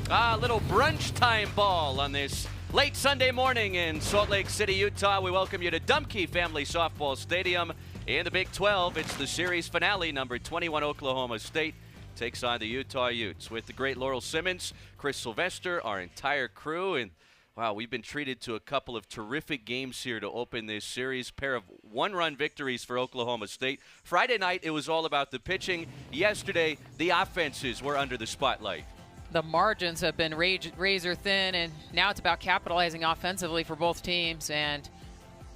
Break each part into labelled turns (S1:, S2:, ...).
S1: Little brunch time ball on this late Sunday morning in Salt Lake City, Utah. We welcome you to Dumke Family Softball Stadium in the Big 12. It's the series finale. Number 21 Oklahoma State takes on the Utah Utes with the great Laurel Simmons, Chris Sylvester, our entire crew. And wow, we've been treated to a couple of terrific games here to open this series. Pair of one-run victories for Oklahoma State. Friday night, it was all about the pitching. Yesterday, the offenses were under the spotlight.
S2: The margins have been razor thin, and now it's about capitalizing offensively for both teams, and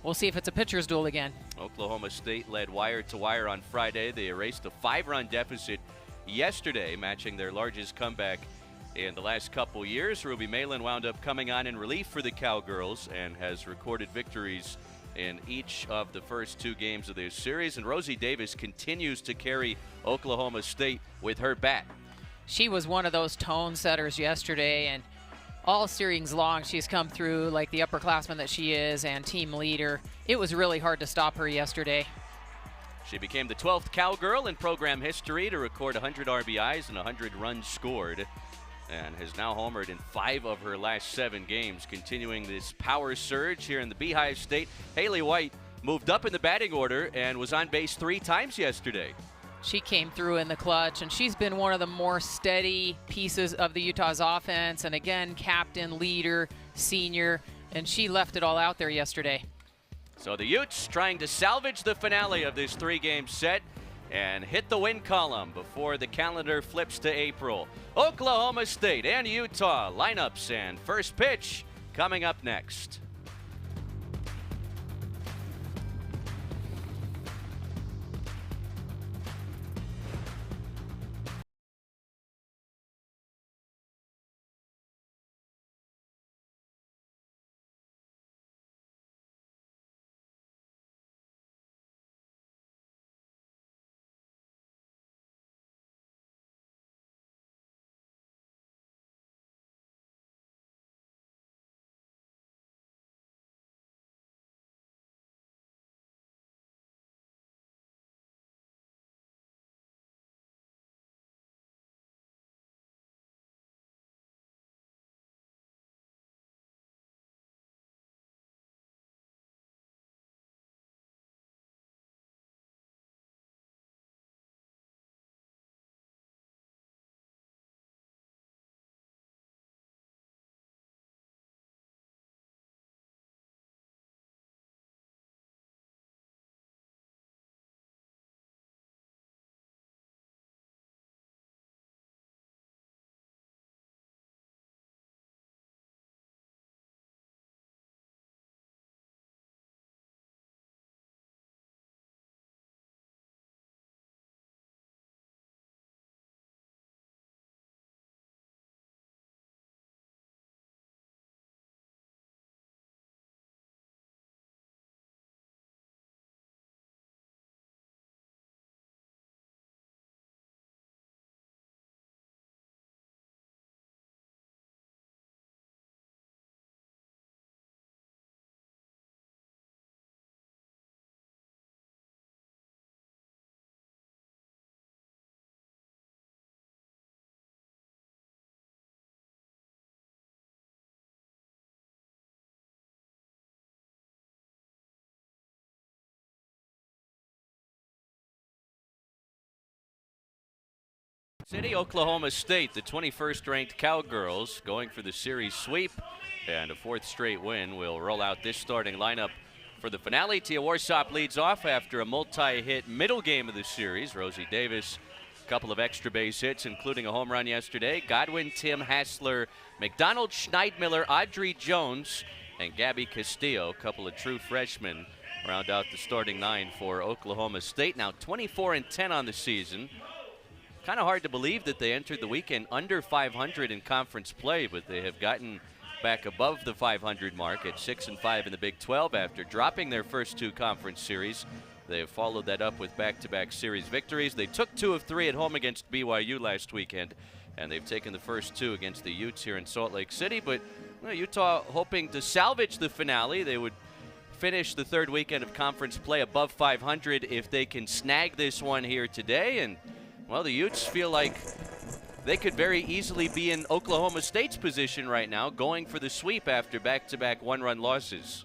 S2: we'll see if it's a pitcher's duel again.
S1: Oklahoma State led wire to wire on Friday. They erased a 5-run deficit yesterday, matching their largest comeback in the last couple years. Ruby Malin wound up coming on in relief for the Cowgirls and has recorded victories in each of the first 2 games of this series. And Rosie Davis continues to carry Oklahoma State with her bat.
S2: She was one of those tone setters yesterday, and all series long she's come through like the upperclassman that she is and team leader. It was really hard to stop her yesterday.
S1: She became the 12th Cowgirl in program history to record 100 RBIs and 100 runs scored, and has now homered in 5 of her last 7 games, continuing this power surge here in the Beehive State. Haley White moved up in the batting order and was on base 3 times yesterday.
S2: She came through in the clutch, and she's been one of the more steady pieces of the Utah's offense, and again, captain, leader, senior, and she left it all out there yesterday.
S1: So the Utes trying to salvage the finale of this 3-game set and hit the win column before the calendar flips to April. Oklahoma State and Utah lineups and first pitch coming up next. City, Oklahoma State, the 21st ranked Cowgirls going for the series sweep, and a 4th straight win will roll out this starting lineup for the finale. Tia Warsop leads off after a multi-hit middle game of the series. Rosie Davis, a couple of extra base hits, including a home run yesterday. Godwin, Tim, Hassler, McDonald, Schneidmiller, Audrey Jones, and Gabby Castillo, a couple of true freshmen, round out the starting 9 for Oklahoma State. Now 24-10 on the season. Kind of hard to believe that they entered the weekend under 500 in conference play, but they have gotten back above the 500 mark at 6-5 in the Big 12 after dropping their first 2 conference series. They have followed that up with back-to-back series victories. They took 2 of 3 at home against BYU last weekend, and they've taken the first 2 against the Utes here in Salt Lake City. But Utah hoping to salvage the finale. They would finish the 3rd weekend of conference play above 500 if they can snag this one here today. And well, the Utes feel like they could very easily be in Oklahoma State's position right now, going for the sweep after back-to-back one-run losses.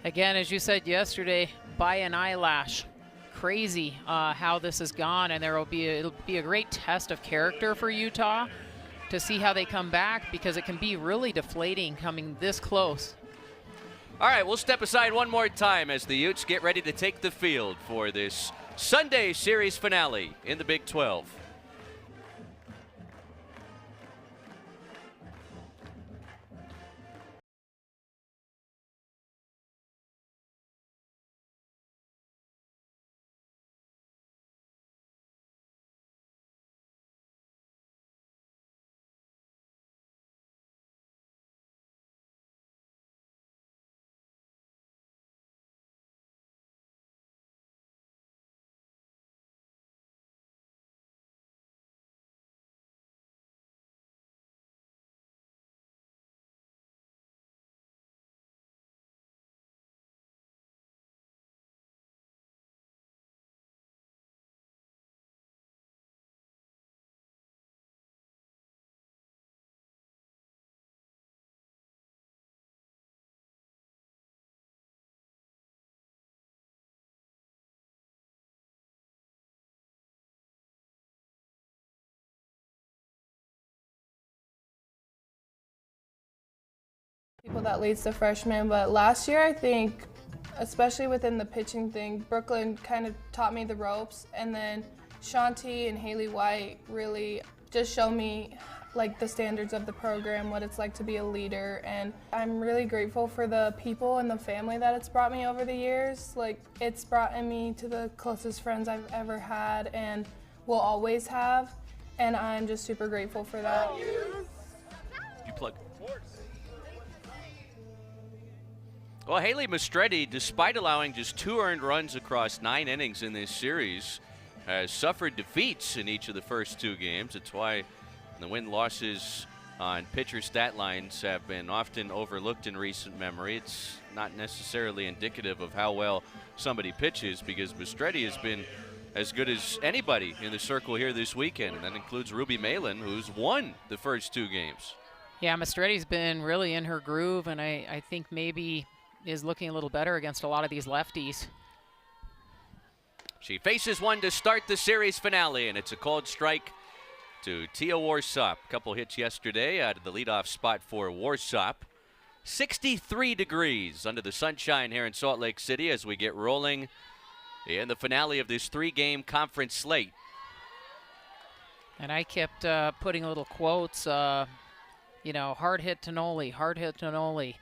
S2: Again, as you said yesterday, by an eyelash. Crazy how this has gone, and it'll be a great test of character for Utah to see how they come back, because it can be really deflating coming this close.
S1: All right, we'll step aside one more time as the Utes get ready to take the field for this Sunday series finale in the Big 12.
S3: People that leads the freshmen, but last year I think, especially within the pitching thing, Brooklyn kind of taught me the ropes, and then Shanti and Haley White really just show me like the standards of the program, what it's like to be a leader, and I'm really grateful for the people and the family that it's brought me over the years. Like, it's brought me to the closest friends I've ever had and will always have, and I'm just super grateful for that.
S1: You plug. Well, Haley Mastretti, despite allowing just 2 earned runs across 9 innings in this series, has suffered defeats in each of the first 2 games. It's why the win-losses on pitcher stat lines have been often overlooked in recent memory. It's not necessarily indicative of how well somebody pitches, because Mastretti has been as good as anybody in the circle here this weekend, and that includes Ruby Malin, who's won the first 2 games.
S2: Yeah, Mastretti's been really in her groove, and I think maybe is looking a little better against a lot of these lefties.
S1: She faces one to start the series finale, and it's a called strike to Tia Warsop. A couple hits yesterday out of the leadoff spot for Warsop. 63 degrees under the sunshine here in Salt Lake City as we get rolling in the finale of this 3-game conference slate.
S2: And I kept putting little quotes, you know, hard hit to Noli, hard hit to Noli.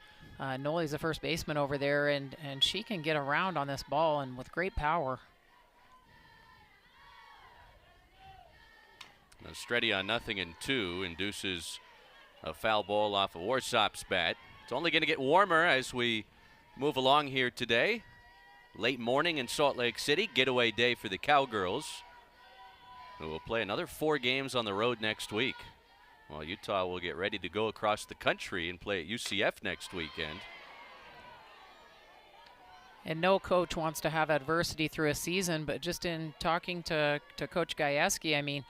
S2: Noli's the first baseman over there, and she can get around on this ball and with great power.
S1: Mastretti on 0-2 induces a foul ball off of Warsop's bat. It's only going to get warmer as we move along here today. Late morning in Salt Lake City, getaway day for the Cowgirls, who will play another 4 games on the road next week. Well, Utah will get ready to go across the country and play at UCF next weekend.
S2: And no coach wants to have adversity through a season, but just in talking to Coach Gajewski, I mean,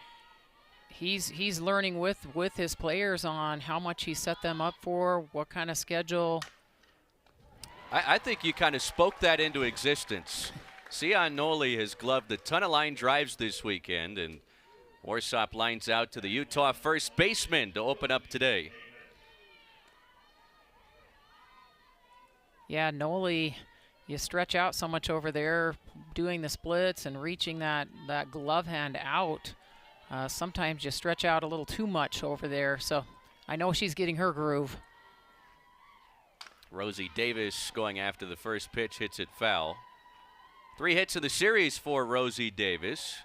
S2: he's learning with his players on how much he set them up for, what kind of schedule.
S1: I think you kind of spoke that into existence. Sion Noli has gloved a ton of line drives this weekend, and Warsop lines out to the Utah first baseman to open up today.
S2: Yeah, Noli, you stretch out so much over there, doing the splits and reaching that glove hand out. Sometimes you stretch out a little too much over there, so I know she's getting her groove.
S1: Rosie Davis going after the first pitch, hits it foul. 3 hits in the series for Rosie Davis.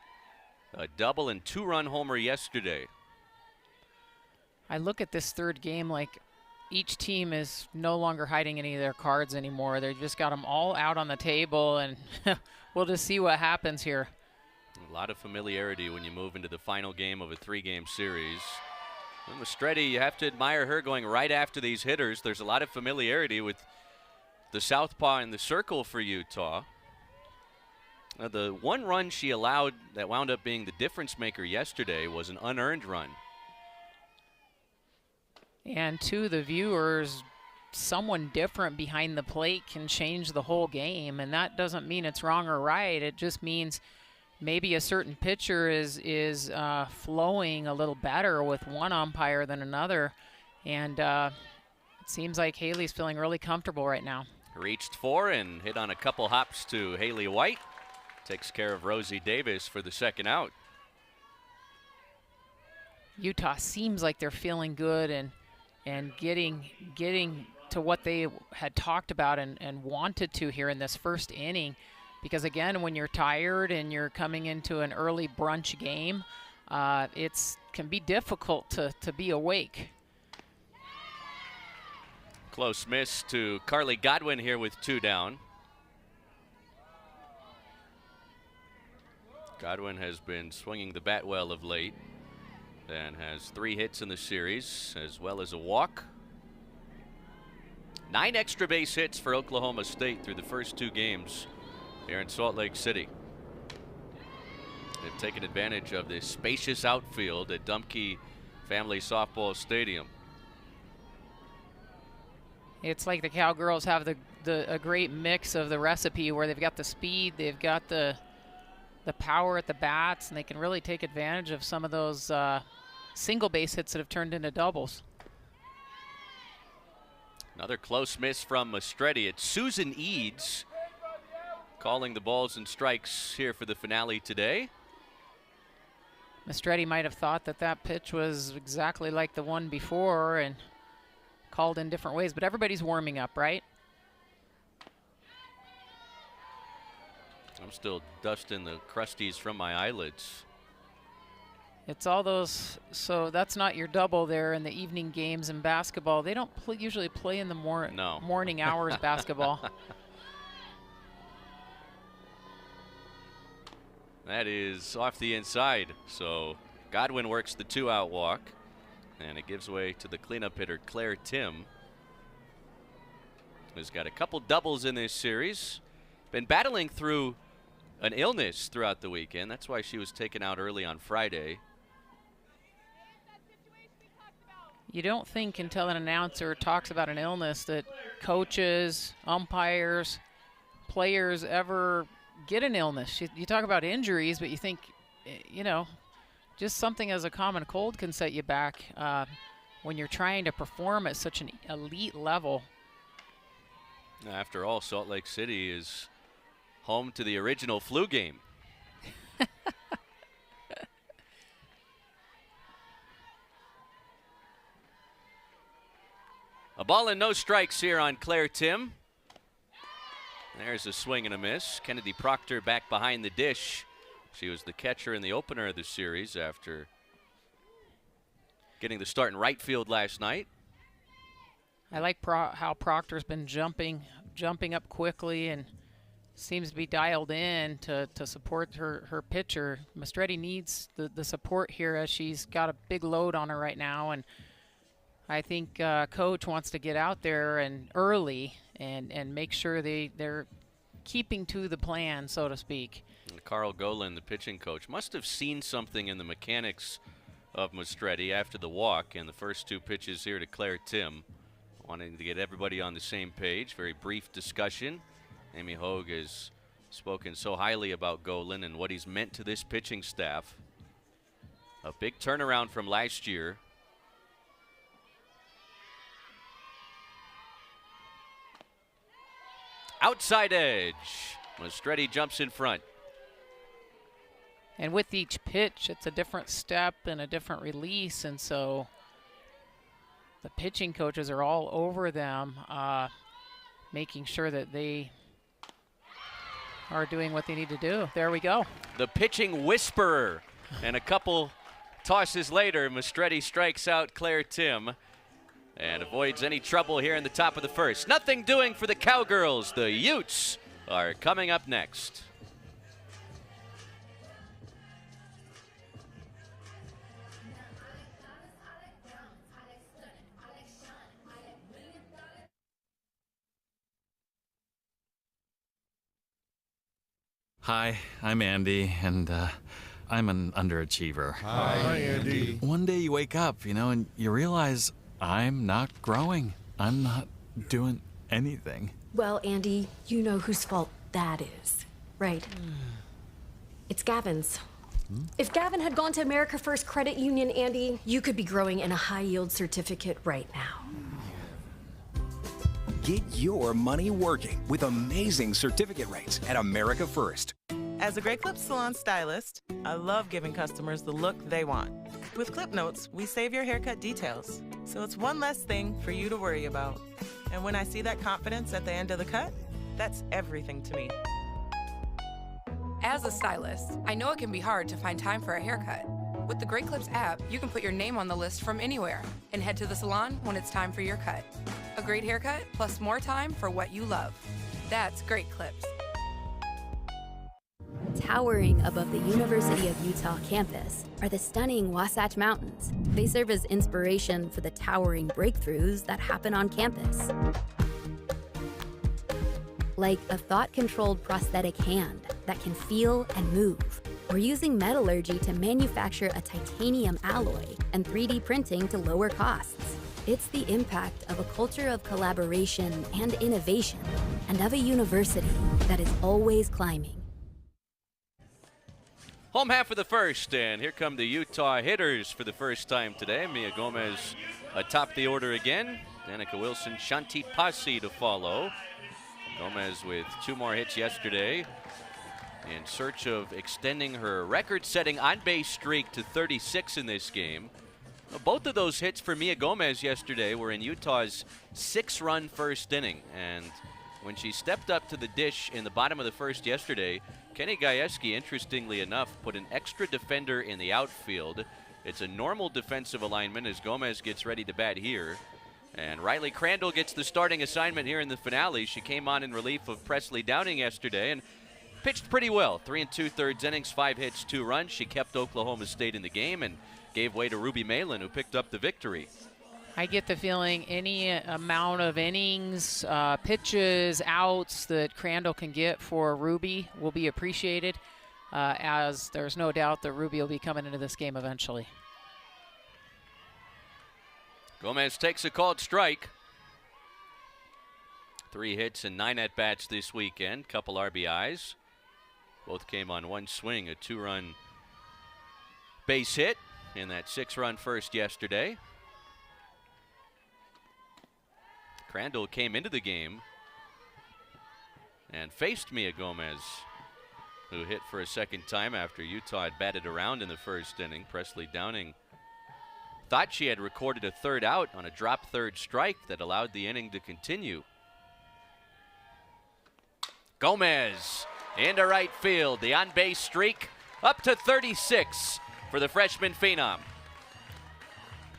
S1: A double and 2-run homer yesterday.
S2: I look at this 3rd game like each team is no longer hiding any of their cards anymore. They've just got them all out on the table, and we'll just see what happens here.
S1: A lot of familiarity when you move into the final game of a 3-game series. And Mastretti, you have to admire her going right after these hitters. There's a lot of familiarity with the southpaw in the circle for Utah. The 1 run she allowed that wound up being the difference maker yesterday was an unearned run.
S2: And to the viewers, someone different behind the plate can change the whole game, and that doesn't mean it's wrong or right. It just means maybe a certain pitcher is flowing a little better with one umpire than another, and it seems like Haley's feeling really comfortable right now.
S1: Reached for and hit on a couple hops to Haley White. Takes care of Rosie Davis for the second out.
S2: Utah seems like they're feeling good and getting to what they had talked about and wanted to here in this first inning. Because again, when you're tired and you're coming into an early brunch game, it can be difficult to be awake.
S1: Close miss to Carly Godwin here with 2 down. Godwin has been swinging the bat well of late and has 3 hits in the series as well as a walk. 9 extra base hits for Oklahoma State through the first 2 games here in Salt Lake City. They've taken advantage of this spacious outfield at Dumke Family Softball Stadium.
S2: It's like the Cowgirls have a great mix of the recipe where they've got the speed, they've got the power at the bats, and they can really take advantage of some of those single base hits that have turned into doubles.
S1: Another close miss from Mastretti. It's Susan Eads calling the balls and strikes here for the finale today.
S2: Mastretti might have thought that pitch was exactly like the one before and called in different ways, but everybody's warming up, right?
S1: I'm still dusting the crusties from my eyelids.
S2: It's all those, so that's not your double there in the evening games in basketball. They don't usually play in the morning hours basketball.
S1: That is off the inside, so Godwin works the 2-out walk, and it gives way to the cleanup hitter Claire Tim, who's got a couple doubles in this series. Been battling through an illness throughout the weekend. That's why she was taken out early on Friday.
S2: You don't think until an announcer talks about an illness that coaches, umpires, players ever get an illness. You talk about injuries, but you think, just something as a common cold can set you back when you're trying to perform at such an elite level.
S1: After all, Salt Lake City is home to the original flu game. A ball and no strikes here on Claire Tim. There's a swing and a miss. Kennedy Proctor back behind the dish. She was the catcher in the opener of the series after getting the start in right field last night.
S2: I like how Proctor's been jumping up quickly and seems to be dialed in to support her pitcher. Mastretti needs the support here as she's got a big load on her right now, and I think coach wants to get out there and early and make sure they're keeping to the plan, so to speak.
S1: And Carl Golan, the pitching coach, must have seen something in the mechanics of Mastretti after the walk and the first 2 pitches here to Claire Tim, wanting to get everybody on the same page. Very brief discussion. Amy Hogue has spoken so highly about Golan and what he's meant to this pitching staff. A big turnaround from last year. Outside edge. Mastretti jumps in front.
S2: And with each pitch, it's a different step and a different release, and so the pitching coaches are all over them, making sure that they are doing what they need to do. There we go.
S1: The pitching whisperer. And a couple tosses later, Mastretti strikes out Claire Tim and avoids any trouble here in the top of the first. Nothing doing for the Cowgirls. The Utes are coming up next.
S4: Hi, I'm Andy, and I'm an underachiever.
S5: Hi, Andy.
S4: One day you wake up, and you realize I'm not growing. I'm not doing anything.
S5: Well, Andy, you know whose fault that is, right? It's Gavin's. If Gavin had gone to America First Credit Union, Andy, you could be growing in a high-yield certificate right now.
S6: Get your money working with amazing certificate rates at America First.
S7: As a Great Clips salon stylist, I love giving customers the look they want. With Clip Notes, we save your haircut details, so it's one less thing for you to worry about. And when I see that confidence at the end of the cut, that's everything to me.
S8: As a stylist, I know it can be hard to find time for a haircut. With the Great Clips app, you can put your name on the list from anywhere and head to the salon when it's time for your cut. A great haircut plus more time for what you love. That's Great Clips.
S9: Towering above the University of Utah campus are the stunning Wasatch Mountains. They serve as inspiration for the towering breakthroughs that happen on campus. Like a thought-controlled prosthetic hand that can feel and move, or using metallurgy to manufacture a titanium alloy and 3D printing to lower costs. It's the impact of a culture of collaboration and innovation, and of a university that is always climbing.
S1: Home half of the first, and here come the Utah hitters for the first time today. Mia Gomez atop the order again. Danica Wilson, Shanti Pasi to follow. Gomez with 2 more hits yesterday in search of extending her record-setting on-base streak to 36 in this game. Both of those hits for Mia Gomez yesterday were in Utah's 6-run first inning, and when she stepped up to the dish in the bottom of the first yesterday, Kenny Gajewski, interestingly enough, put an extra defender in the outfield. It's a normal defensive alignment as Gomez gets ready to bat here. And Riley Crandall gets the starting assignment here in the finale. She came on in relief of Presley Downing yesterday and pitched pretty well. 3 2/3 innings, 5 hits, 2 runs. She kept Oklahoma State in the game and gave way to Ruby Malin, who picked up the victory.
S2: I get the feeling any amount of innings, pitches, outs that Crandall can get for Ruby will be appreciated, as there's no doubt that Ruby will be coming into this game eventually.
S1: Gomez takes a called strike. 3 hits and 9 at-bats this weekend, couple RBIs. Both came on 1 swing, a 2-run base hit in that 6-run first yesterday. Crandall came into the game and faced Mia Gomez, who hit for a second time after Utah had batted around in the first inning. Presley Downing thought she had recorded a 3rd out on a drop 3rd strike that allowed the inning to continue. Gomez into right field. The on-base streak up to 36 for the freshman phenom.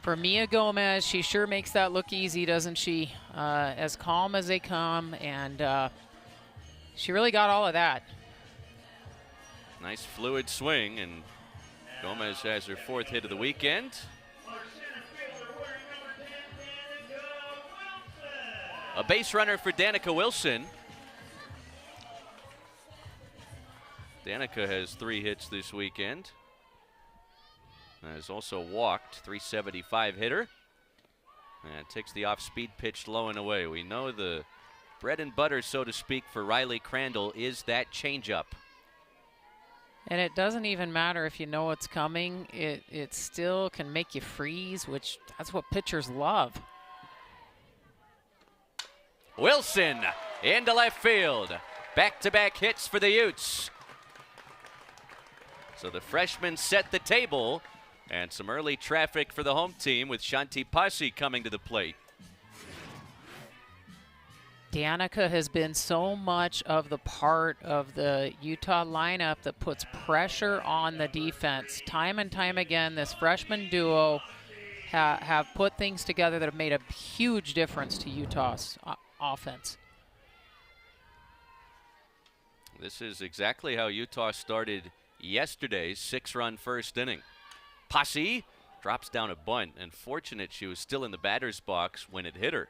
S2: For Mia Gomez, she sure makes that look easy, doesn't she? As calm as they come, and she really got all of that.
S1: Nice fluid swing, and Gomez has her 4th hit of the weekend. A base runner for Danica Wilson. Danica has 3 hits this weekend. Has also walked, 375 hitter. And takes the off-speed pitch low and away. We know the bread and butter, so to speak, for Riley Crandall is that changeup.
S2: And it doesn't even matter if you know it's coming. It still can make you freeze, which that's what pitchers love.
S1: Wilson into left field. Back-to-back hits for the Utes. So the freshmen set the table, and some early traffic for the home team with Shanti Pasi coming to the plate.
S2: Danica has been so much of the part of the Utah lineup that puts pressure on the defense. Time and time again, this freshman duo have put things together that have made a huge difference to Utah's offense.
S1: This is exactly how Utah started yesterday's 6-run first inning. Pasi drops down a bunt, and fortunate she was still in the batter's box when it hit her.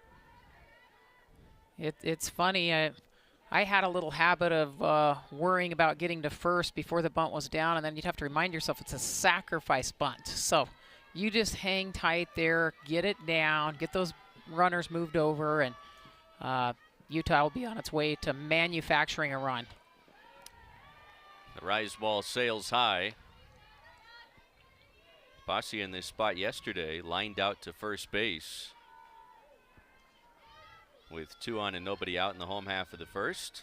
S2: It's funny. I had a little habit of worrying about getting to first before the bunt was down, and then you'd have to remind yourself it's a sacrifice bunt. So You just hang tight there, get it down, get those runners moved over, and Utah will be on its way to manufacturing a run.
S1: The rise ball sails high. Posse in this spot yesterday, lined out to first base with 2 on and nobody out in the home half of the first.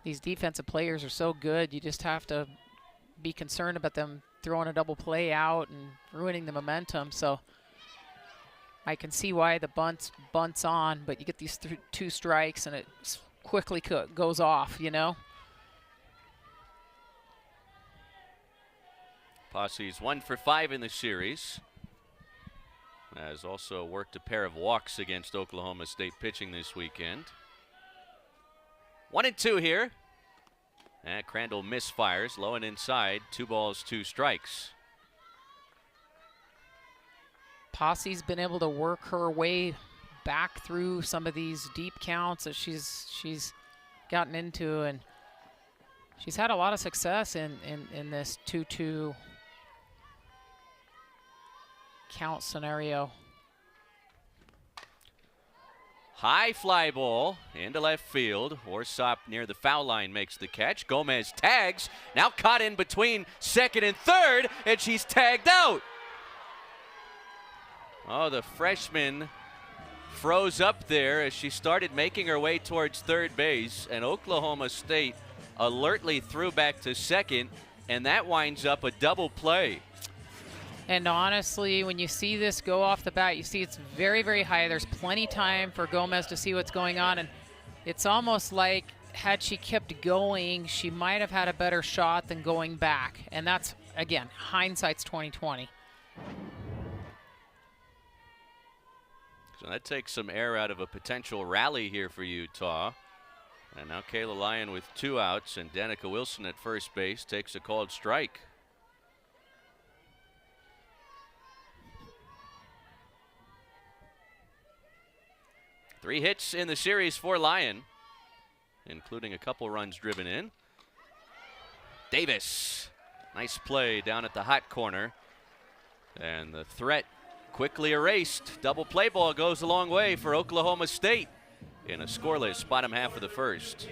S2: These defensive players are so good, you just have to be concerned about them throwing a double play out and ruining the momentum. So I can see why the bunts on, but you get these 2 strikes and it quickly goes off, you know?
S1: Posse's 1 for 5 in the series. Has also worked a pair of walks against Oklahoma State pitching this weekend. 1-2 here. And Crandall misfires, low and inside. 2 balls, 2 strikes.
S2: Posse's been able to work her way back through some of these deep counts that she's gotten into, and she's had a lot of success in this 2-2 count scenario.
S1: High fly ball into left field. Orsop near the foul line makes the catch. Gomez tags, now caught in between second and third, and she's tagged out. Oh, the freshman froze up there as she started making her way towards third base, and Oklahoma State alertly threw back to second, and that winds up a double play.
S2: And honestly, when you see this go off the bat, you see it's very, very high. There's plenty time for Gomez to see what's going on, and it's almost like had she kept going, she might have had a better shot than going back. And that's, again, hindsight's 2020.
S1: So that takes some air out of a potential rally here for Utah. And now Kayla Lyon with 2 outs, and Danica Wilson at first base takes a called strike. Three hits in the series for Lyon, including a couple runs driven in. Davis, nice play down at the hot corner. And the threat quickly erased. Double play ball goes a long way for Oklahoma State in a scoreless bottom half of the first.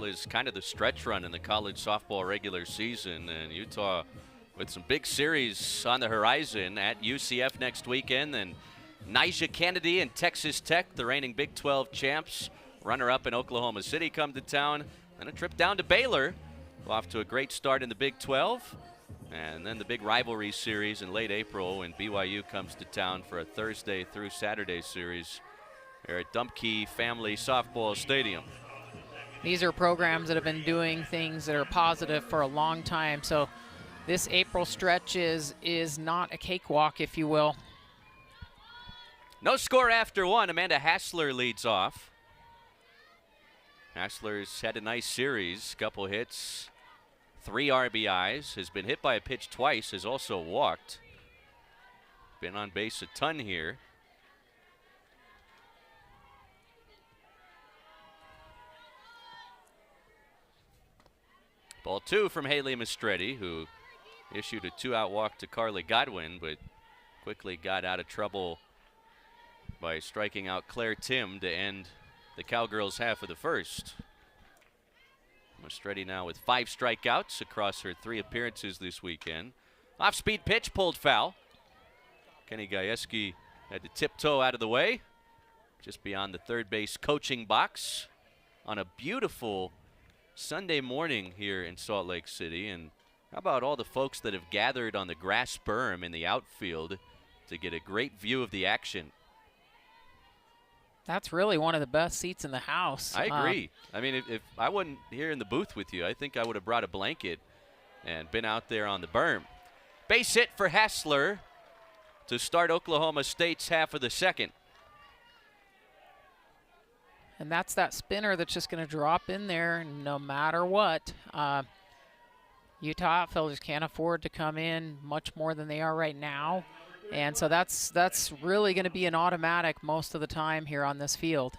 S1: Is kind of the stretch run in the college softball regular season, and Utah with some big series on the horizon at UCF next weekend, and Nyjah Kennedy and Texas Tech, the reigning Big 12 champs, runner-up in Oklahoma City, come to town, and a trip down to Baylor, off to a great start in the Big 12, and then the big rivalry series in late April when BYU comes to town for a Thursday through Saturday series here at Dumpke Family Softball Stadium.
S2: These are programs that have been doing things that are positive for a long time. So this April stretch is not a cakewalk, if you will.
S1: No score after 1. Amanda Hassler leads off. Hassler's had a nice series, couple hits, 3 RBIs, has been hit by a pitch twice, has also walked. Been on base a ton here. Ball 2 from Haley Mistretti, who issued a 2-out walk to Carly Godwin, but quickly got out of trouble by striking out Claire Tim to end the Cowgirls' half of the first. Mistretti now with 5 strikeouts across her 3 appearances this weekend. Off-speed pitch, pulled foul. Kenny Gajewski had to tiptoe out of the way, just beyond the third base coaching box on a beautiful Sunday morning here in Salt Lake City. And how about all the folks that have gathered on the grass berm in the outfield to get a great view of the action?
S2: That's really one of the best seats in the house.
S1: I agree. I mean, if I wasn't here in the booth with you, I think I would have brought a blanket and been out there on the berm. Base hit for Hassler to start Oklahoma State's half of the second.
S2: And that's that spinner that's just going to drop in there no matter what. Utah outfielders can't afford to come in much more than they are right now. And so that's really going to be an automatic most of the time here on this field.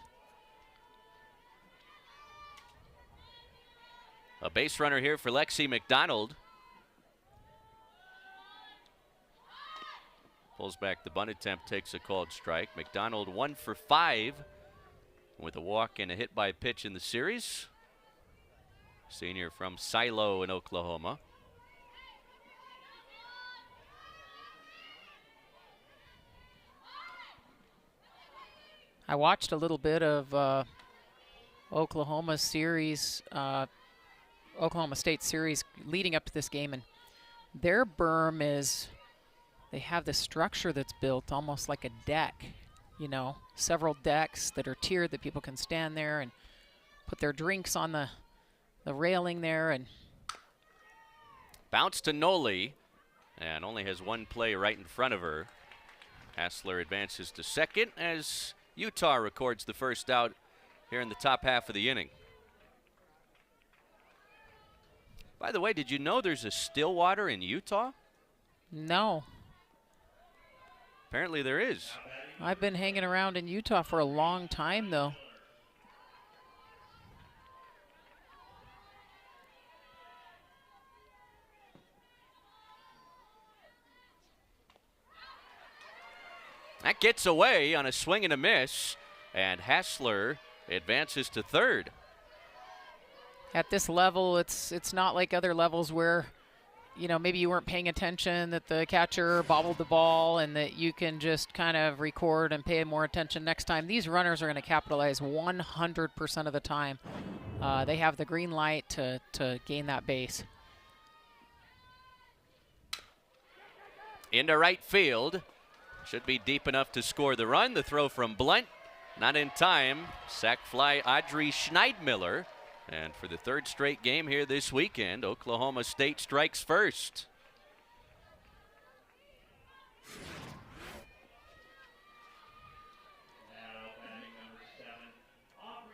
S1: A base runner here for Lexi McDonald. Pulls back the bunt attempt, takes a called strike. McDonald 1 for 5 with a walk and a hit by pitch in the series. Senior from Silo in Oklahoma.
S2: I watched a little bit of Oklahoma series, Oklahoma State series leading up to this game, and their berm is, they have this structure that's built almost like a deck, you know, several decks that are tiered that people can stand there and put their drinks on the railing there. And
S1: bounce to Noli, and only has 1 play right in front of her. Hassler advances to second as Utah records the first out here in the top half of the inning. By the way, did you know there's a Stillwater in Utah?
S2: No.
S1: Apparently there is.
S2: I've been hanging around in Utah for a long time, though.
S1: That gets away on a swing and a miss, and Hassler advances to third.
S2: At this level, it's not like other levels where, you know, maybe you weren't paying attention, that the catcher bobbled the ball, and that you can just kind of record and pay more attention next time. These runners are going to capitalize 100% of the time. They have the green light to gain that base.
S1: Into right field. Should be deep enough to score the run. The throw from Blunt, not in time. Sac fly Audrey Schneidmiller. And for the 3rd straight game here this weekend, Oklahoma State strikes first.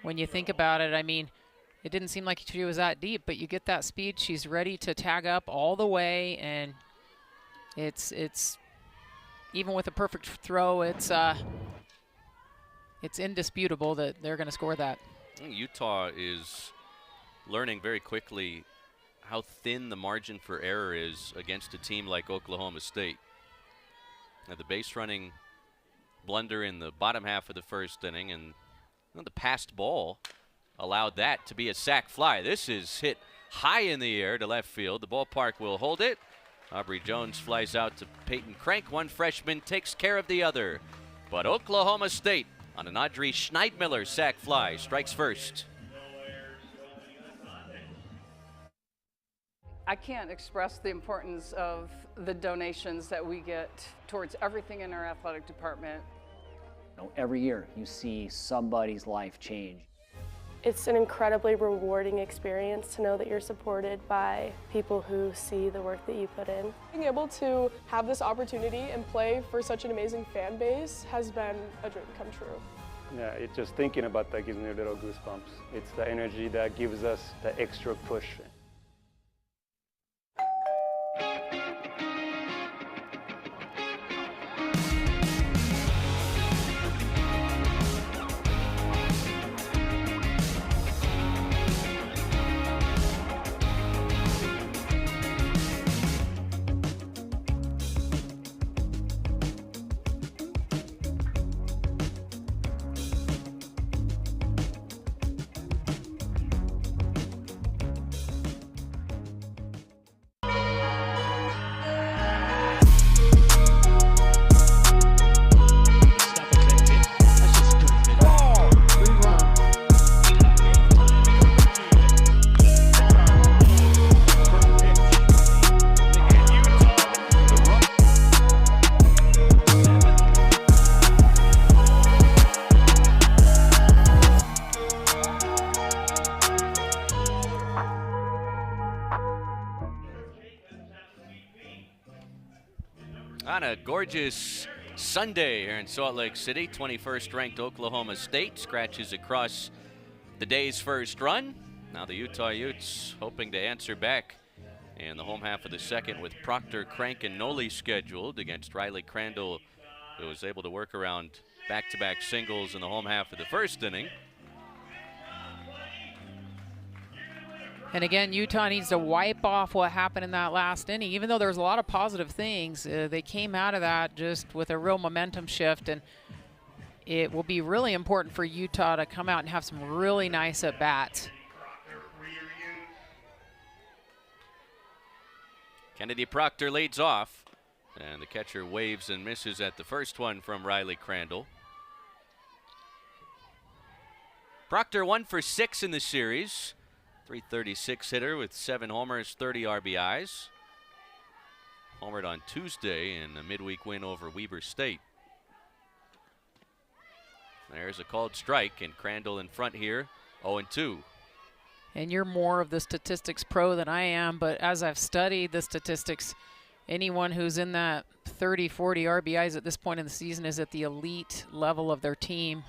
S2: When you think about it, I mean, it didn't seem like she was that deep, but you get that speed. She's ready to tag up all the way, and it's even with a perfect throw, it's indisputable that they're going to score that.
S1: Utah is learning very quickly how thin the margin for error is against a team like Oklahoma State. Now, the base running blunder in the bottom half of the first inning, and the passed ball allowed that to be a sac fly. This is hit high in the air to left field. The ballpark will hold it. Aubrey Jones flies out to Peyton Crank. One freshman takes care of the other. But Oklahoma State on an Audrey Schneidmiller sac fly strikes first.
S10: I can't express the importance of the donations that we get towards everything in our athletic department.
S11: Every year you see somebody's life change.
S12: It's an incredibly rewarding experience to know that you're supported by people who see the work that you put in.
S13: Being able to have this opportunity and play for such an amazing fan base has been a dream come true.
S14: Yeah, it's just thinking about that gives me a little goosebumps. It's the energy that gives us the extra push.
S1: On a gorgeous Sunday here in Salt Lake City, 21st ranked Oklahoma State scratches across the day's first run. Now the Utah Utes hoping to answer back in the home half of the second with Proctor, Crank, and Noli scheduled against Riley Crandall, who was able to work around back-to-back singles in the home half of the first inning.
S2: And again, Utah needs to wipe off what happened in that last inning. Even though there's a lot of positive things, they came out of that just with a real momentum shift, and it will be really important for Utah to come out and have some really nice at-bats.
S1: Kennedy Proctor leads off, and the catcher waves and misses at the first one from Riley Crandall. Proctor 1 for 6 in the series. .336 hitter with 7 homers, 30 RBIs. Homered on Tuesday in a midweek win over Weber State. There's a called strike, and Crandall in front here, 0-2.
S2: And you're more of the statistics pro than I am, but as I've studied the statistics, anyone who's in that 30, 40 RBIs at this point in the season is at the elite level of their team.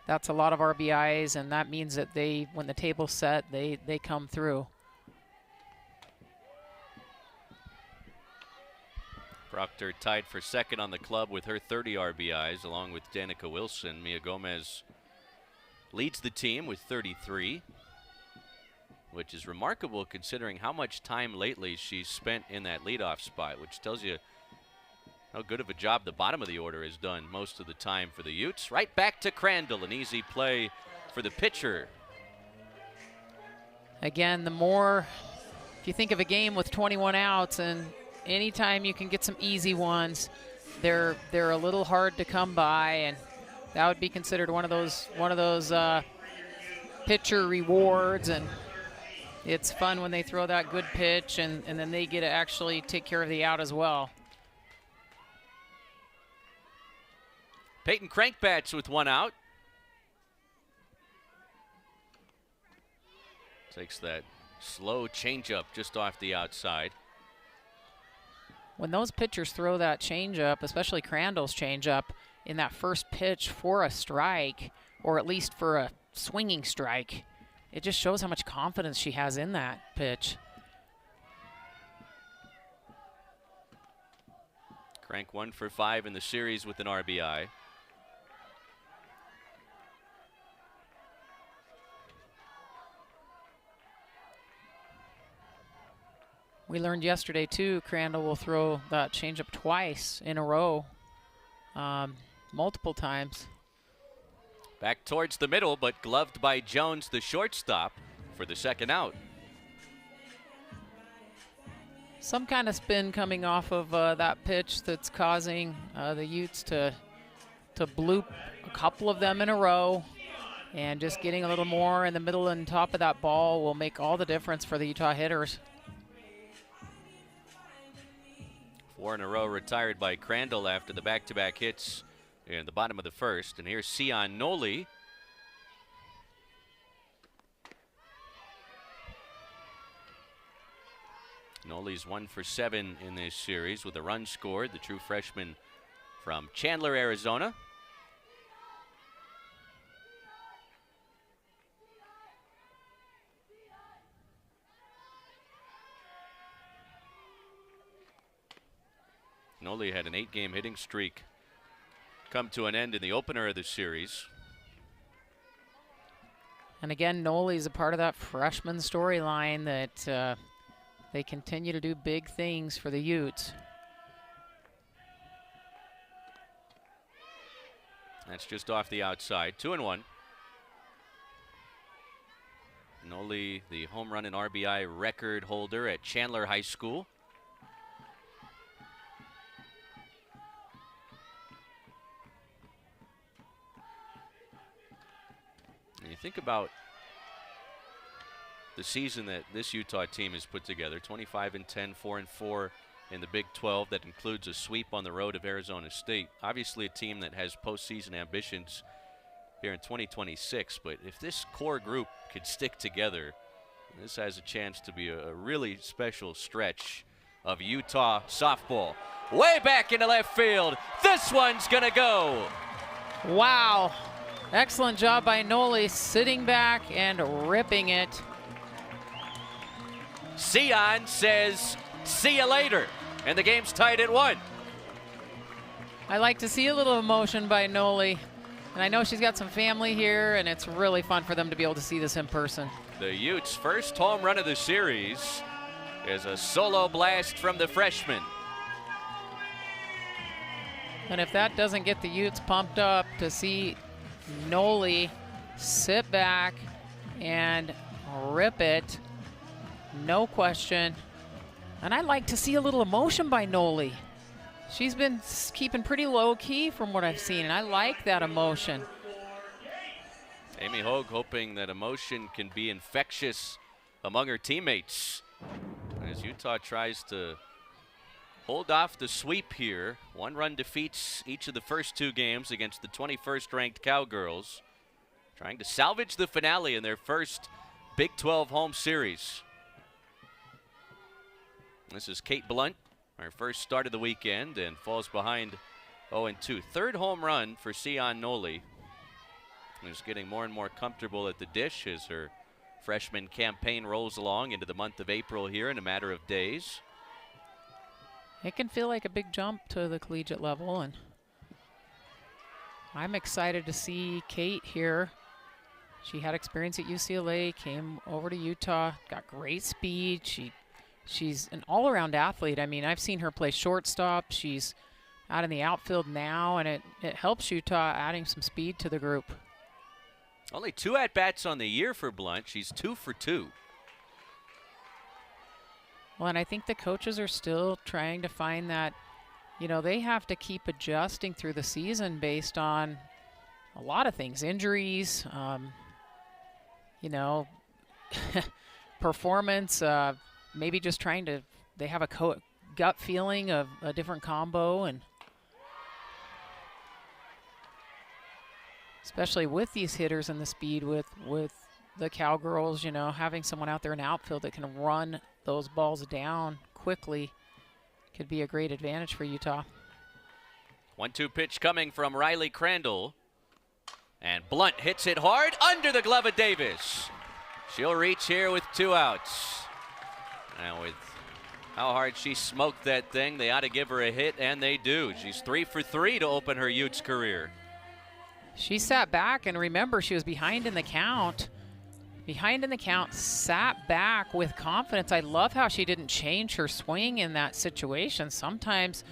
S2: That's a lot of RBIs, and that means that they, when the table's set, they come through.
S1: Proctor tied for second on the club with her 30 RBIs, along with Danica Wilson. Mia Gomez leads the team with 33, which is remarkable considering how much time lately she's spent in that leadoff spot, which tells you how good of a job the bottom of the order has done most of the time for the Utes. Right back to Crandall, an easy play for the pitcher.
S2: Again, the more, if you think of a game with 21 outs, and anytime you can get some easy ones, they're a little hard to come by, and that would be considered one of those pitcher rewards. And it's fun when they throw that good pitch, and then they get to actually take care of the out as well.
S1: Peyton Crank bats with 1 out. Takes that slow changeup just off the outside.
S2: When those pitchers throw that changeup, especially Crandall's changeup, in that first pitch for a strike, or at least for a swinging strike, it just shows how much confidence she has in that pitch.
S1: Crank 1 for 5 in the series with an RBI.
S2: We learned yesterday, too, Crandall will throw that changeup twice in a row, multiple times.
S1: Back towards the middle, but gloved by Jones, the shortstop, for the second out.
S2: Some kind of spin coming off of that pitch that's causing the Utes to bloop a couple of them in a row, and just getting a little more in the middle and top of that ball will make all the difference for the Utah hitters.
S1: 4 in a row retired by Crandall after the back-to-back hits in the bottom of the first. And here's Sion Noli. Noli's 1 for 7 in this series with a run scored, the true freshman from Chandler, Arizona. Noli had an 8-game hitting streak come to an end in the opener of the series.
S2: And again, Noli's a part of that freshman storyline that they continue to do big things for the Utes.
S1: That's just off the outside. 2-1. Noli, the home run and RBI record holder at Chandler High School. And you think about the season that this Utah team has put together, 25-10, 4-4 in the Big 12. That includes a sweep on the road of Arizona State. Obviously a team that has postseason ambitions here in 2026, but if this core group could stick together, this has a chance to be a really special stretch of Utah softball. Way back into left field. This one's gonna go.
S2: Wow. Excellent job by Noli, sitting back and ripping it.
S1: Sion says, see you later. And the game's tied at 1.
S2: I like to see a little emotion by Noli. And I know she's got some family here, and it's really fun for them to be able to see this in person.
S1: The Utes' first home run of the series is a solo blast from the freshman.
S2: And if that doesn't get the Utes pumped up to see Noli sit back and rip it, no question. And I like to see a little emotion by Noli. She's been keeping pretty low key from what I've seen, and I like that emotion.
S1: Amy Hogue hoping that emotion can be infectious among her teammates as Utah tries to hold off the sweep here. 1-run defeats each of the first 2 games against the 21st ranked Cowgirls, trying to salvage the finale in their first Big 12 home series. This is Kate Blunt, her first start of the weekend, and falls behind 0-2. Third home run for Sion Noli, who's getting more and more comfortable at the dish as her freshman campaign rolls along into the month of April here in a matter of days.
S2: It can feel like a big jump to the collegiate level, and I'm excited to see Kate here. She had experience at UCLA, came over to Utah, got great speed. She's an all-around athlete. I mean, I've seen her play shortstop. She's out in the outfield now, and it helps Utah adding some speed to the group.
S1: Only 2 at-bats on the year for Blunt. She's 2 for 2.
S2: Well, and I think the coaches are still trying to find that, you know, they have to keep adjusting through the season based on a lot of things, injuries, you know, performance, maybe just trying to, they have a gut feeling of a different combo, and especially with these hitters and the speed with the Cowgirls, you know, having someone out there in outfield that can run those balls down quickly could be a great advantage for Utah.
S1: 1-2 pitch coming from Riley Crandall. And Blunt hits it hard under the glove of Davis. She'll reach here with 2 outs. Now with how hard she smoked that thing, they ought to give her a hit, and they do. She's 3 for 3 to open her Utes career.
S2: She sat back, and remember, she was behind in the count. Sat back with confidence. I love how she didn't change her swing in that situation. Sometimes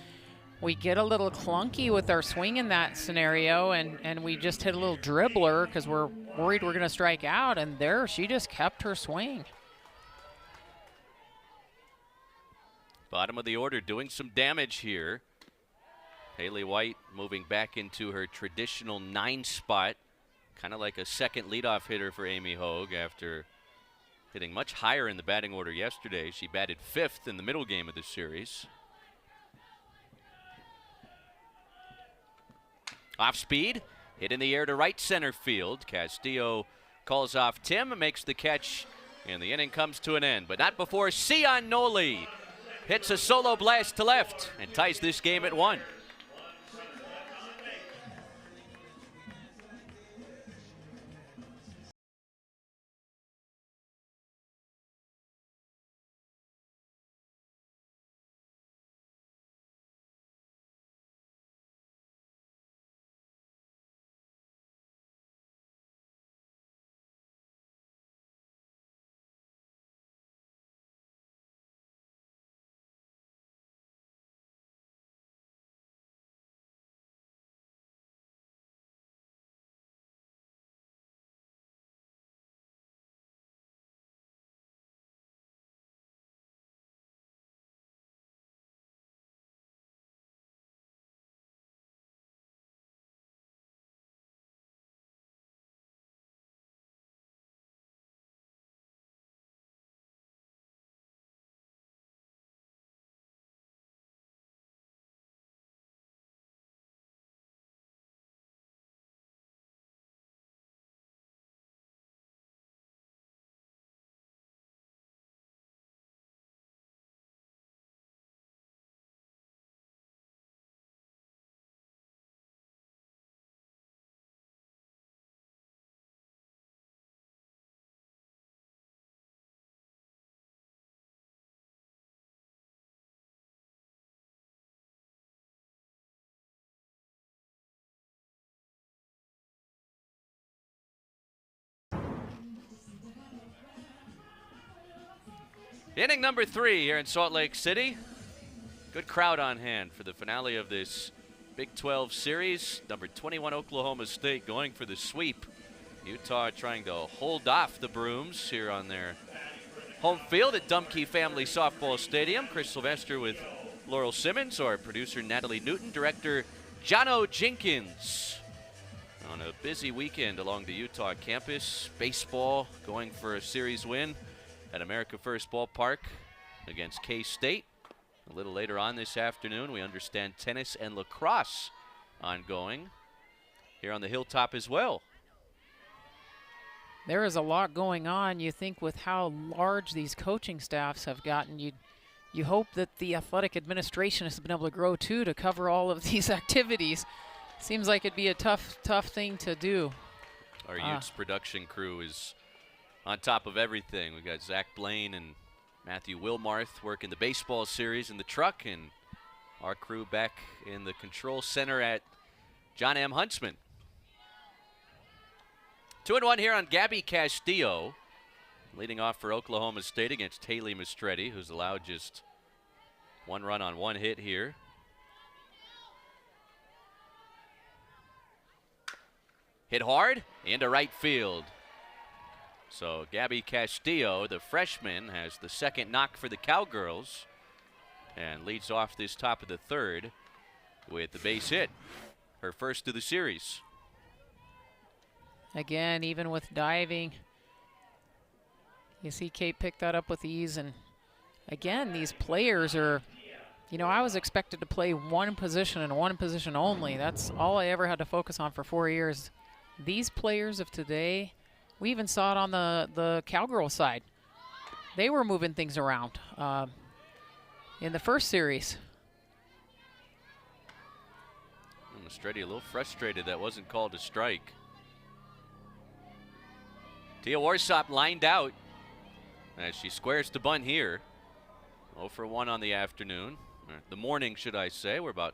S2: we get a little clunky with our swing in that scenario, and we just hit a little dribbler because we're worried we're going to strike out, and there she just kept her swing.
S1: Bottom of the order doing some damage here. Haley White moving back into her traditional 9 spot. Kind of like a second leadoff hitter for Amy Hogue after hitting much higher in the batting order yesterday. She batted 5th in the middle game of the series. Off speed, hit in the air to right center field. Castillo calls off Tim, makes the catch, and the inning comes to an end. But not before Sion Noli hits a solo blast to left and ties this game at 1. Inning number 3 here in Salt Lake City. Good crowd on hand for the finale of this Big 12 series. Number 21 Oklahoma State going for the sweep. Utah trying to hold off the Brooms here on their home field at Dumke Family Softball Stadium. Chris Sylvester with Laurel Simmons, our producer Natalie Newton, director Jono Jenkins. On a busy weekend along the Utah campus, baseball going for a series win at America First Ballpark against K-State. A little later on this afternoon, we understand tennis and lacrosse ongoing here on the Hilltop as well.
S2: There is a lot going on. You think with how large these coaching staffs have gotten, you hope that the athletic administration has been able to grow too to cover all of these activities. Seems like it'd be a tough thing to do.
S1: Our Utes production crew is on top of everything. We got Zach Blaine and Matthew Wilmarth working the baseball series in the truck, and our crew back in the control center at John M. Huntsman. 2-1 here on Gabby Castillo, leading off for Oklahoma State against Haley Mistretti, who's allowed just 1 run on 1 hit here. Hit hard into right field. So Gabby Castillo, the freshman, has the second knock for the Cowgirls and leads off this top of the 3rd with the base hit, her first of the series.
S2: Again, even with diving, you see Kate pick that up with ease. And again, these players are, you know, I was expected to play one position and one position only. That's all I ever had to focus on for 4 years. These players of today, we even saw it on the Cowgirl side. They were moving things around in the first series.
S1: Mistretti a little frustrated that wasn't called a strike. Tia Warsop lined out as she squares to bunt here. 0 for 1 on the afternoon, or the morning, should I say. We're about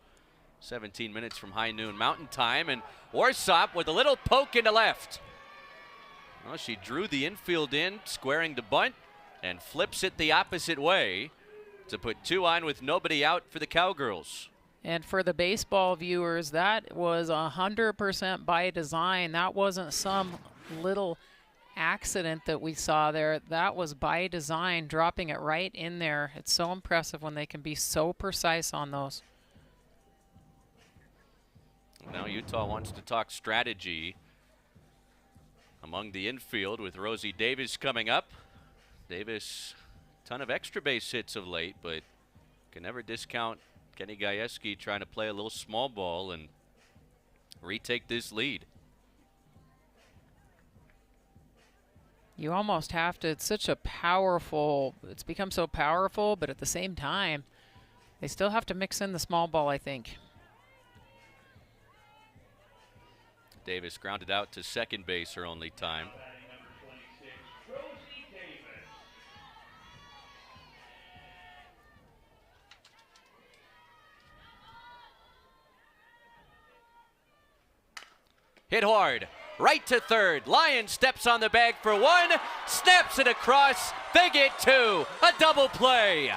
S1: 17 minutes from high noon Mountain Time, and Warsop with a little poke into left. Well, she drew the infield in, squaring to bunt, and flips it the opposite way to put 2 on with nobody out for the Cowgirls.
S2: And for the baseball viewers, that was 100% by design. That wasn't some little accident that we saw there. That was by design, dropping it right in there. It's so impressive when they can be so precise on those.
S1: Now Utah wants to talk strategy among the infield with Rosie Davis coming up. Davis, ton of extra base hits of late, but can never discount Kenny Gajewski trying to play a little small ball and retake this lead.
S2: You almost have to, it's such a powerful, it's become so powerful, but at the same time, they still have to mix in the small ball, I think.
S1: Davis grounded out to second base, her only time. Hit hard, right to third. Lyon steps on the bag for 1, snaps it across. They get 2, a double play.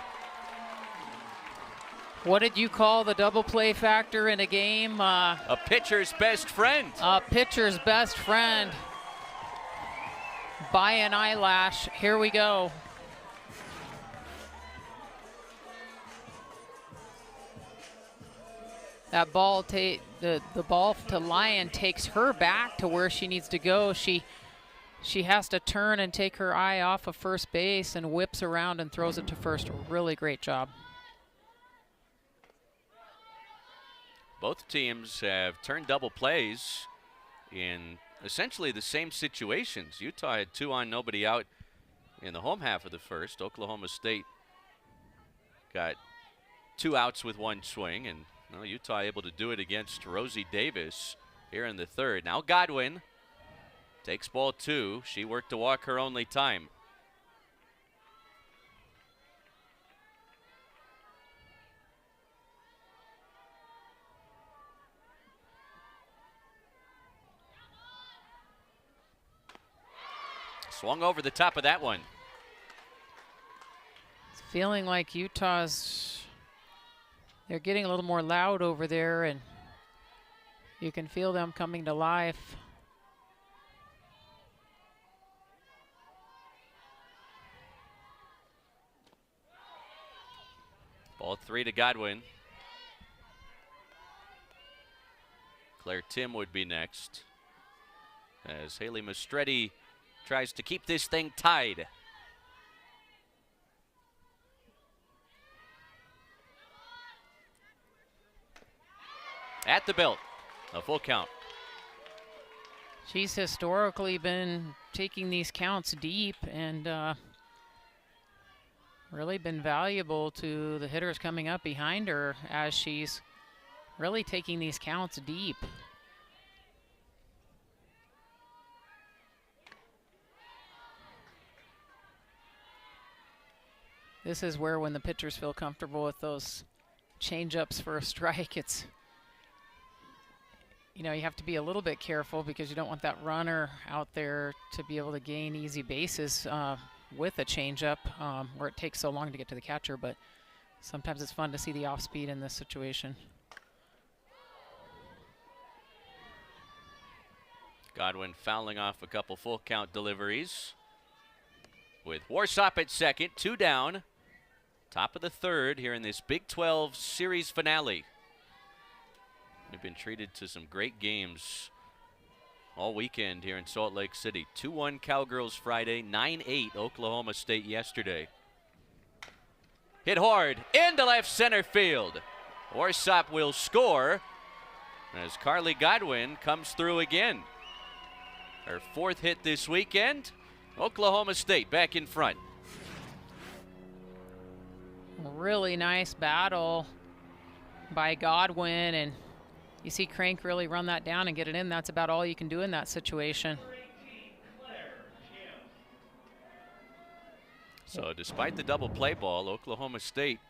S2: What did you call the double play factor in a game?
S1: A pitcher's best friend.
S2: A pitcher's best friend. By an eyelash. Here we go. That ball, the ball to Lyon takes her back to where she needs to go. She has to turn and take her eye off of first base and whips around and throws it to first. Really great job.
S1: Both teams have turned double plays in essentially the same situations. Utah had 2 on, nobody out in the home half of the first. Oklahoma State got 2 outs with 1 swing, and well, Utah able to do it against Rosie Davis here in the 3rd. Now Godwin takes ball 2. She worked to walk her only time. Swung over the top of that one.
S2: feeling like they're getting a little more loud over there, and you can feel them coming to life.
S1: Ball 3 to Godwin. Claire Tim would be next, as Haley Mastretti tries to keep this thing tied. At the belt, a full count.
S2: She's historically been taking these counts deep and really been valuable to the hitters coming up behind her as she's really taking these counts deep. This is where, when the pitchers feel comfortable with those change-ups for a strike, it's, you know, you have to be a little bit careful because you don't want that runner out there to be able to gain easy bases with a change-up where it takes so long to get to the catcher, but sometimes it's fun to see the off-speed in this situation.
S1: Godwin fouling off a couple full count deliveries. With Warsop at second, 2 down. Top of the third here in this Big 12 series finale. We've been treated to some great games all weekend here in Salt Lake City. 2-1 Cowgirls Friday, 9-8 Oklahoma State yesterday. Hit hard into left center field. Warsop will score as Carly Godwin comes through again. Her 4th hit this weekend. Oklahoma State back in front.
S2: Really nice battle by Godwin, and you see Crank really run that down and get it in. That's about all you can do in that situation.
S1: So despite the double play ball, Oklahoma State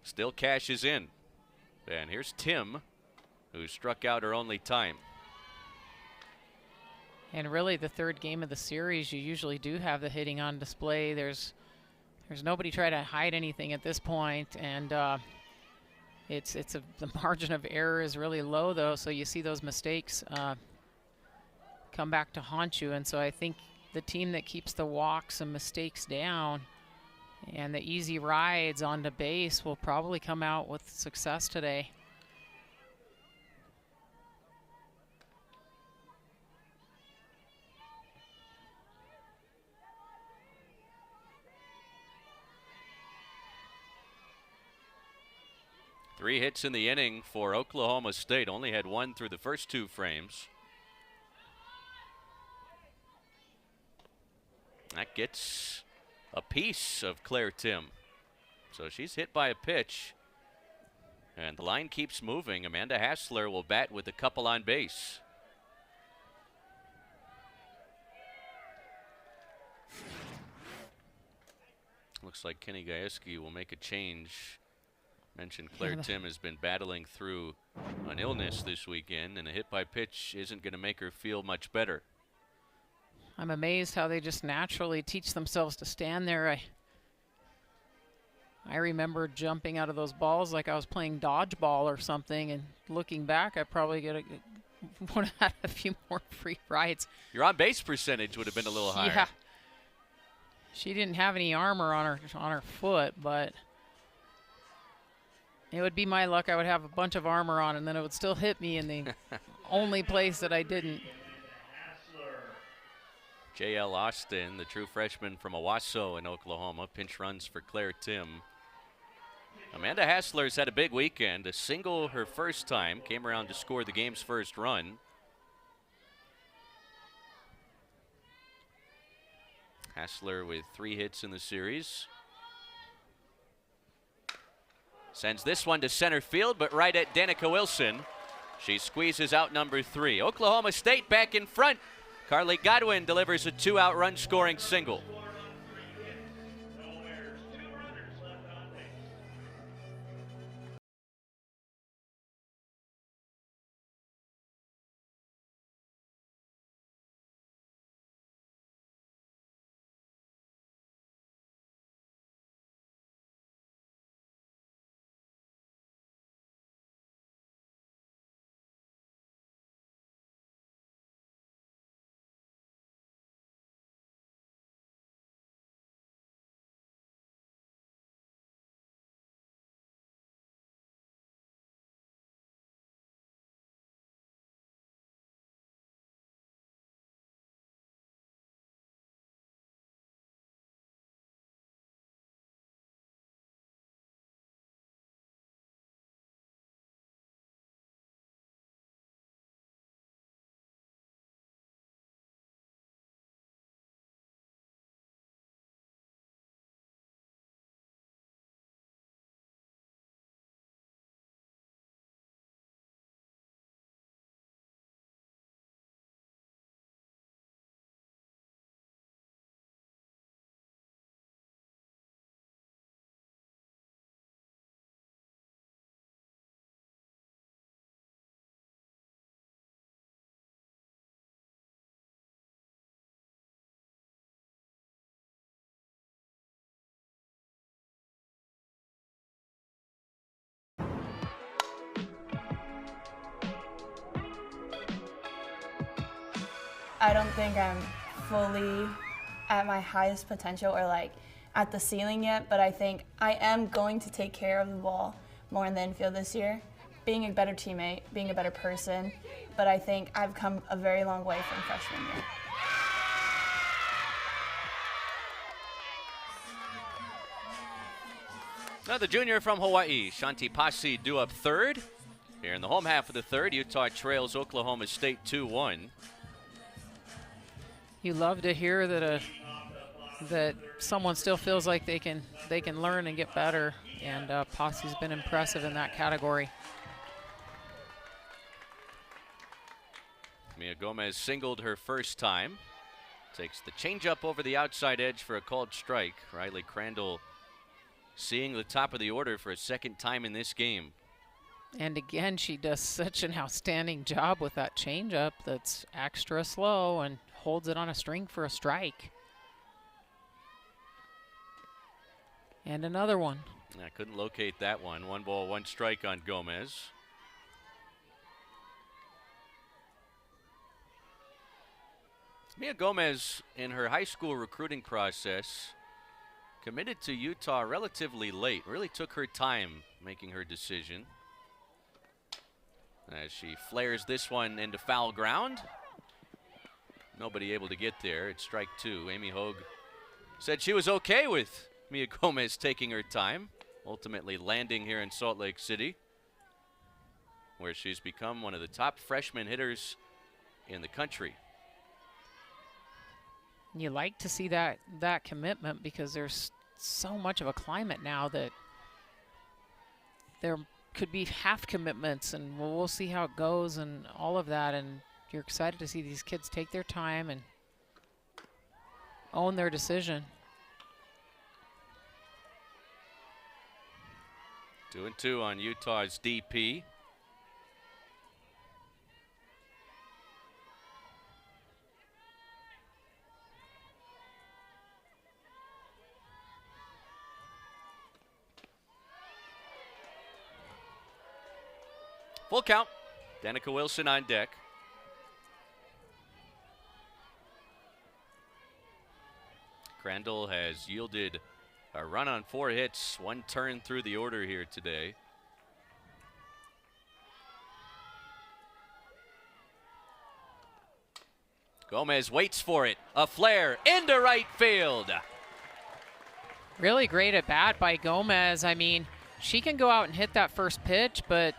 S1: still cashes in. And here's Tim, who struck out her only time.
S2: And really, the third game of the series, you usually do have the hitting on display. There's nobody trying to hide anything at this point, and the margin of error is really low, though. So you see those mistakes come back to haunt you. And so I think the team that keeps the walks and mistakes down and the easy rides onto base will probably come out with success today.
S1: Three hits in the inning for Oklahoma State. Only had one through the first 2 frames. That gets a piece of Claire Tim. So she's hit by a pitch. And the line keeps moving. Amanda Hassler will bat with a couple on base. Looks like Kenny Gajewski will make a change. Mentioned Claire Tim has been battling through an illness this weekend, and a hit by pitch isn't going to make her feel much better.
S2: I'm amazed how they just naturally teach themselves to stand there. I remember jumping out of those balls like I was playing dodgeball or something, and looking back, I probably would have had a few more free rides.
S1: Your on-base percentage would have been a little higher.
S2: Yeah. She didn't have any armor on her foot, but it would be my luck. I would have a bunch of armor on, and then it would still hit me in the only place that I didn't.
S1: J.L. Austin, the true freshman from Owasso in Oklahoma, pinch runs for Claire Tim. Amanda Hassler's had a big weekend. A single her first time, came around to score the game's first run. Hassler with 3 hits in the series. Sends this one to center field, but right at Danica Wilson. She squeezes out number 3. Oklahoma State back in front. Carly Godwin delivers a 2-out run scoring single.
S15: I don't think I'm fully at my highest potential or like at the ceiling yet, but I think I am going to take care of the ball more in the infield this year, being a better teammate, being a better person, but I think I've come a very long way from freshman year.
S1: Now the junior from Hawaii, Shanti Pasi, due up third. Here in the home half of the third, Utah trails Oklahoma State 2-1.
S2: You love to hear that that someone still feels like they can learn and get better, and Pasi's been impressive in that category.
S1: Mia Gomez singled her first time. Takes the changeup over the outside edge for a called strike. Riley Crandall seeing the top of the order for a second time in this game.
S2: And again, she does such an outstanding job with that changeup that's extra slow and holds it on a string for a strike. And another one.
S1: I couldn't locate that one. 1 ball, 1 strike on Gomez. Mia Gomez, in her high school recruiting process, committed to Utah relatively late. Really took her time making her decision. As she flares this one into foul ground. Nobody able to get there. It's strike 2. Amy Hogue said she was okay with Mia Gomez taking her time, ultimately landing here in Salt Lake City, where she's become one of the top freshman hitters in the country.
S2: You like to see that commitment, because there's so much of a climate now that there could be half commitments, and we'll see how it goes and all of that. And you're excited to see these kids take their time and own their decision.
S1: 2-2 on Utah's DP. Full count. Danica Wilson on deck. Crandall has yielded a run on 4 hits, 1 turn through the order here today. Gomez waits for it. A flare into right field.
S2: Really great at bat by Gomez. I mean, she can go out and hit that first pitch, but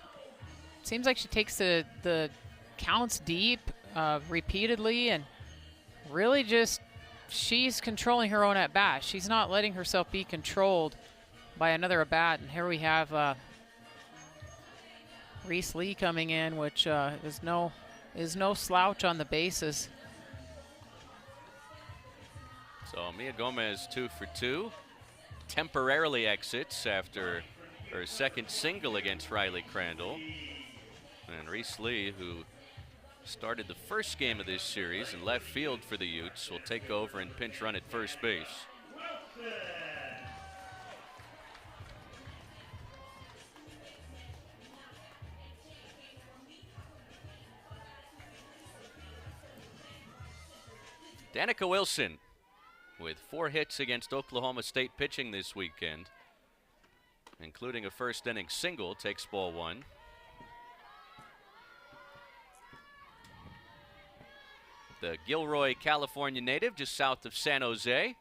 S2: seems like she takes the counts deep repeatedly, and really just she's controlling her own at bat. She's not letting herself be controlled by another at bat. And here we have Reese Lee coming in, which is no slouch on the bases.
S1: So Mia Gomez 2 for 2, temporarily exits after her second single against Riley Crandall. And Reese Lee, who started the first game of this series in left field for the Utes, will take over and pinch run at first base. Danica Wilson with 4 hits against Oklahoma State pitching this weekend, including a first inning single, takes ball 1. The Gilroy, California native, just south of San Jose.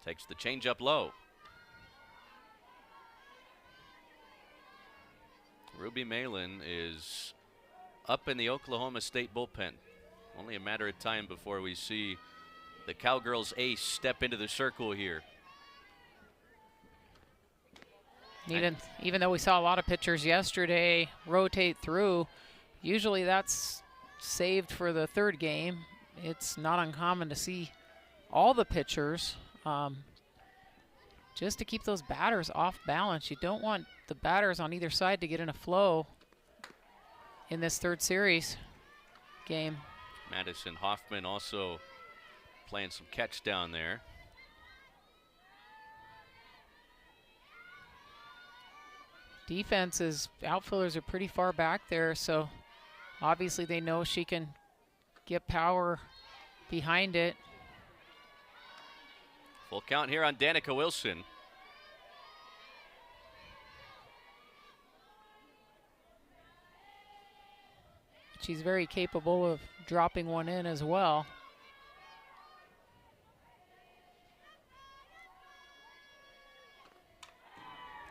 S1: Takes the changeup low. Ruby Malin is up in the Oklahoma State bullpen. Only a matter of time before we see the Cowgirls ace step into the circle here.
S2: Even though we saw a lot of pitchers yesterday rotate through, usually that's saved for the third game. It's not uncommon to see all the pitchers just to keep those batters off balance. You don't want the batters on either side to get in a flow in this third series game.
S1: Madison Hoffman also playing some catch down there.
S2: defenses, outfielders are pretty far back there, so obviously they know she can get power behind it.
S1: Full count here on Danica Wilson.
S2: She's very capable of dropping one in as well.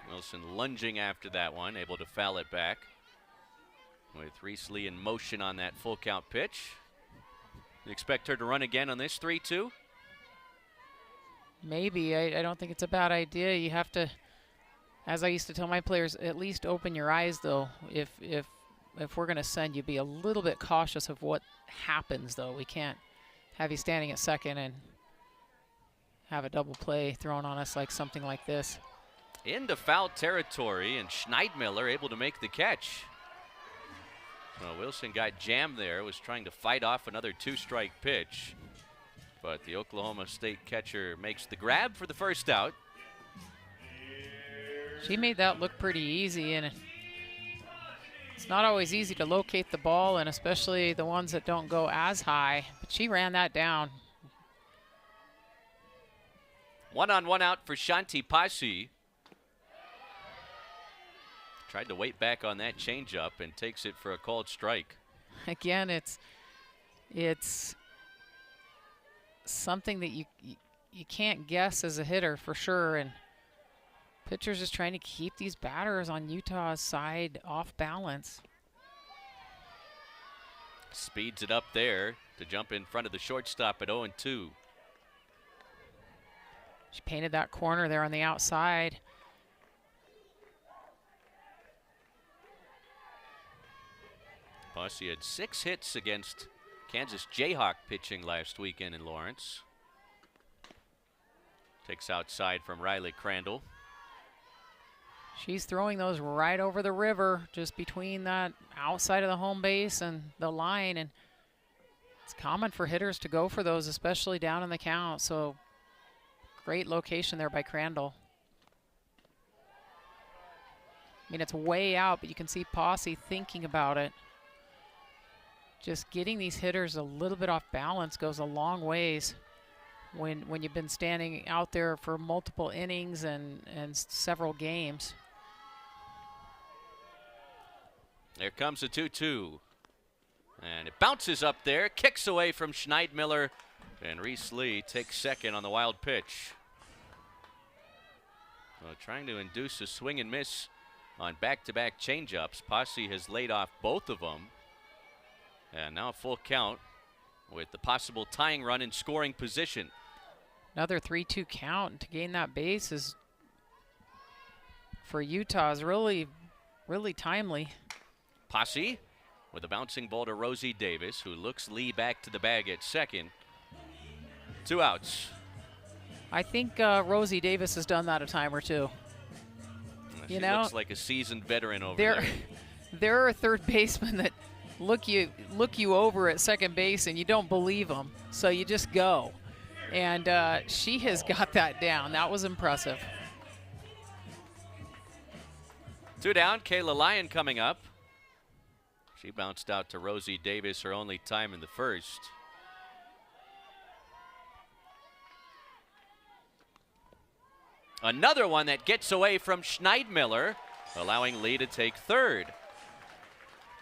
S1: Wilson lunging after that one, able to foul it back. With Reese Lee in motion on that full count pitch. You expect her to run again on this 3-2?
S2: Maybe. I don't think it's a bad idea. You have to, as I used to tell my players, at least open your eyes though. If we're going to send you, be a little bit cautious of what happens though. We can't have you standing at second and have a double play thrown on us like something like this.
S1: Into foul territory, and Schneidmiller able to make the catch. Well, Wilson got jammed there, was trying to fight off another 2-strike pitch. But the Oklahoma State catcher makes the grab for the first out.
S2: She made that look pretty easy, and it's not always easy to locate the ball, and especially the ones that don't go as high. But she ran that down.
S1: 1-on-1 out for Shanti Pasi. Tried to wait back on that changeup and takes it for a called strike.
S2: Again, it's something that you can't guess as a hitter for sure, and pitchers just trying to keep these batters on Utah's side off balance.
S1: Speeds it up there to jump in front of the shortstop at 0-2.
S2: She painted that corner there on the outside.
S1: Posse had 6 hits against Kansas Jayhawk pitching last weekend in Lawrence. Takes outside from Riley Crandall.
S2: She's throwing those right over the river, just between that outside of the home base and the line, and it's common for hitters to go for those, especially down in the count, so great location there by Crandall. I mean, it's way out, but you can see Posse thinking about it. Just getting these hitters a little bit off balance goes a long ways when you've been standing out there for multiple innings and several games.
S1: There comes a 2-2. And it bounces up there, kicks away from Schneidmiller, and Reese Lee takes second on the wild pitch. Well, trying to induce a swing and miss on back-to-back changeups. Posse has laid off both of them. And now a full count with the possible tying run in scoring position.
S2: Another 3-2 count to gain that base is, for Utah, is really, really timely.
S1: Posse with a bouncing ball to Rosie Davis, who looks Lee back to the bag at second. 2 outs.
S2: I think Rosie Davis has done that a time or two.
S1: She looks like a seasoned veteran over there.
S2: There are third basemen that look you over at second base and you don't believe them, so you just go. And she has got that down. That was impressive.
S1: 2 down, Kayla Lyon coming up. She bounced out to Rosie Davis, her only time in the first. Another one that gets away from Schneidmiller, allowing Lee to take third.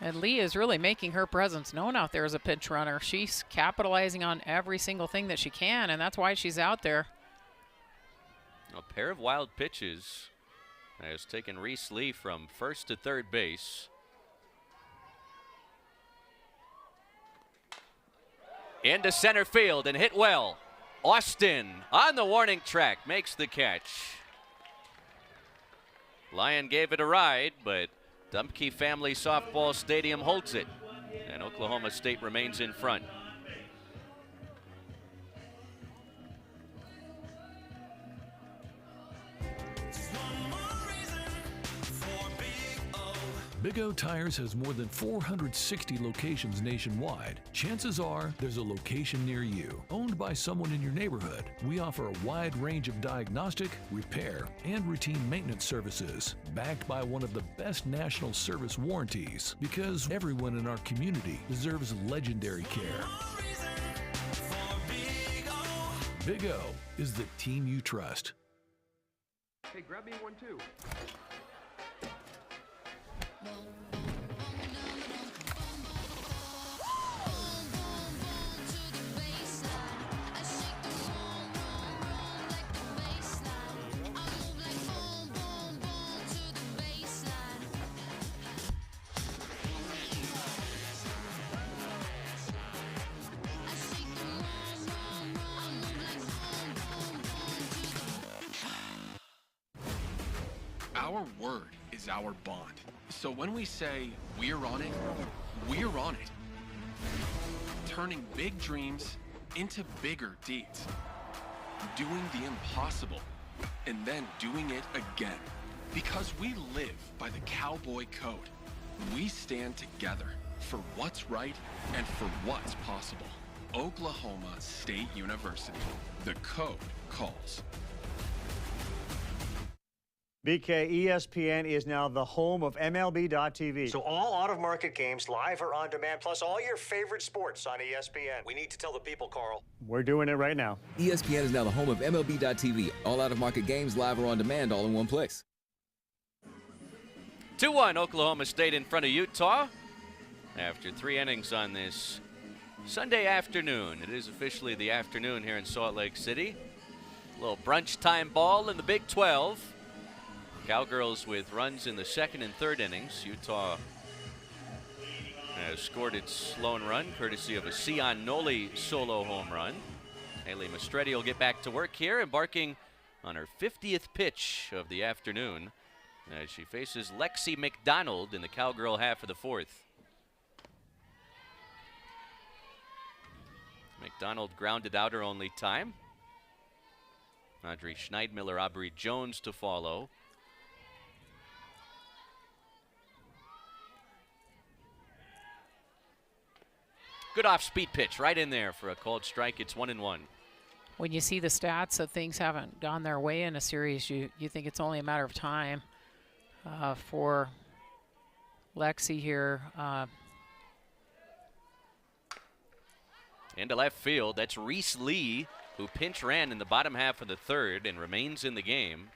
S2: And Lee is really making her presence known out there as a pinch runner. She's capitalizing on every single thing that she can, and that's why she's out there.
S1: A pair of wild pitches has taken Reese Lee from first to third base. Into center field and hit well. Austin on the warning track makes the catch. Lyon gave it a ride, but Dumpke Family Softball Stadium holds it, and Oklahoma State remains in front.
S16: Big O Tires has more than 460 locations nationwide. Chances are there's a location near you, owned by someone in your neighborhood. We offer a wide range of diagnostic, repair, and routine maintenance services, backed by one of the best national service warranties, because everyone in our community deserves legendary care. Big O is the team you trust.
S17: Hey, grab me one too.
S18: Our word is our bond. So when we say we're on it, we're on it. Turning big dreams into bigger deeds. Doing the impossible and then doing it again. Because we live by the Cowboy Code. We stand together for what's right and for what's possible. Oklahoma State University. The code calls.
S19: BK, ESPN is now the home of MLB.tv.
S20: So all out-of-market games, live or on demand, plus all your favorite sports on ESPN. We need to tell the people, Carl.
S19: We're doing it right now.
S21: ESPN is now the home of MLB.tv. All out-of-market games, live or on demand, all in one place.
S1: 2-1 Oklahoma State in front of Utah after 3 innings on this Sunday afternoon. It is officially the afternoon here in Salt Lake City. A little brunch time ball in the Big 12. Cowgirls with runs in the 2nd and 3rd innings. Utah has scored its lone run courtesy of a Sion Noli solo home run. Haley Mastretti will get back to work here, embarking on her 50th pitch of the afternoon as she faces Lexi McDonald in the Cowgirl half of the 4th. McDonald grounded out her only time. Audrey Schneidmiller, Aubrey Jones to follow. Good off-speed pitch right in there for a called strike. It's 1-1.
S2: When you see the stats that things haven't gone their way in a series, you think it's only a matter of time for Lexi here.
S1: Into left field, that's Reese Lee, who pinch ran in the bottom half of the 3rd and remains in the game.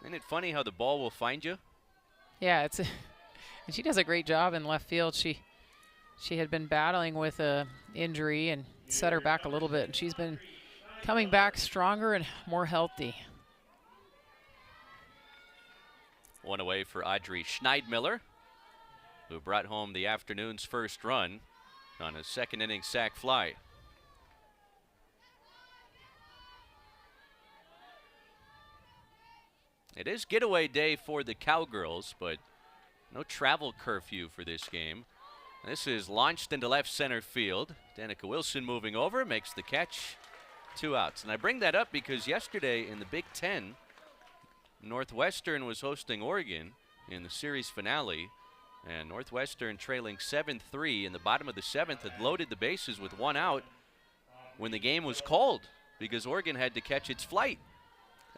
S1: Isn't it funny how the ball will find you?
S2: Yeah, and she does a great job in left field. She had been battling with a injury and set her back a little bit, and she's been coming back stronger and more healthy.
S1: One away for Audrey Schneidmiller, who brought home the afternoon's first run on a 2nd inning sac fly. It is getaway day for the Cowgirls, but no travel curfew for this game. This is launched into left center field. Danica Wilson moving over, makes the catch. 2 outs. And I bring that up because yesterday in the Big Ten, Northwestern was hosting Oregon in the series finale. And Northwestern trailing 7-3 in the bottom of the 7th had loaded the bases with 1 out when the game was called because Oregon had to catch its flight.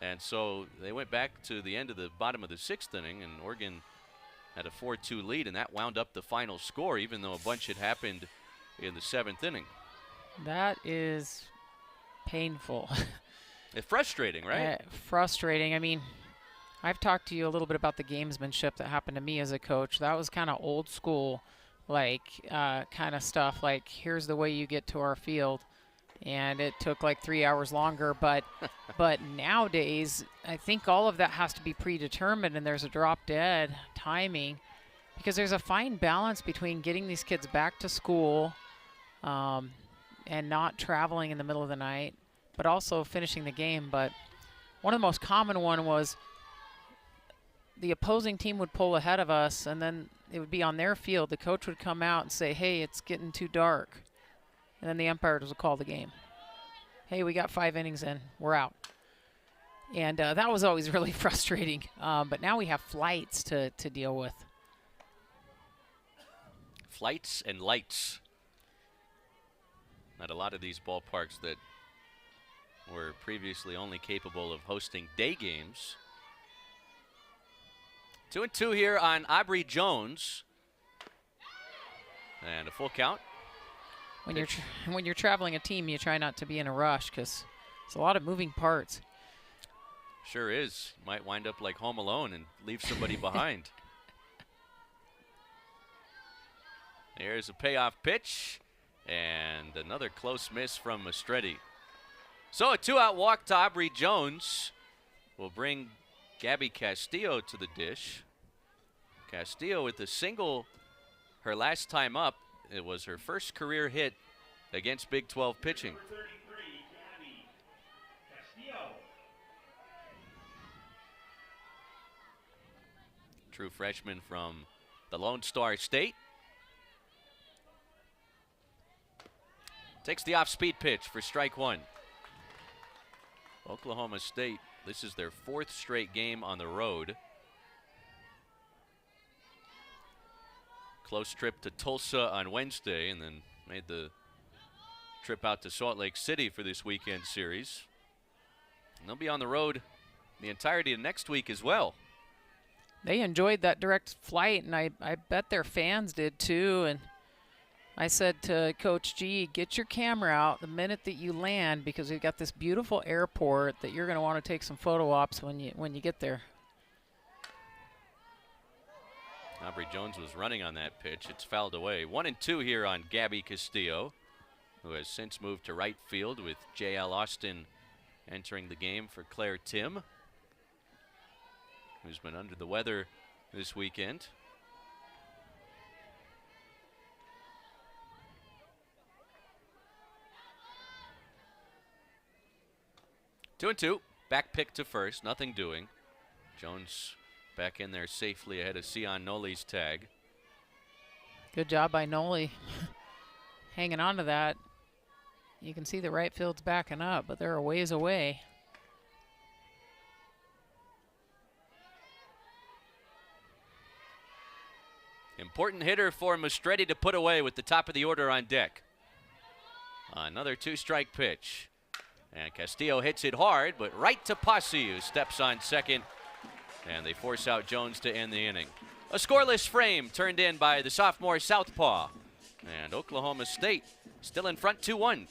S1: And so they went back to the end of the bottom of the 6th inning, and Oregon had a 4-2 lead, and that wound up the final score, even though a bunch had happened in the 7th inning.
S2: That is painful.
S1: It's frustrating, right?
S2: Frustrating. I mean, I've talked to you a little bit about the gamesmanship that happened to me as a coach. That was kind of old school, like kind of stuff. Like, here's the way you get to our field. And it took like 3 hours longer, but nowadays I think all of that has to be predetermined, and there's a drop dead timing because there's a fine balance between getting these kids back to school and not traveling in the middle of the night, but also finishing the game. But one of the most common one was the opposing team would pull ahead of us, and then it would be on their field. The coach would come out and say, hey, it's getting too dark. And then the umpire would call the game. Hey, we got 5 innings in. We're out. And that was always really frustrating. But now we have flights to deal with.
S1: Flights and lights. At a lot of these ballparks that were previously only capable of hosting day games. 2-2 here on Aubrey Jones. And a full count.
S2: When you're traveling a team, you try not to be in a rush because it's a lot of moving parts.
S1: Sure is. Might wind up like Home Alone and leave somebody behind. There's a payoff pitch and another close miss from Mastretti. So a 2-out walk to Aubrey Jones will bring Gabby Castillo to the dish. Castillo with a single her last time up. It was her first career hit against Big 12 pitching. True freshman from the Lone Star State. Takes the off-speed pitch for strike one. Oklahoma State, this is their 4th straight game on the road. Close trip to Tulsa on Wednesday and then made the trip out to Salt Lake City for this weekend series. And they'll be on the road the entirety of next week as well.
S2: They enjoyed that direct flight, and I bet their fans did too. And I said to Coach G, get your camera out the minute that you land because we've got this beautiful airport that you're going to want to take some photo ops when you get there.
S1: Aubrey Jones was running on that pitch. It's fouled away. 1-2 here on Gabby Castillo, who has since moved to right field with J.L. Austin entering the game for Claire Tim, who's been under the weather this weekend. Two and two. Back pick to first. Nothing doing. Jones back in there safely ahead of Sion Noli's tag.
S2: Good job by Noli hanging on to that. You can see the right field's backing up, but they're a ways away.
S1: Important hitter for Mastretti to put away with the top of the order on deck. Another 2-strike pitch. And Castillo hits it hard, but right to Posse, who steps on second. And they force out Jones to end the inning. A scoreless frame turned in by the sophomore southpaw. And Oklahoma State still in front 2-1.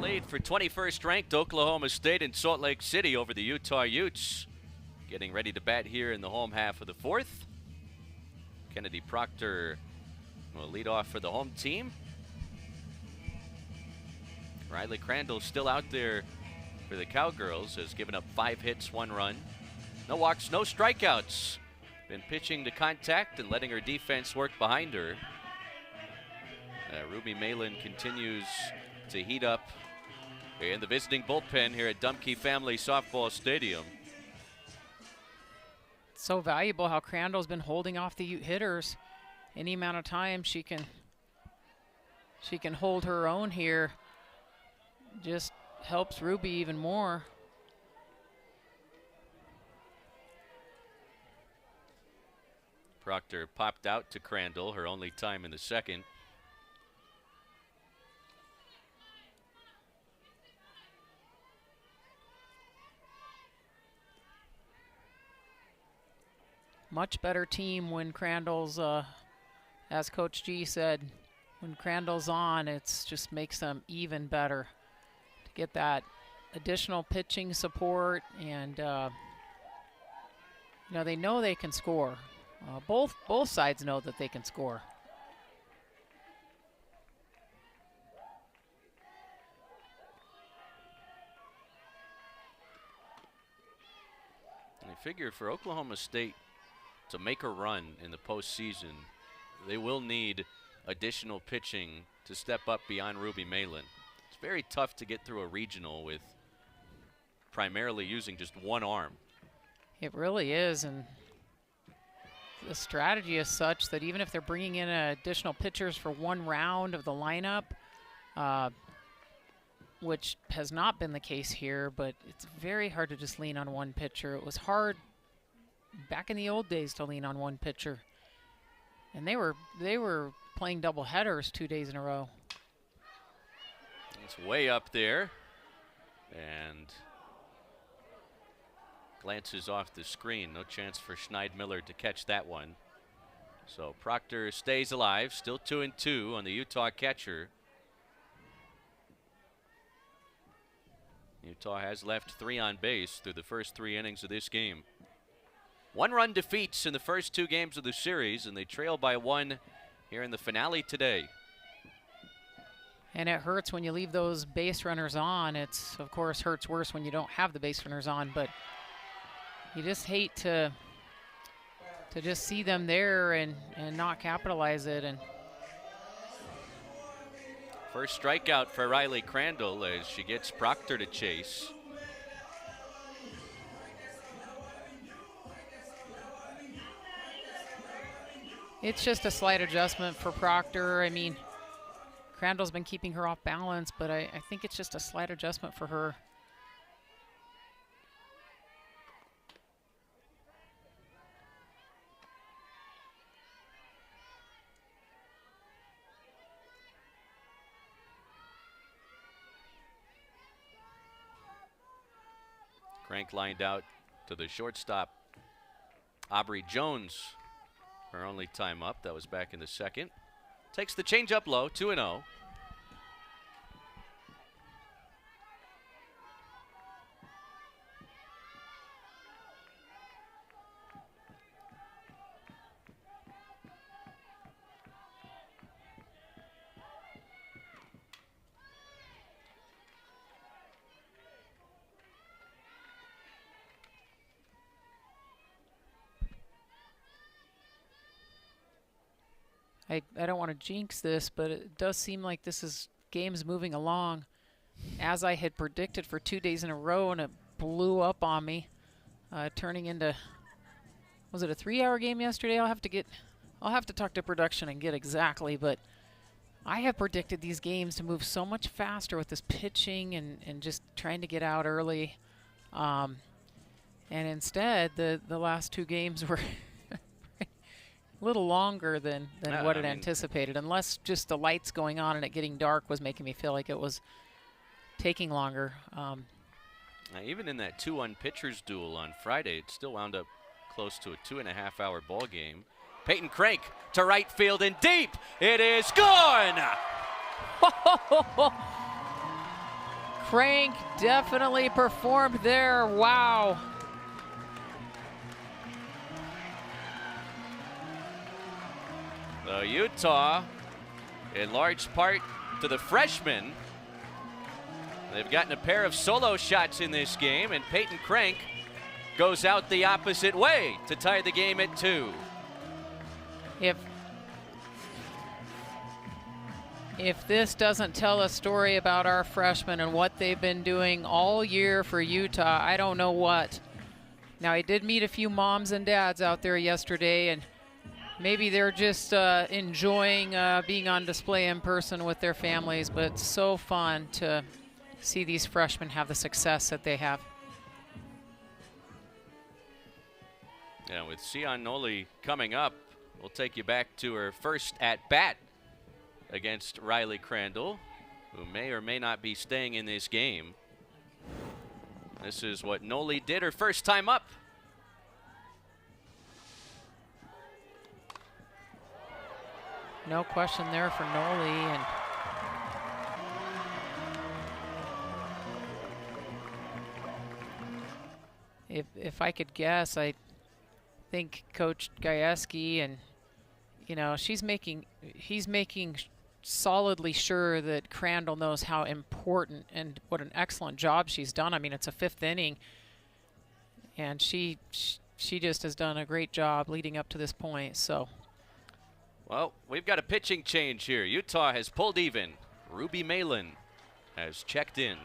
S1: Lead for 21st ranked Oklahoma State in Salt Lake City over the Utah Utes. Getting ready to bat here in the home half of the 4th. Kennedy Proctor will lead off for the home team. Riley Crandall still out there for the Cowgirls, has given up 5 hits, 1 run. No walks, no strikeouts. Been pitching to contact and letting her defense work behind her. Ruby Malin continues to heat up in the visiting bullpen here at Dumke Family Softball Stadium.
S2: So valuable how Crandall's been holding off the Ute hitters. Any amount of time she can hold her own here just helps Ruby even more.
S1: Proctor popped out to Crandall, her only time in the second.
S2: Much better team when Crandall's, as Coach G said, when Crandall's on, it just makes them even better to get that additional pitching support, and you know, they know they can score. Both sides know that they can score.
S1: I figure for Oklahoma State to make a run in the postseason, they will need additional pitching to step up beyond Ruby Malin. It's very tough to get through a regional with primarily using just one arm.
S2: It really is, and the strategy is such that even if they're bringing in additional pitchers for one round of the lineup, which has not been the case here, but it's very hard to just lean on one pitcher. It was hard back in the old days to lean on one pitcher, and they were playing double headers 2 days in a row.
S1: It's way up there, and glances off the screen. No chance for Schneidmiller to catch that one. So Proctor stays alive, still 2-2 on the Utah catcher. Utah has left 3 on base through the first 3 innings of this game. 1-run defeats in the first 2 games of the series, and they trail by 1 here in the finale today.
S2: And it hurts when you leave those base runners on. It's, of course, hurts worse when you don't have the base runners on, but you just hate to just see them there and not capitalize it. And
S1: first strikeout for Riley Crandall as she gets Proctor to chase.
S2: It's just a slight adjustment for Proctor. I mean, Crandall's been keeping her off balance, but I think it's just a slight adjustment for her.
S1: Crank lined out to the shortstop, Aubrey Jones, her only time up. That was back in the second. Takes the changeup low, 2-0.
S2: I don't want to jinx this, but it does seem like game's moving along as I had predicted for 2 days in a row, and it blew up on me, turning into, was it a 3-hour game yesterday? I'll have to talk to production and get exactly, but I have predicted these games to move so much faster with this pitching and just trying to get out early. And instead, the last 2 games were a little longer than what it anticipated, unless just the lights going on and it getting dark was making me feel like it was taking longer.
S1: Now, even in that 2-1 pitchers duel on Friday, it still wound up close to a 2.5-hour ball game. Peyton Crank to right field and deep. It is gone!
S2: Crank definitely performed there. Wow.
S1: So Utah, in large part to the freshman, they've gotten a pair of solo shots in this game, and Peyton Crank goes out the opposite way to tie the game at 2.
S2: if this doesn't tell a story about our freshmen and what they've been doing all year for Utah, I don't know what. Now, I did meet a few moms and dads out there yesterday, and maybe they're just enjoying being on display in person with their families, but it's so fun to see these freshmen have the success that they have.
S1: Yeah, with Sion Noli coming up, we'll take you back to her first at-bat against Riley Crandall, who may or may not be staying in this game. This is what Noli did her first time up.
S2: No question there for Noli. And if I could guess, I think Coach Gajewski, and he's making solidly sure that Crandall knows how important and what an excellent job she's done. I mean, it's a 5th inning, and she just has done a great job leading up to this point. So,
S1: well, we've got a pitching change here. Utah has pulled even. Ruby Malin has checked in.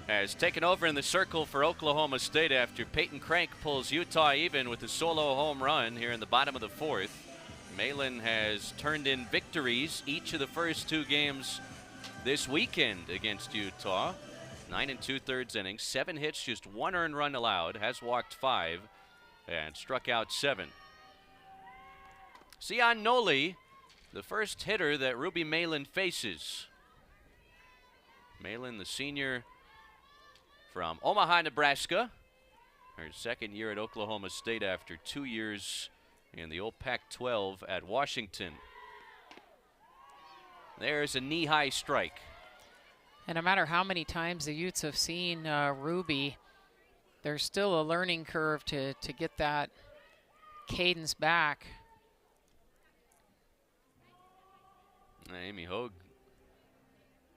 S1: Has taken over in the circle for Oklahoma State after Peyton Crank pulls Utah even with a solo home run here in the bottom of the 4th. Malin has turned in victories each of the first 2 games this weekend against Utah. 9 2/3 innings, 7 hits, just 1 earned run allowed, has walked 5 and struck out 7. Sion Noli, the first hitter that Ruby Malin faces. Malin, the senior from Omaha, Nebraska. Her 2nd year at Oklahoma State after 2 years in the old Pac-12 at Washington. There's a knee-high strike.
S2: And no matter how many times the Utes have seen Ruby, there's still a learning curve to get that cadence back.
S1: Amy Hogue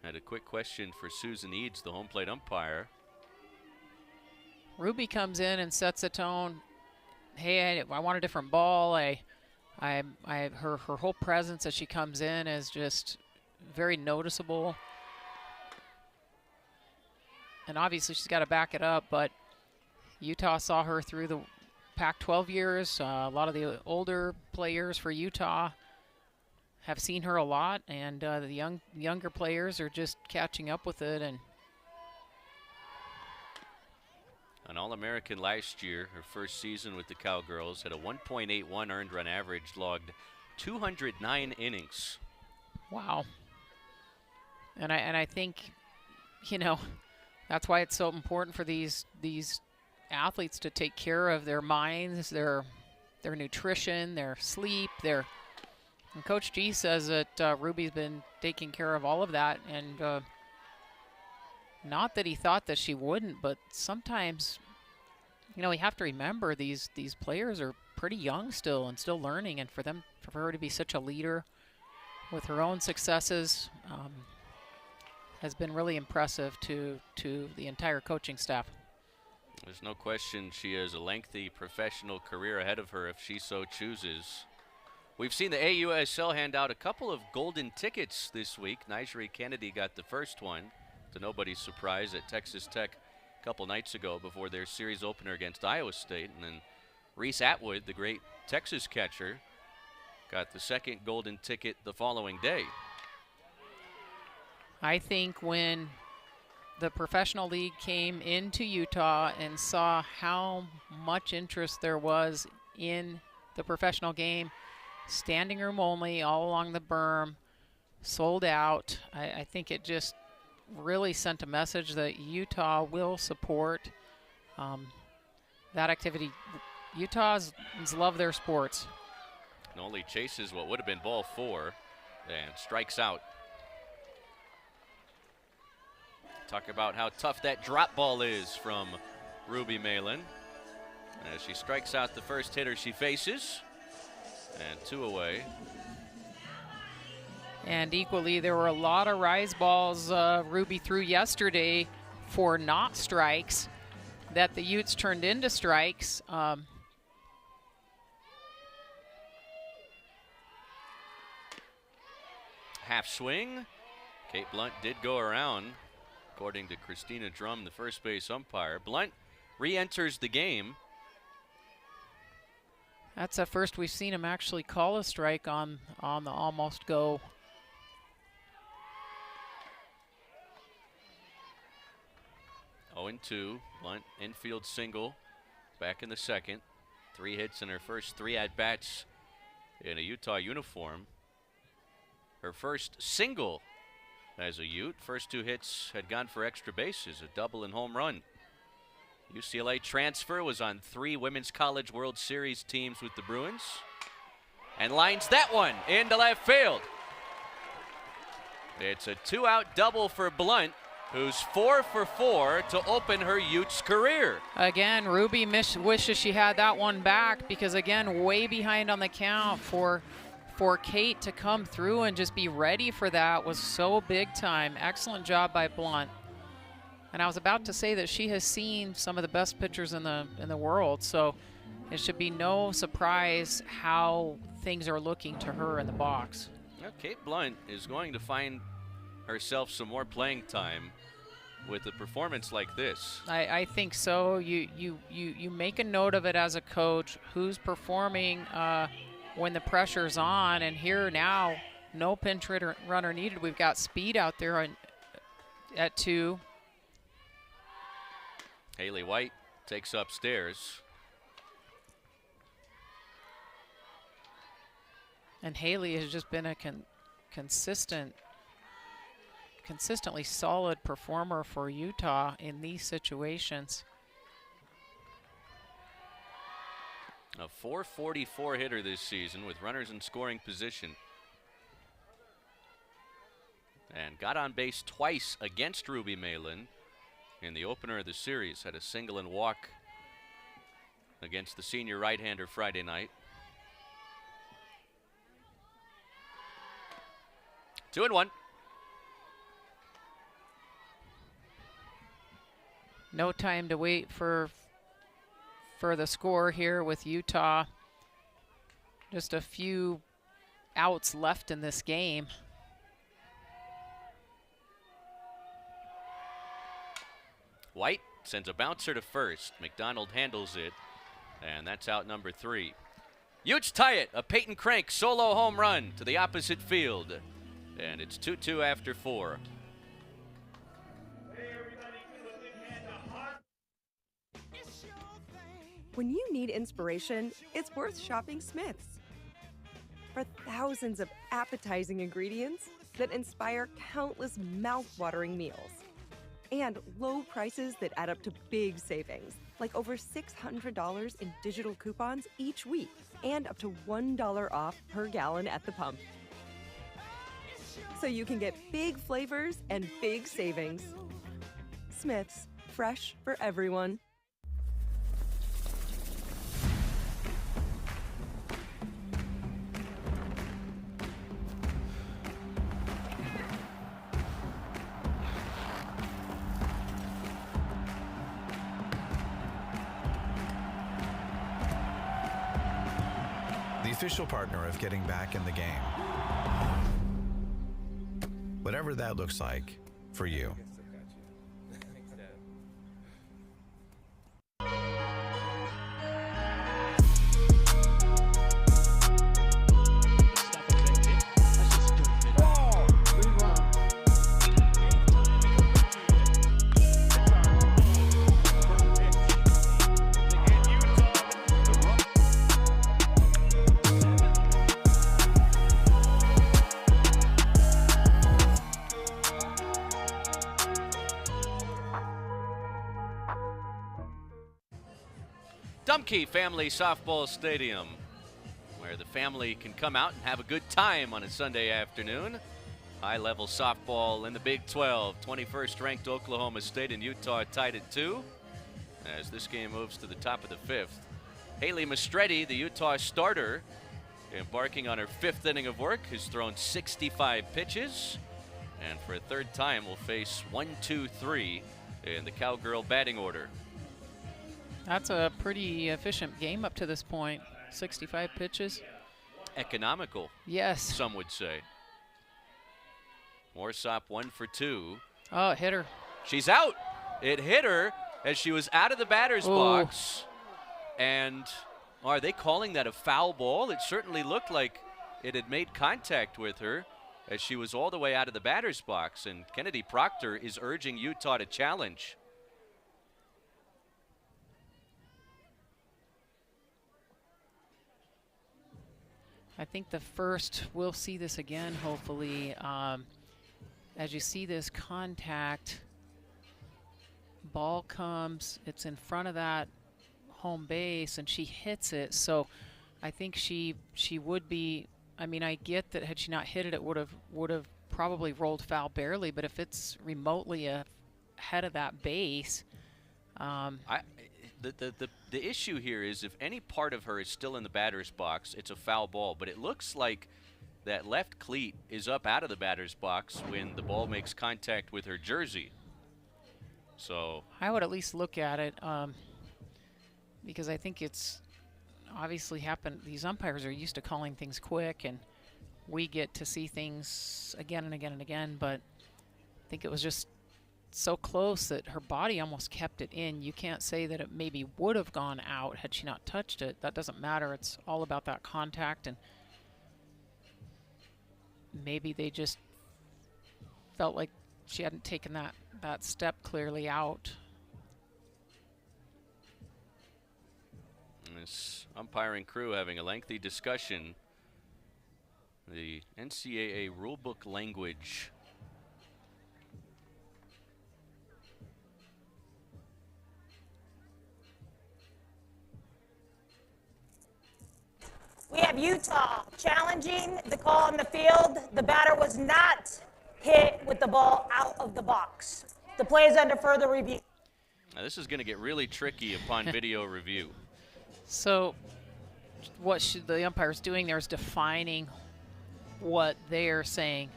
S1: had a quick question for Susan Eads, the home plate umpire.
S2: Ruby comes in and sets a tone. Hey, I want a different ball. Her whole presence as she comes in is just very noticeable. And obviously she's got to back it up, but Utah saw her through the Pac-12 years. A lot of the older players for Utah have seen her a lot, and the younger players are just catching up with it. And
S1: an All-American last year, her first season with the Cowgirls, had a 1.81 earned run average, logged 209 innings.
S2: Wow. And I think, that's why it's so important for these athletes to take care of their minds, their nutrition, their sleep, and Coach G says that Ruby's been taking care of all of that, and not that he thought that she wouldn't, but sometimes, we have to remember these players are pretty young still and still learning, and for her to be such a leader with her own successes has been really impressive to the entire coaching staff.
S1: There's no question she has a lengthy professional career ahead of her if she so chooses. We've seen the AUSL hand out a couple of golden tickets this week. Nigeri Kennedy got the first one, to nobody's surprise, at Texas Tech a couple nights ago before their series opener against Iowa State. And then Reese Atwood, the great Texas catcher, got the second golden ticket the following day.
S2: I think when the professional league came into Utah and saw how much interest there was in the professional game, standing room only all along the berm, sold out, I think it just really sent a message that Utah will support that activity. Utahs love their sports.
S1: Noli chases what would have been ball 4 and strikes out. Talk about how tough that drop ball is from Ruby Malin. As she strikes out the first hitter she faces. And 2 away.
S2: And equally, there were a lot of rise balls Ruby threw yesterday for not strikes that the Utes turned into strikes.
S1: Half swing. Kate Blunt did go around, according to Christina Drum, the first base umpire. Blunt re-enters the game.
S2: That's the first we've seen him actually call a strike on the almost go.
S1: Oh, 0-2. Blunt infield single. Back in the second. 3 hits in her first 3 at-bats in a Utah uniform. Her first single as a Ute. First 2 hits had gone for extra bases, a double and home run. UCLA transfer, was on 3 Women's College World Series teams with the Bruins. And lines that one into left field. It's a 2-out double for Blunt, who's 4 for 4 to open her Utes career.
S2: Again, Ruby wishes she had that one back because, again, way behind on the count for Kate to come through and just be ready for that was so big time. Excellent job by Blunt. And I was about to say that she has seen some of the best pitchers in the world, so it should be no surprise how things are looking to her in the box.
S1: Well, Kate Blunt is going to find herself some more playing time with a performance like this.
S2: I think so. You make a note of it as a coach, who's performing when the pressure's on, and here now, no pinch runner needed. We've got speed out there at 2.
S1: Haley White takes upstairs.
S2: And Haley has just been a consistently solid performer for Utah in these situations.
S1: A .444 hitter this season with runners in scoring position. And got on base twice against Ruby Malin in the opener of the series. Had a single and walk against the senior right-hander Friday night. 2-1.
S2: No time to wait for the score here with Utah. Just a few outs left in this game.
S1: White sends a bouncer to first. McDonald handles it, and that's out number 3. Utes tie it. A Peyton Crank solo home run to the opposite field. And it's 2-2 after 4.
S3: When you need inspiration, it's worth shopping Smith's. For thousands of appetizing ingredients that inspire countless mouth-watering meals. And low prices that add up to big savings, like over $600 in digital coupons each week, and up to $1 off per gallon at the pump. So you can get big flavors and big savings. Smith's, fresh for everyone.
S4: official partner of getting back in the game. Whatever that looks like for you.
S1: Dumke Family Softball Stadium, where the family can come out and have a good time on a Sunday afternoon. High-level softball in the Big 12. 21st ranked Oklahoma State and Utah tied at 2 as this game moves to the top of the 5th. Haley Mastretti, the Utah starter, embarking on her 5th inning of work, has thrown 65 pitches, and for a 3rd time will face 1-2-3 in the Cowgirl batting order.
S2: That's a pretty efficient game up to this point. 65 pitches.
S1: Economical.
S2: Yes.
S1: Some would say. Morsop 1 for 2.
S2: Oh, it hit her.
S1: She's out. It hit her as she was out of the batter's box. And are they calling that a foul ball? It certainly looked like it had made contact with her as she was all the way out of the batter's box. And Kennedy Proctor is urging Utah to challenge.
S2: I think the first, we'll see this again, hopefully. As you see this contact, ball comes, it's in front of that home base, and she hits it. So I think she would be, I mean, I get that had she not hit it, it would have probably rolled foul barely, but if it's remotely ahead of that base. The issue here is if any part of her is still in the batter's box, it's a foul ball. But it looks like that left cleat is up out of the batter's box when the ball makes contact with her jersey. So I would at least look at it because I think it's obviously happened. These umpires are used to calling things quick, and we get to see things again and again and again. But I think it was just so close that her body almost kept it in. You can't say that it maybe would have gone out had she not touched it. That doesn't matter. It's all about that contact, and maybe they just felt like she hadn't taken that step clearly out.
S1: And this umpiring crew having a lengthy discussion. The NCAA rulebook language.
S22: We have Utah challenging the call on the field. The batter was not hit with the ball out of the box. The play is under further review.
S1: Now this is going to get really tricky upon video review.
S2: So what the umpire's doing there is defining what they're saying.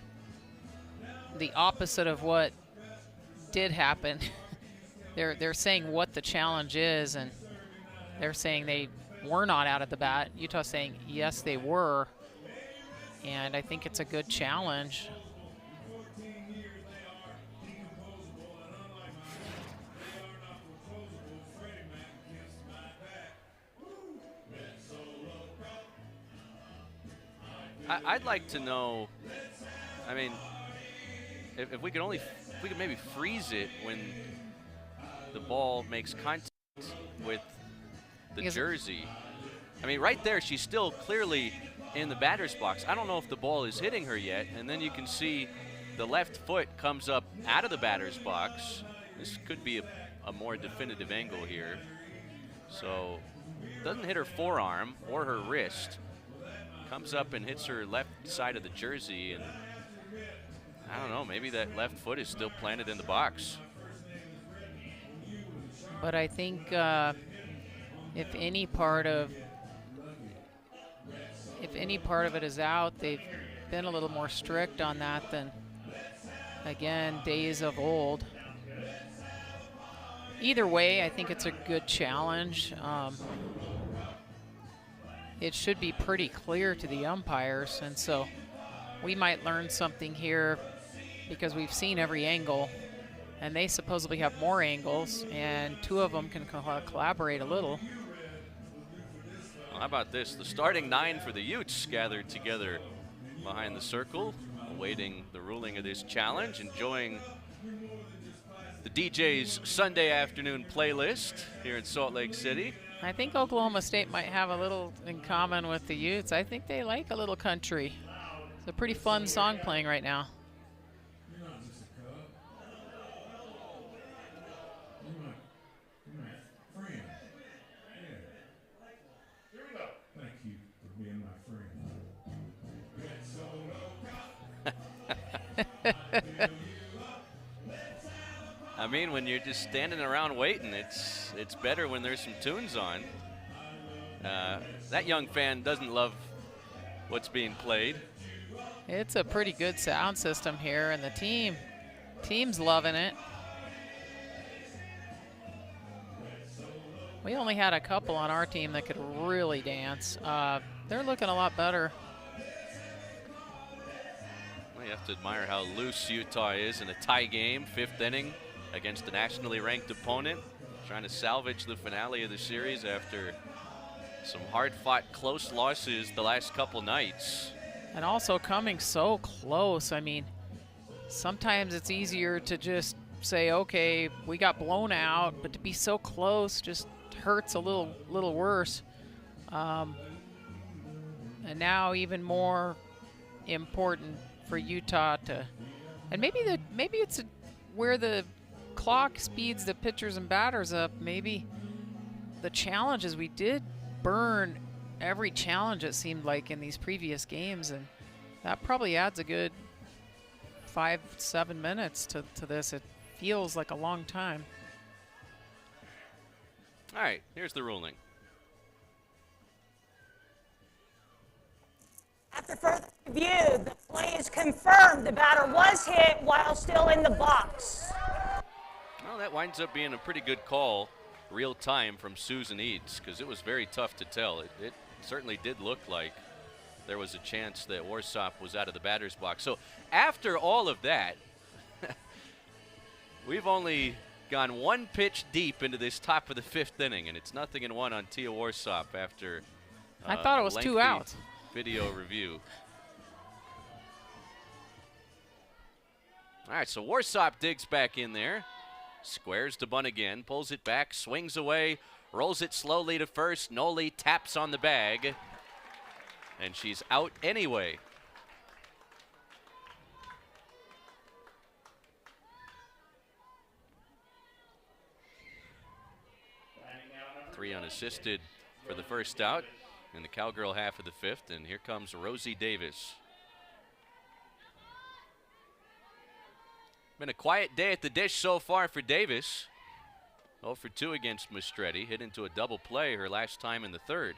S2: The opposite of what did happen. They're saying what the challenge is, and they're saying they were not out of the bat. Utah's saying yes, they were, and I think it's a good challenge.
S1: I'd like to know, I mean, if we could maybe freeze it when the ball makes contact with the jersey. I mean, right there, she's still clearly in the batter's box. I don't know if the ball is hitting her yet, and then you can see the left foot comes up out of the batter's box. This could be a more definitive angle here. So, doesn't hit her forearm or her wrist. Comes up and hits her left side of the jersey, and I don't know, maybe that left foot is still planted in the box.
S2: But I think if any part of it is out, they've been a little more strict on that than, again, days of old. Either way, I think it's a good challenge. it should be pretty clear to the umpires. And so we might learn something here because we've seen every angle, and they supposedly have more angles, and two of them can collaborate a little.
S1: Well, how about this? The starting 9 for the Utes gathered together behind the circle, awaiting the ruling of this challenge, enjoying the DJ's Sunday afternoon playlist here in Salt Lake City.
S2: I think Oklahoma State might have a little in common with the Utes. I think they like a little country. It's a pretty fun song playing right now.
S1: I mean, when you're just standing around waiting, it's better when there's some tunes on. That young fan doesn't love what's being played.
S2: It's a pretty good sound system here, and the team's loving it. We only had a couple on our team that could really dance. They're looking a lot better.
S1: Well, you have to admire how loose Utah is in a tie game, 5th inning, against a nationally ranked opponent, trying to salvage the finale of the series after some hard-fought close losses the last couple nights.
S2: And also coming so close. I mean, sometimes it's easier to just say, okay, we got blown out, but to be so close just hurts a little worse. And now even more important for Utah to, and maybe it's where the clock speeds the pitchers and batters up. Maybe the challenges, we did burn every challenge, it seemed like, in these previous games, and that probably adds a good 5-7 minutes to this. It feels like a long time.
S1: All right, here's the ruling.
S22: After further review, the play is confirmed. The batter was hit while still in the box.
S1: Well, that winds up being a pretty good call, real time, from Susan Eads, because it was very tough to tell. It certainly did look like there was a chance that Warsop was out of the batter's box. So after all of that, we've only gone one pitch deep into this top of the 5th inning, and it's 0-1 on Tia Warsop after
S2: I thought it was 2 outs.
S1: Video review. All right, so Warsop digs back in there, squares to bunt again, pulls it back, swings away, rolls it slowly to first. Noli taps on the bag, and she's out anyway. Three unassisted for the first out in the Cowgirl half of the 5th, and here comes Rosie Davis. Been a quiet day at the dish so far for Davis. 0 for 2 against Mastretti. Hit into a double play her last time in the 3rd.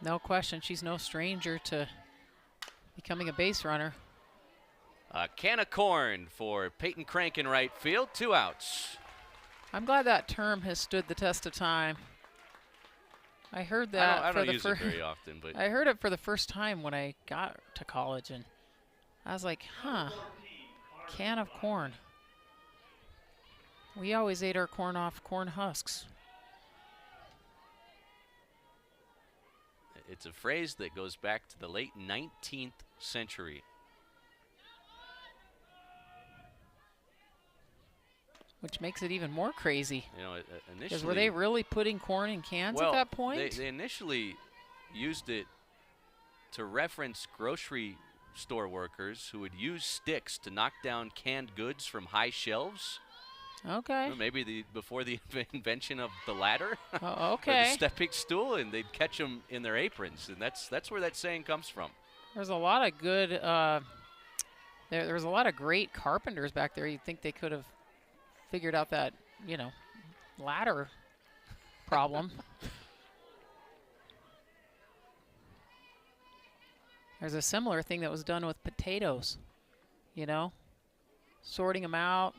S2: No question, she's no stranger to becoming a base runner.
S1: A can of corn for Peyton Crank in right field. 2 outs.
S2: I'm glad that term has stood the test of time. I heard that
S1: I don't use it very often, but
S2: I heard it for the first time when I got to college, and I was like, huh, can of corn. We always ate our corn off corn husks.
S1: It's a phrase that goes back to the late 19th century.
S2: Which makes it even more crazy.
S1: You know, initially,
S2: because were they really putting corn in cans
S1: well,
S2: at that point?
S1: They initially used it to reference grocery store workers who would use sticks to knock down canned goods from high shelves.
S2: Okay.
S1: Well, maybe before the invention of the ladder.
S2: Okay.
S1: Or the stepping stool, and they'd catch them in their aprons, and that's where that saying comes from.
S2: There's a lot of good. There's a lot of great carpenters back there. You'd think they could have figured out that, you know, ladder problem. There's a similar thing that was done with potatoes, you know, sorting them out,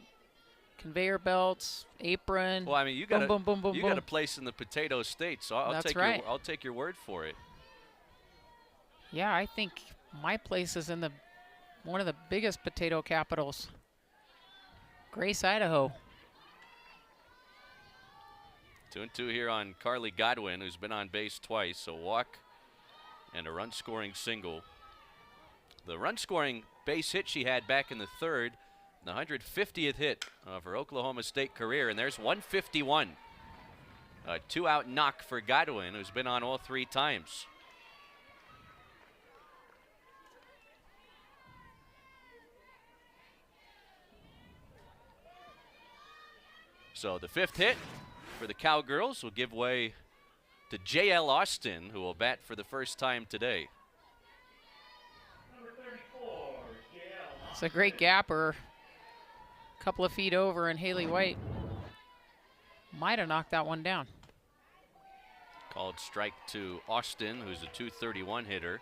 S2: conveyor belts, apron.
S1: Well, I mean, you got
S2: boom, boom, boom,
S1: you
S2: boom.
S1: got a place in the Potato State, so I'll
S2: That's
S1: take
S2: right.
S1: I'll take your word for it.
S2: Yeah, I think my place is in one of the biggest potato capitals, Grace, Idaho.
S1: 2-2 here on Carly Godwin, who's been on base twice, a walk and a run-scoring single. The run-scoring base hit she had back in the third, the 150th hit of her Oklahoma State career, and there's 151. A two-out knock for Godwin, who's been on all 3 times. So the 5th hit for the Cowgirls will give way to J.L. Austin, who will bat for the first time today.
S2: It's a great gapper. A couple of feet over, and Haley White might have knocked that one down.
S1: Called strike to Austin, who's a .231 hitter.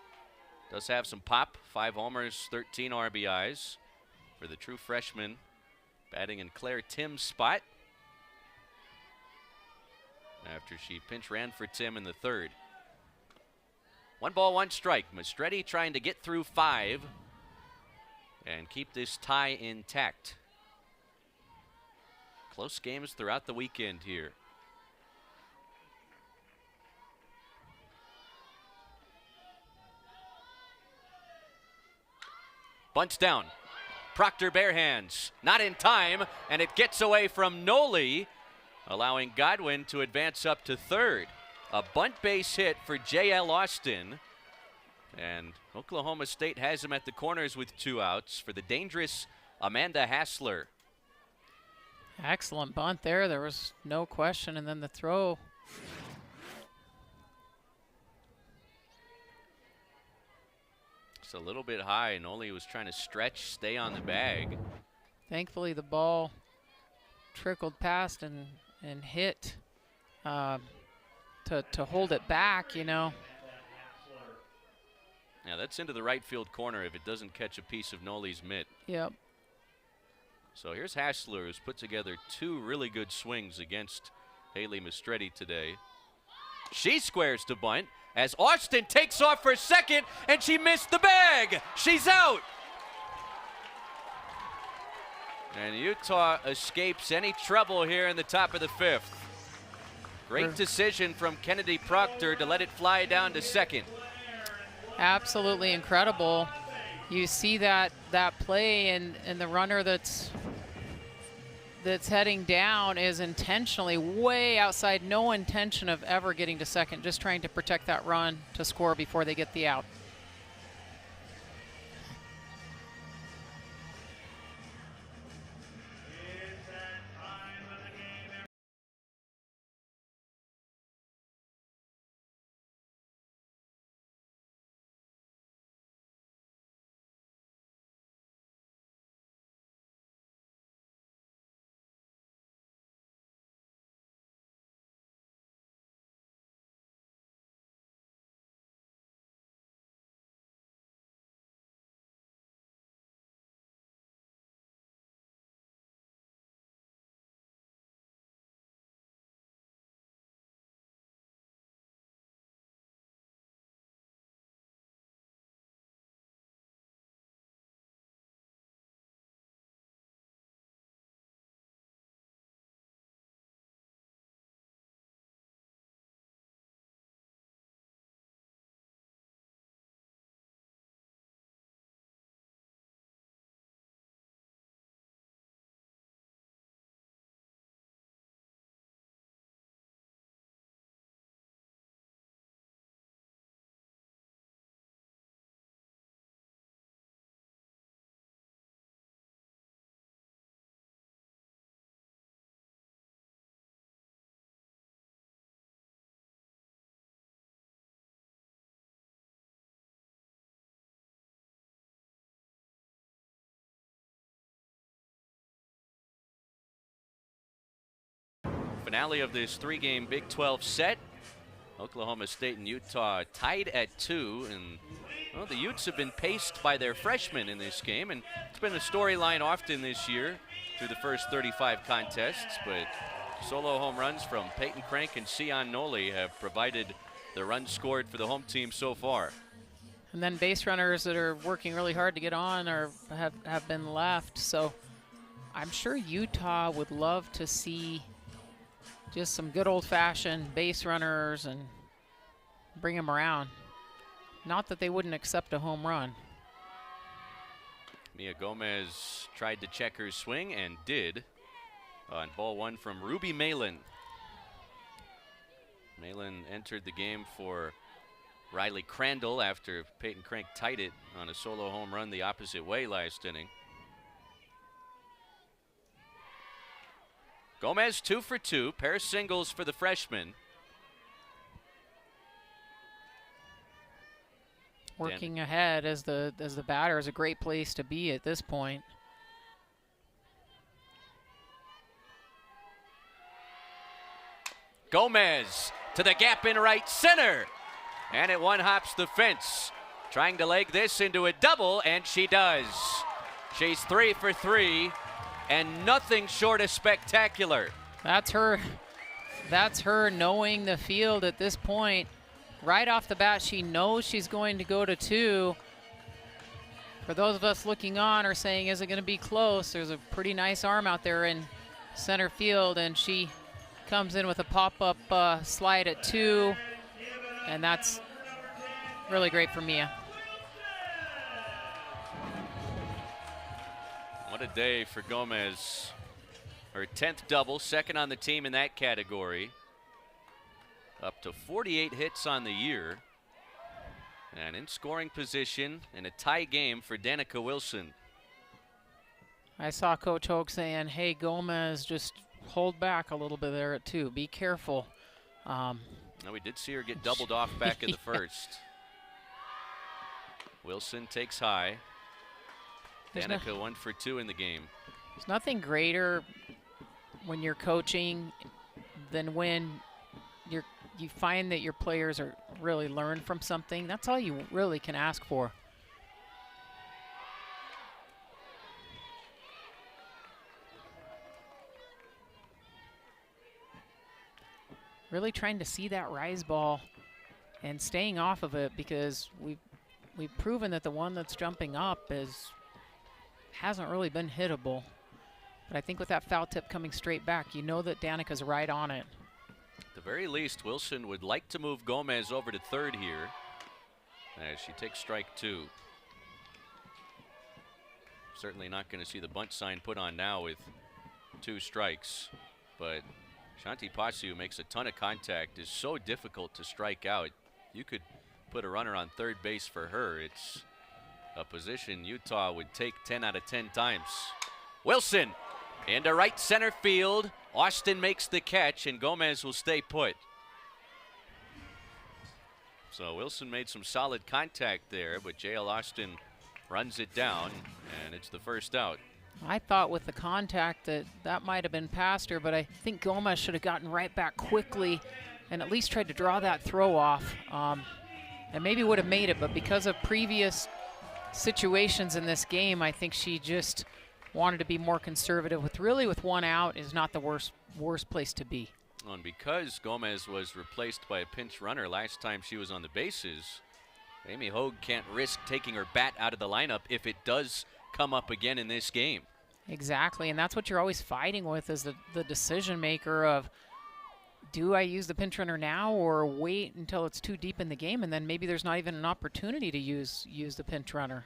S1: Does have some pop, 5 homers, 13 RBIs for the true freshman, batting in Claire Tim's spot after she pinch ran for Tim in the third. 1 ball, 1 strike. Mistretti trying to get through 5 and keep this tie intact. Close games throughout the weekend here. Bunts down. Proctor bare hands. Not in time, and it gets away from Noli, allowing Godwin to advance up to third. A bunt base hit for J.L. Austin. And Oklahoma State has him at the corners with 2 outs for the dangerous Amanda Hassler.
S2: Excellent bunt there. There was no question. And then the throw.
S1: It's a little bit high. Noli was trying to stretch, stay on the bag.
S2: Thankfully, the ball trickled past and hit to hold it back, you know.
S1: Yeah, that's into the right field corner if it doesn't catch a piece of Noli's mitt.
S2: Yep.
S1: So here's Hassler, who's put together 2 really good swings against Haley Mistretti today. She squares to bunt as Austin takes off for second, and she missed the bag. She's out. And Utah escapes any trouble here in the top of the 5th. Great decision from Kennedy Proctor to let it fly down to second.
S2: Absolutely incredible. You see that play, and the runner that's heading down is intentionally way outside, no intention of ever getting to second, just trying to protect that run to score before they get the out.
S1: Finale of this 3-game Big 12 set. Oklahoma State and Utah tied at 2, and well, the Utes have been paced by their freshmen in this game, and it's been a storyline often this year. through the first 35 contests, but solo home runs from Peyton Crank and Sion Noli have provided the runs scored for the home team so far.
S2: And then base runners that are working really hard to get on or have been left. So I'm sure Utah would love to see just some good old-fashioned base runners and bring them around. Not that they wouldn't accept a home run.
S1: Mia Gomez tried to check her swing and did on ball one from Ruby Malin. Malin entered the game for Riley Crandall after Peyton Crank tied it on a solo home run the opposite way last inning. Gomez 2 for 2, pair of singles for the freshman.
S2: Working ahead as the batter is a great place to be at this point.
S1: Gomez to the gap in right center. And it one-hops the fence. Trying to leg this into a double, and she does. She's 3 for 3, and nothing short of spectacular.
S2: That's her knowing the field at this point. Right off the bat, she knows she's going to go to 2. For those of us looking on are saying, is it going to be close? There's a pretty nice arm out there in center field, and she comes in with a pop-up slide at 2, and that's really great for Mia.
S1: What a day for Gomez. Her 10th double, second on the team in that category. Up to 48 hits on the year. And in scoring position in a tie game for Danica Wilson.
S2: I saw Coach Hogue saying, hey, Gomez, just hold back a little bit there at 2. Be careful.
S1: Now we did see her get doubled off back in the first. Wilson takes high. Danica 1 for 2 in the game.
S2: There's nothing greater when you're coaching than when you find that your players are really learn from something. That's all you really can ask for. Really trying to see that rise ball and staying off of it, because we've proven that the one that's jumping up hasn't really been hittable. But I think with that foul tip coming straight back, you know that Danica's right on it.
S1: At the very least, Wilson would like to move Gomez over to third here as she takes strike 2. Certainly not going to see the bunt sign put on now with 2 strikes, but Shanti Pasu, who makes a ton of contact, is so difficult to strike out. You could put a runner on third base for her. It's a position Utah would take 10 out of 10 times. Wilson into right center field. Austin makes the catch, and Gomez will stay put. So Wilson made some solid contact there, but J.L. Austin runs it down, and it's the first out.
S2: I thought with the contact that might have been past her, but I think Gomez should have gotten right back quickly and at least tried to draw that throw off. And maybe would have made it, but because of previous situations in this game, I think she just wanted to be more conservative. With one out is not the worst place to be.
S1: And because Gomez was replaced by a pinch runner last time she was on the bases, Amy Hogue can't risk taking her bat out of the lineup if it does come up again in this game.
S2: Exactly, and that's what you're always fighting with, is the decision maker of, do I use the pinch runner now or wait until it's too deep in the game, and then maybe there's not even an opportunity to use the pinch runner.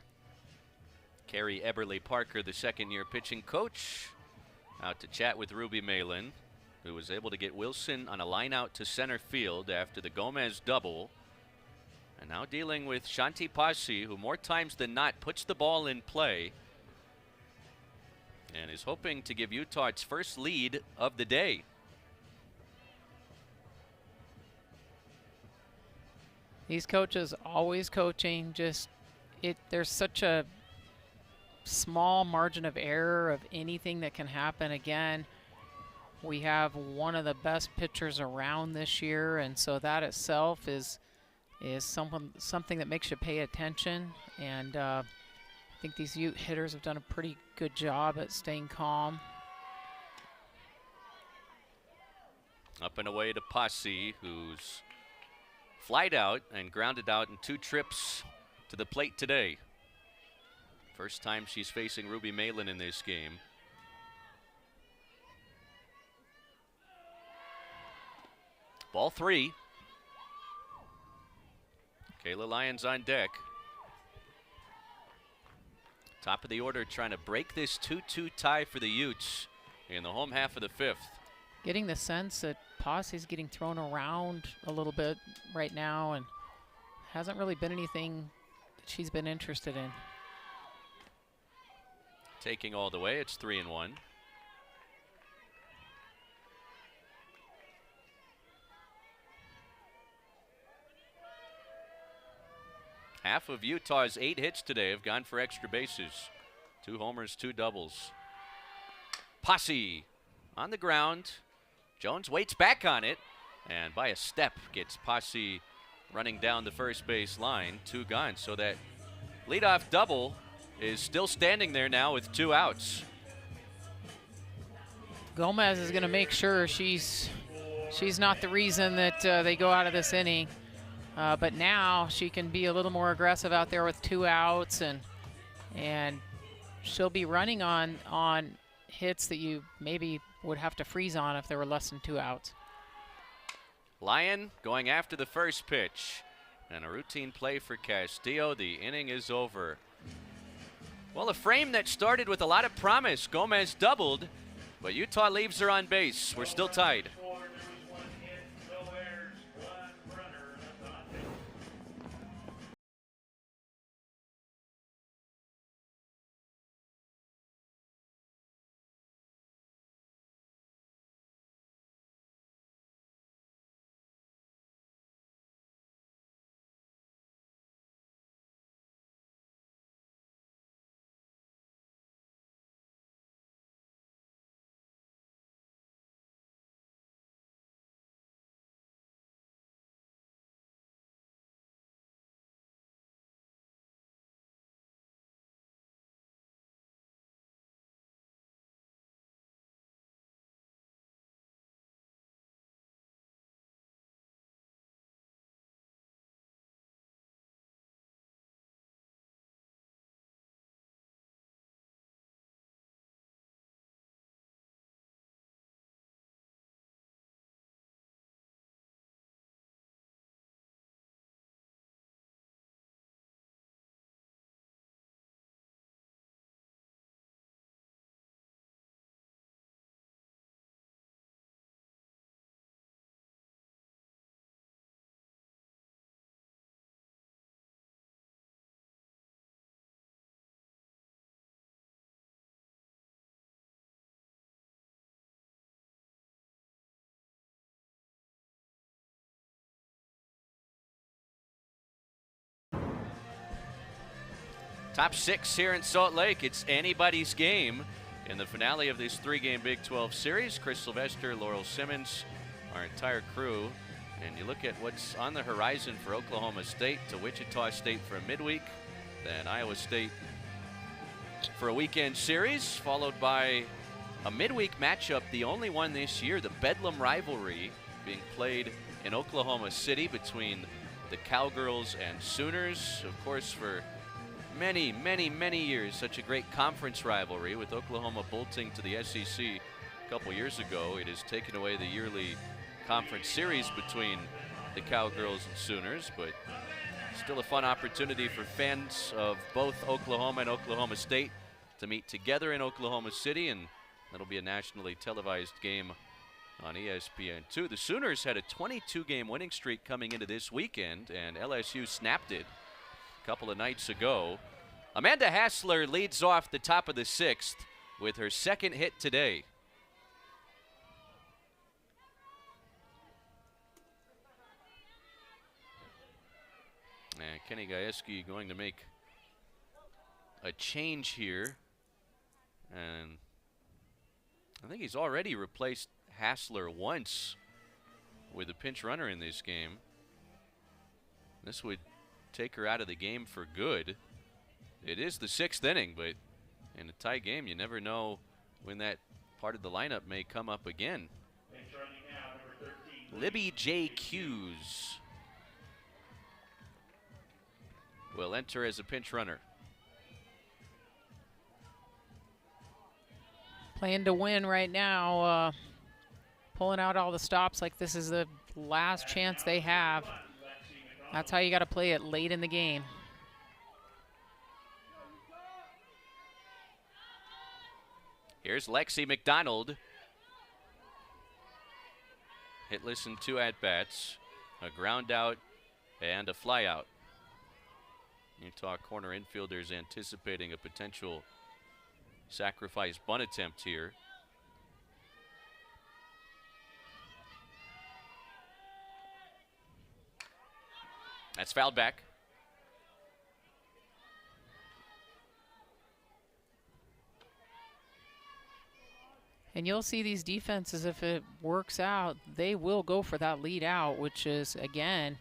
S1: Carrie Eberly Parker, the second-year pitching coach, out to chat with Ruby Malin, who was able to get Wilson on a line out to center field after the Gomez double. And now dealing with Shanti Pasu, who more times than not puts the ball in play and is hoping to give Utah its first lead of the day.
S2: These coaches always coaching, there's such a small margin of error of anything that can happen. Again, we have one of the best pitchers around this year, and so that itself is something that makes you pay attention. And I think these Ute hitters have done a pretty good job at staying calm.
S1: Up and away to Posse, who's flied out and grounded out in 2 trips to the plate today. First time she's facing Ruby Malin in this game. Ball 3. Kayla Lyons on deck. Top of the order trying to break this 2-2 tie for the Utes in the home half of the 5th.
S2: Getting the sense that Posse's getting thrown around a little bit right now and hasn't really been anything that she's been interested in.
S1: Taking all the way, it's 3-1. Half of Utah's 8 hits today have gone for extra bases. 2 homers, 2 doubles. Posse on the ground. Jones waits back on it, and by a step gets Posse running down the first base line. 2 gone, so that leadoff double is still standing there now with 2 outs.
S2: Gomez is going to make sure she's not the reason that they go out of this inning. But now she can be a little more aggressive out there with 2 outs, and she'll be running on hits that you maybe would have to freeze on if there were less than 2 outs.
S1: Lyon going after the first pitch, and a routine play for Castillo. The inning is over. Well, a frame that started with a lot of promise. Gomez doubled, but Utah leaves her on base. We're still tied. Top 6 here in Salt Lake. It's anybody's game in the finale of this 3-game Big 12 series. Chris Sylvester, Laurel Simmons, our entire crew. And you look at what's on the horizon for Oklahoma State to Wichita State for a midweek, then Iowa State for a weekend series, followed by a midweek matchup, the only one this year, the Bedlam rivalry being played in Oklahoma City between the Cowgirls and Sooners. Of course, for many, many, many years, such a great conference rivalry, with Oklahoma bolting to the SEC a couple years ago. It has taken away the yearly conference series between the Cowgirls and Sooners, but still a fun opportunity for fans of both Oklahoma and Oklahoma State to meet together in Oklahoma City, and that'll be a nationally televised game on ESPN2. The Sooners had a 22-game winning streak coming into this weekend, and LSU snapped it a couple of nights ago. Amanda Hassler leads off the top of the 6th with her 2nd hit today. And Kenny Gajewski going to make a change here. And I think he's already replaced Hassler once with a pinch runner in this game. This would take her out of the game for good. It is the 6th inning, but in a tie game, you never know when that part of the lineup may come up again. Libby J. Hughes will enter as a pinch runner.
S2: Playing to win right now, pulling out all the stops like this is the last chance they have. That's how you got to play it late in the game.
S1: Here's Lexi McDonald. Hitless in 2 at-bats, a ground out and a fly out. Utah corner infielders anticipating a potential sacrifice bunt attempt here. That's fouled back.
S2: And you'll see these defenses, if it works out, they will go for that lead out, which is, again,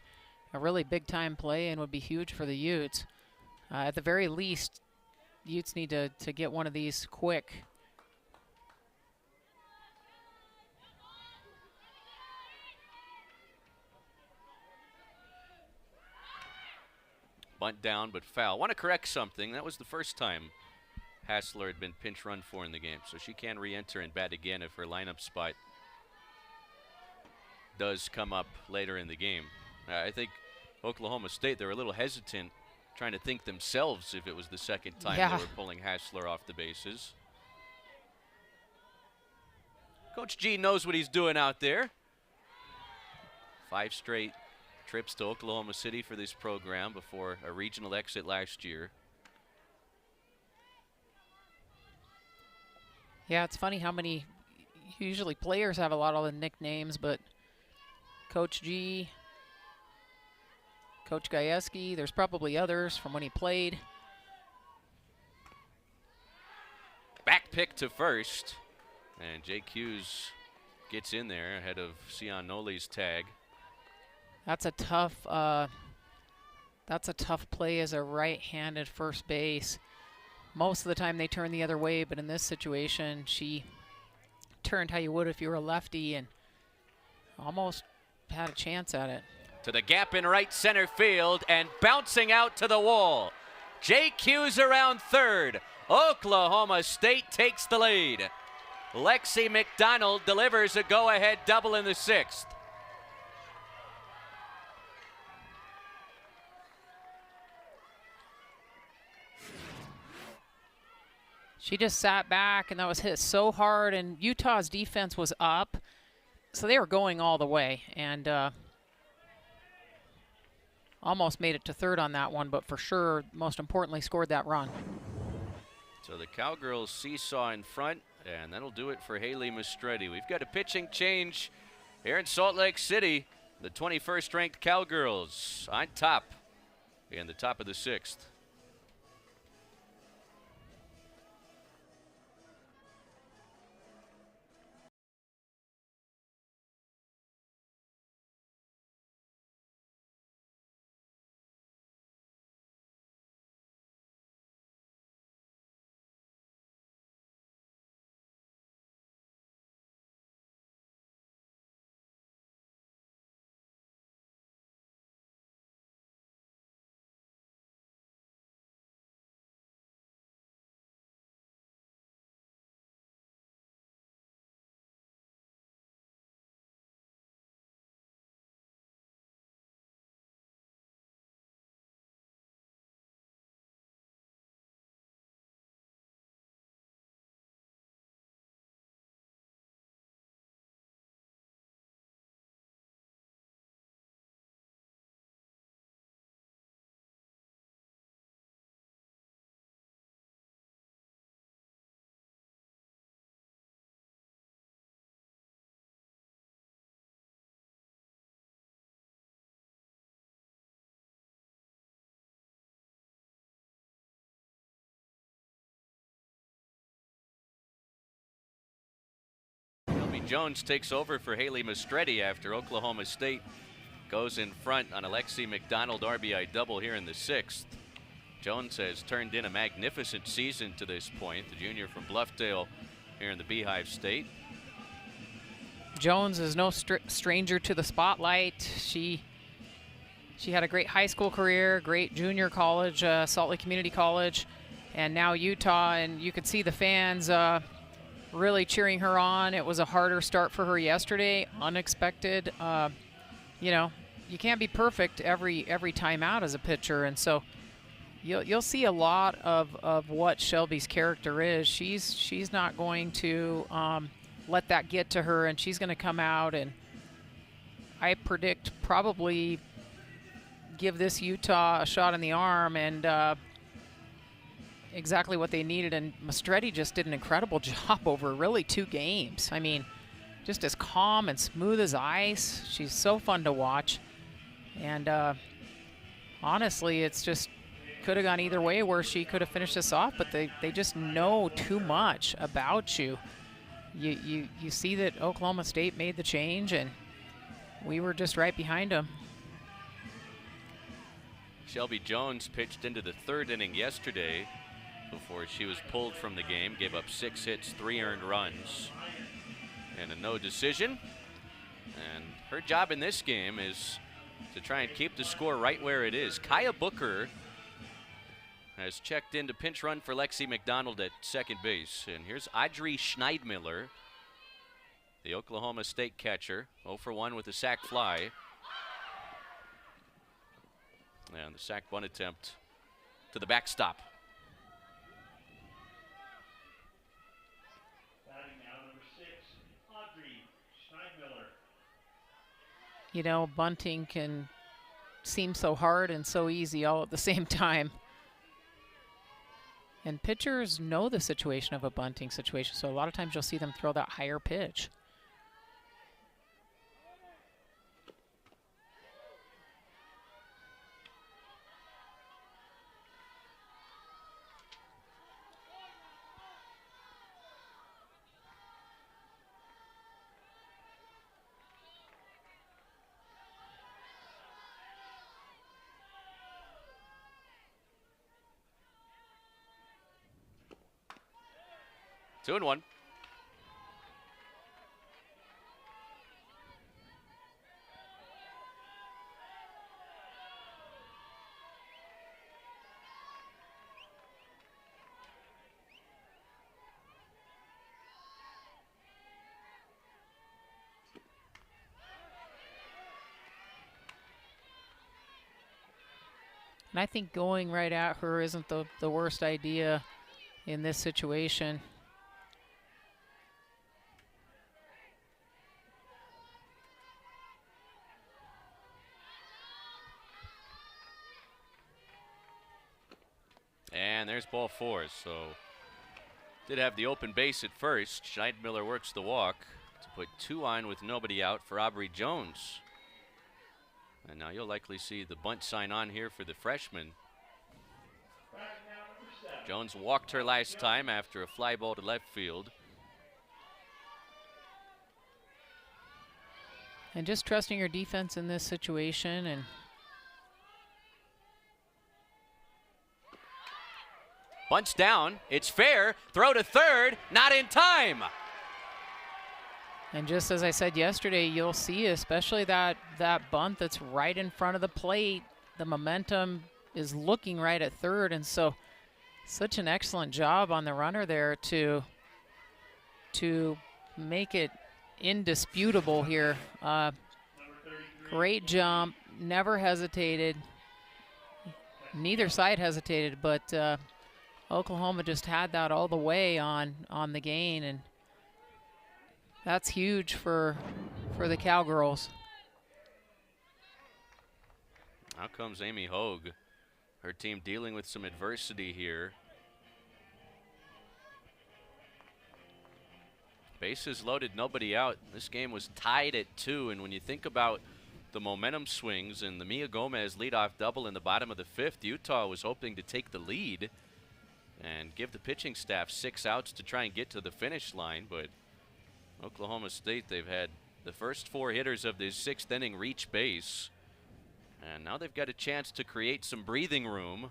S2: a really big-time play and would be huge for the Utes. At the very least, Utes need to get one of these quick.
S1: Bunt down, but foul. Want to correct something. That was the first time Hassler had been pinch run for in the game, so she can re-enter and bat again if her lineup spot does come up later in the game. I think Oklahoma State, they were a little hesitant trying to think themselves if it was the second time they were pulling Hassler off the bases. Coach G knows what he's doing out there. 5 straight trips to Oklahoma City for this program before a regional exit last year.
S2: Yeah, it's funny how many, usually players have a lot of the nicknames, but Coach G, Coach Gajewski, there's probably others from when he played.
S1: Back pick to first, and Jake Hughes gets in there ahead of Sion Noli's tag.
S2: That's a tough play as a right-handed first base. Most of the time they turn the other way, but in this situation, she turned how you would if you were a lefty and almost had a chance at it.
S1: To the gap in right center field and bouncing out to the wall. Jake Hughes around third. Oklahoma State takes the lead. Lexi McDonald delivers a go-ahead double in the 6th.
S2: She just sat back, and that was hit so hard, and Utah's defense was up, so they were going all the way, and almost made it to third on that one, but for sure, most importantly, scored that run.
S1: So the Cowgirls seesaw in front, and that'll do it for Haley Mastretti. We've got a pitching change here in Salt Lake City. The 21st ranked Cowgirls on top in the top of the 6th. Jones takes over for Haley Mastretti after Oklahoma State goes in front on Alexi McDonald RBI double here in the 6th. Jones has turned in a magnificent season to this point, the junior from Bluffdale here in the Beehive State.
S2: Jones is no stranger to the spotlight. She had a great high school career, great junior college, Salt Lake Community College, and now Utah. And you could see the fans really cheering her on. It was a harder start for her yesterday, unexpected. You know, you can't be perfect every time out as a pitcher, and so you'll see a lot of what Shelby's character is. She's not going to let that get to her, and she's going to come out, and I predict probably give this Utah a shot in the arm, and exactly what they needed. And Mastretti just did an incredible job over really 2 games. I mean, just as calm and smooth as ice. She's so fun to watch, and honestly, it's just could have gone either way where she could have finished this off, but they just know too much about you. You see that Oklahoma State made the change, and we were just right behind them.
S1: Shelby Jones pitched into the 3rd inning yesterday before she was pulled from the game, gave up 6 hits, 3 earned runs, and a no decision. And her job in this game is to try and keep the score right where it is. Kaya Booker has checked in to pinch run for Lexi McDonald at second base. And here's Audrey Schneidmiller, the Oklahoma State catcher, 0 for 1 with a sac fly. And the sac bunt attempt to the backstop.
S19: Batting now, number 6, Audrey Schneidmiller.
S2: You know, bunting can seem so hard and so easy all at the same time. And pitchers know the situation of a bunting situation, so a lot of times you'll see them throw that higher pitch.
S1: Two and one.
S2: And I think going right at her isn't the worst idea in this situation.
S1: And there's ball 4. So did have the open base at first. Schneidmiller works the walk to put 2 on with nobody out for Aubrey Jones. And now you'll likely see the bunt sign on here for the freshman. Jones walked her last time after a fly ball to left field.
S2: And just trusting your defense in this situation. And
S1: bunts down, it's fair, throw to third, not in time.
S2: And just as I said yesterday, you'll see especially that bunt that's right in front of the plate, the momentum is looking right at third, and so such an excellent job on the runner there to make it indisputable here. Great jump, never hesitated. Neither side hesitated, but Oklahoma just had that all the way on the gain, and that's huge for the Cowgirls.
S1: Out comes Amy Hogue. Her team dealing with some adversity here. Bases loaded, nobody out. This game was tied at 2, and when you think about the momentum swings and the Mia Gomez leadoff double in the bottom of the 5th, Utah was hoping to take the lead and give the pitching staff 6 outs to try and get to the finish line, but Oklahoma State, they've had the first 4 hitters of this 6th inning reach base, and now they've got a chance to create some breathing room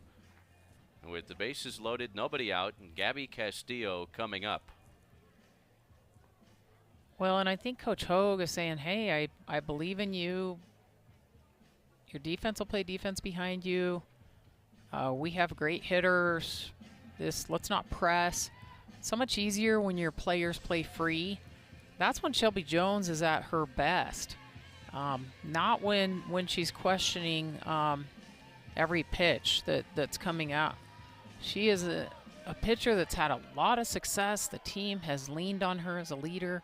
S1: with the bases loaded, nobody out, and Gabby Castillo coming up.
S2: Well, and I think Coach Hogue is saying, hey, I believe in you. Your defense will play defense behind you. We have great hitters. Let's not press. So much easier when your players play free. That's when Shelby Jones is at her best. Not when she's questioning every pitch that's coming out. She is a pitcher that's had a lot of success. The team has leaned on her as a leader.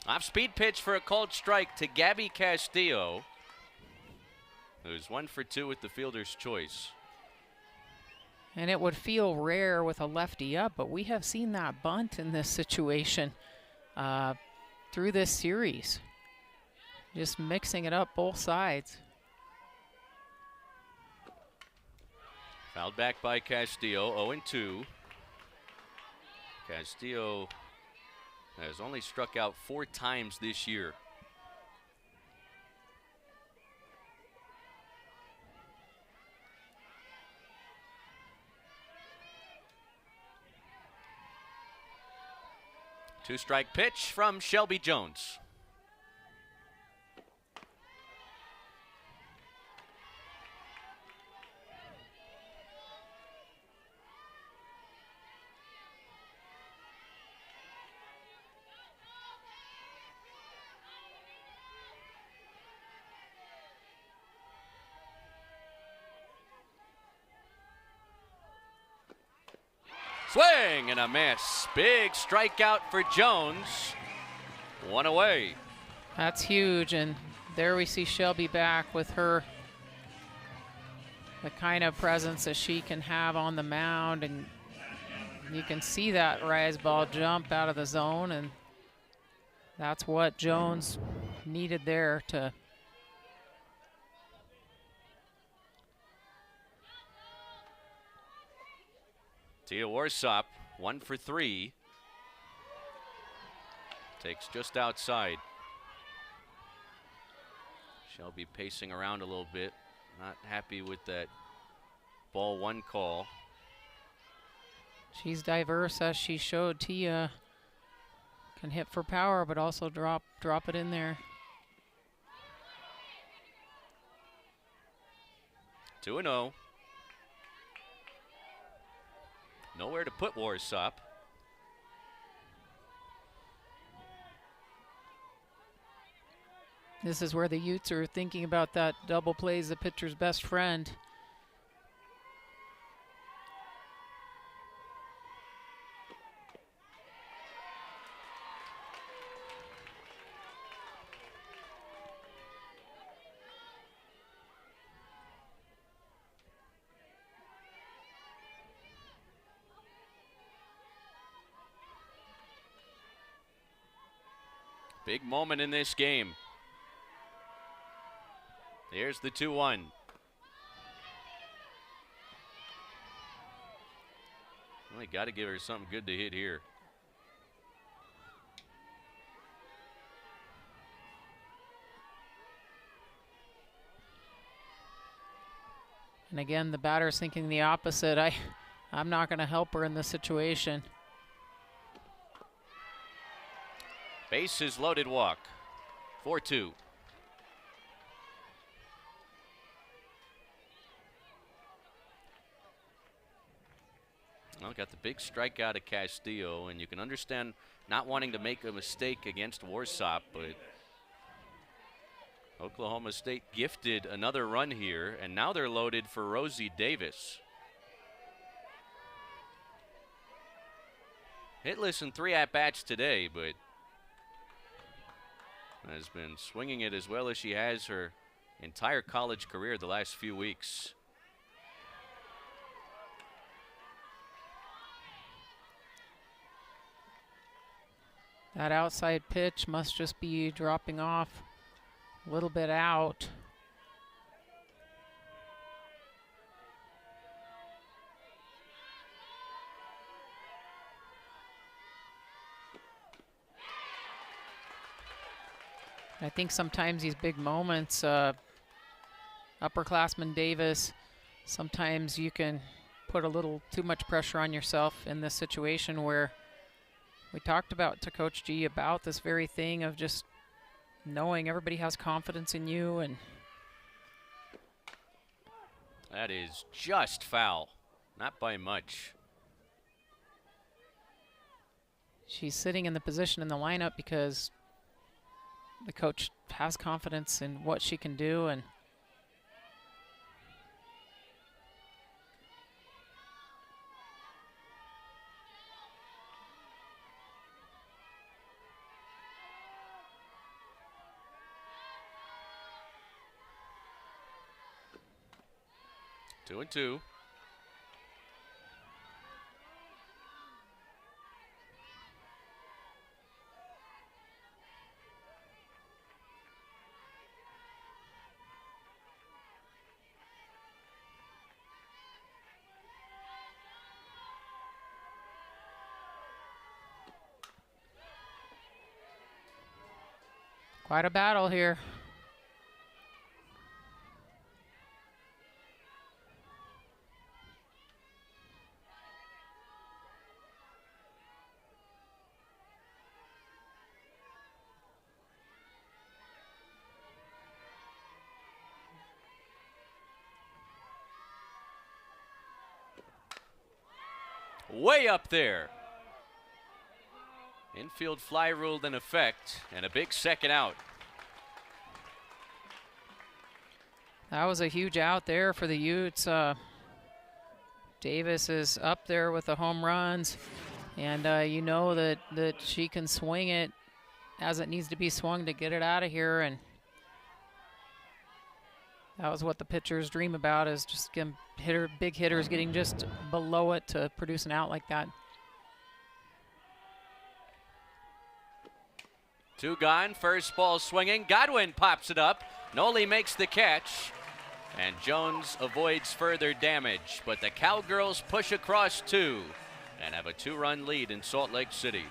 S1: Off-speed pitch for a called strike to Gabby Castillo, who's 1 for 2 with the fielder's choice.
S2: And it would feel rare with a lefty up, but we have seen that bunt in this situation through this series. Just mixing it up both sides.
S1: Fouled back by Castillo, 0-2. Castillo has only struck out 4 times this year. Two-strike pitch from Shelby Jones. Swing and a miss. Big strikeout for Jones. 1 away.
S2: That's huge, and there we see Shelby back with the kind of presence that she can have on the mound, and you can see that rise ball jump out of the zone, and that's what Jones needed there to
S1: Tia Warsop, 1 for 3. Takes just outside. Shelby pacing around a little bit. Not happy with that ball 1 call.
S2: She's diverse, as she showed. Tia can hit for power, but also drop it in there.
S1: 2-0. Nowhere to put Warsop.
S2: This is where the Utes are thinking about that double play as the pitcher's best friend.
S1: Big moment in this game. Here's the 2-1. Well, got to give her something good to hit here.
S2: And again, the batter's thinking the opposite. I'm not going to help her in this situation.
S1: Bases loaded, walk. 4-2. Well, got the big strikeout of Castillo, and you can understand not wanting to make a mistake against Warsop, but Oklahoma State gifted another run here, and now they're loaded for Rosie Davis. Hitless in 3 at-bats today, but has been swinging it as well as she has her entire college career the last few weeks.
S2: That outside pitch must just be dropping off a little bit out. I think sometimes these big moments, upperclassman Davis sometimes you can put a little too much pressure on yourself in this situation where we talked about to Coach G about this very thing of just knowing everybody has confidence in you. And
S1: that is just foul, not by much.
S2: She's sitting in the position in the lineup because the coach has confidence in what she can do. And
S1: Two and two.
S2: quite a battle here.
S1: Way up there. Infield fly rule in effect, and a big second out.
S2: That was a huge out there for the Utes. Davis is up there with the home runs, and you know that she can swing it as it needs to be swung to get it out of here. And that was what the pitchers dream about, is just getting big hitters getting just below it to produce an out like that.
S1: Two gone, first ball swinging. Godwin pops it up. Noli makes the catch, and Jones avoids further damage. But the Cowgirls push across two and have a 2-run lead in Salt Lake City.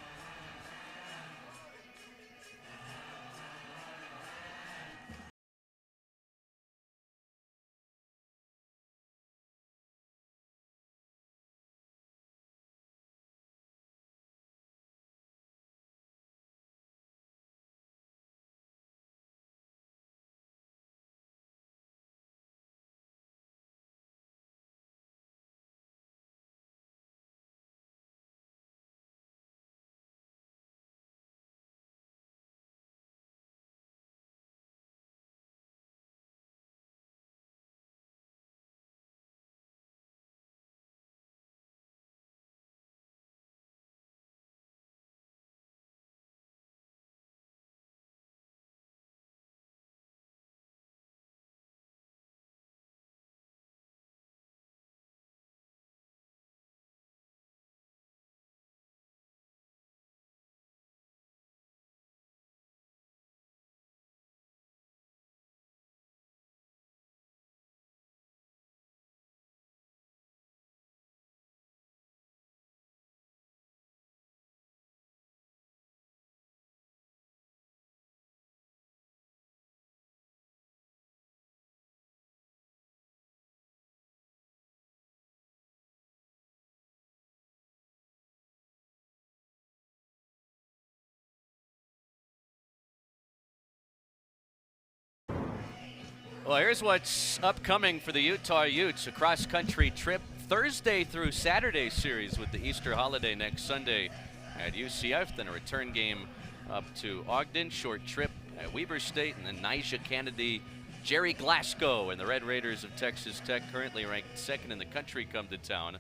S1: Well, here's what's upcoming for the Utah Utes. A cross-country trip Thursday through Saturday series with the Easter holiday next Sunday at UCF. Then a return game up to Ogden. Short trip at Weber State. And then Nyjah Kennedy, Jerry Glasgow, and the Red Raiders of Texas Tech, currently ranked second in the country, come to town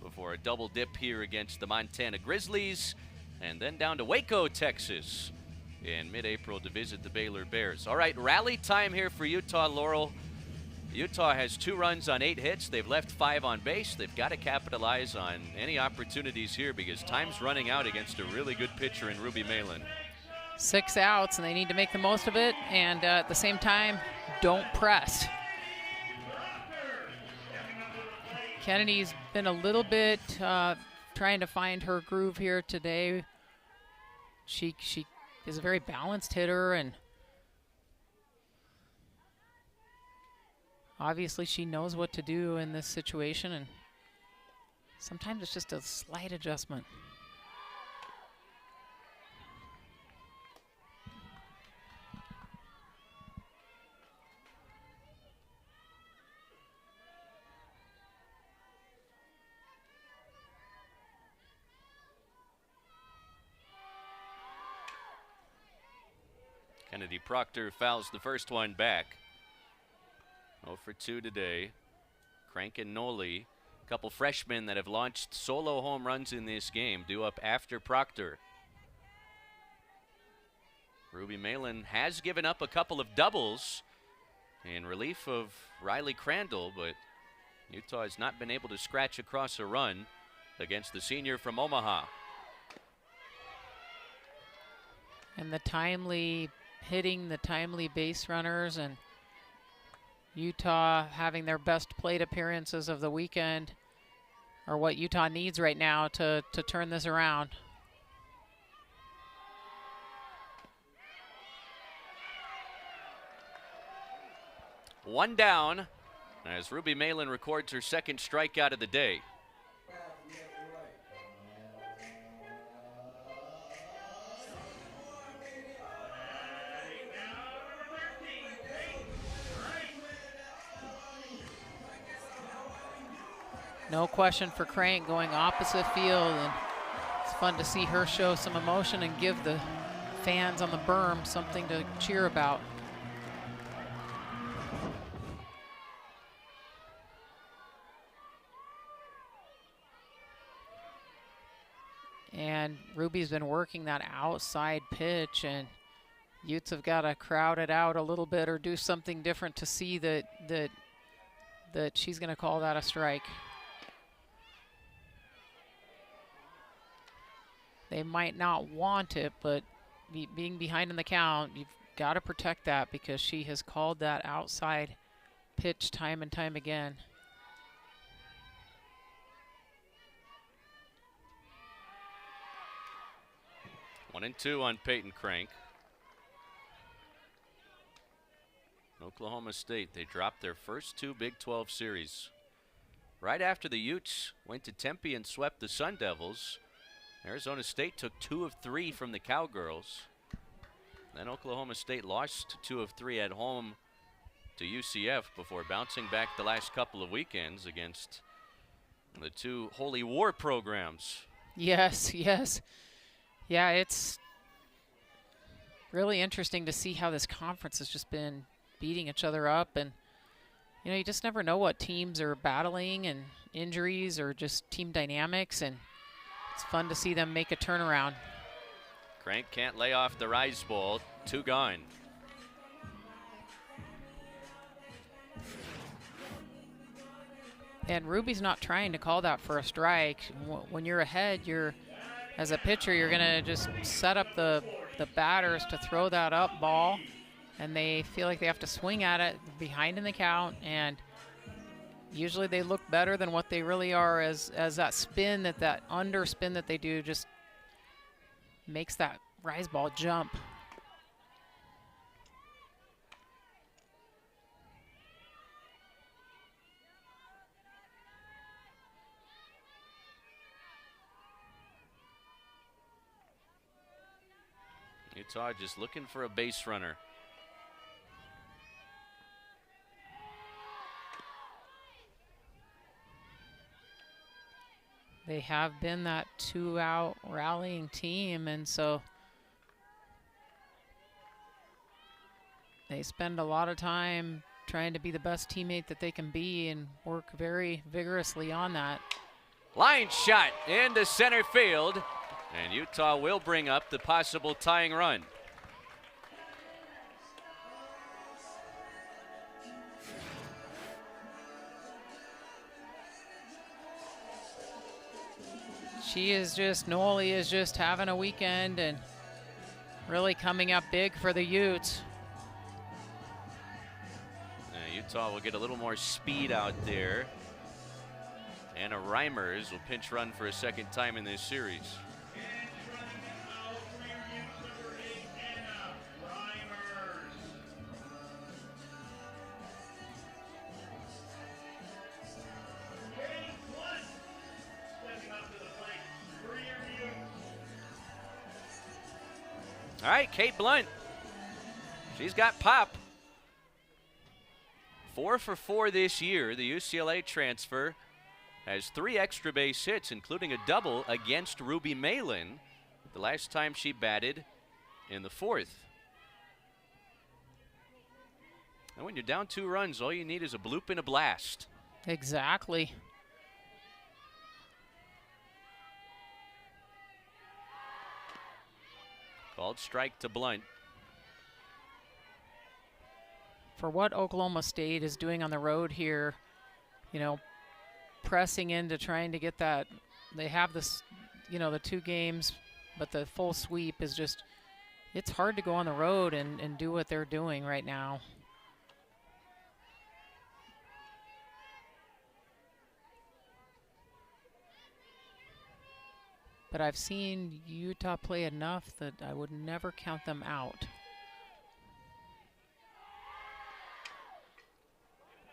S1: before a double dip here against the Montana Grizzlies. And then down to Waco, Texas in mid-April to visit the Baylor Bears. All right, rally time here for Utah, Laurel. Utah has 2 runs on 8 hits. They've left 5 on base. They've got to capitalize on any opportunities here because time's running out against a really good pitcher in Ruby Malin.
S2: 6 outs, and they need to make the most of it, and at the same time, don't press. Kennedy's been a little bit trying to find her groove here today. She is a very balanced hitter, and obviously she knows what to do in this situation, and sometimes it's just a slight adjustment.
S1: Kennedy Proctor fouls the first one back. 0 for 2 today. Crank and Noli, a couple freshmen that have launched solo home runs in this game, due up after Proctor. Ruby Malin has given up a couple of doubles in relief of Riley Crandall, but Utah has not been able to scratch across a run against the senior from Omaha.
S2: And the timely hitting, the timely base runners, and Utah having their best plate appearances of the weekend are what Utah needs right now to turn this around.
S1: One down as Ruby Malin records her second strikeout of the day.
S2: No question for Crank going opposite field, and it's fun to see her show some emotion and give the fans on the berm something to cheer about. And Ruby's been working that outside pitch, and Utes have got to crowd it out a little bit or do something different to see that she's going to call that a strike. They might not want it, but being behind in the count, you've got to protect that because she has called that outside pitch time and time again.
S1: One and two on Peyton Crank. Oklahoma State, they dropped their first two Big 12 series. Right after the Utes went to Tempe and swept the Sun Devils, Arizona State took 2 of 3 from the Cowgirls. Then Oklahoma State lost 2 of 3 at home to UCF before bouncing back the last couple of weekends against the two Holy War programs.
S2: Yes, yes. Yeah, it's really interesting to see how this conference has just been beating each other up. And, you know, you just never know what teams are battling and injuries or just team dynamics. And it's fun to see them make a turnaround.
S1: Crank can't lay off the rise ball. 2 gone.
S2: And Ruby's not trying to call that for a strike. When you're ahead, as a pitcher, you're going to just set up the batters to throw that up ball, and they feel like they have to swing at it behind in the count, and usually they look better than what they really are as that spin, that underspin that they do just makes that rise ball jump.
S1: Utah just looking for a base runner.
S2: They have been that 2-out rallying team, and so they spend a lot of time trying to be the best teammate that they can be and work very vigorously on that.
S1: Line shot into center field, and Utah will bring up the possible tying run.
S2: Noli is just having a weekend and really coming up big for the Utes.
S1: Utah will get a little more speed out there. Anna Reimers will pinch run for a second time in this series. All right, Kate Blunt. She's got pop. 4 for 4 this year. The UCLA transfer has 3 extra base hits, including a double against Ruby Malin the last time she batted in the 4th. And when you're down 2 runs, all you need is a bloop and a blast.
S2: Exactly.
S1: Called strike to Blunt.
S2: For what Oklahoma State is doing on the road here, you know, pressing into trying to get that, they have this, you know, the 2 games, but the full sweep is just, it's hard to go on the road and do what they're doing right now. But I've seen Utah play enough that I would never count them out.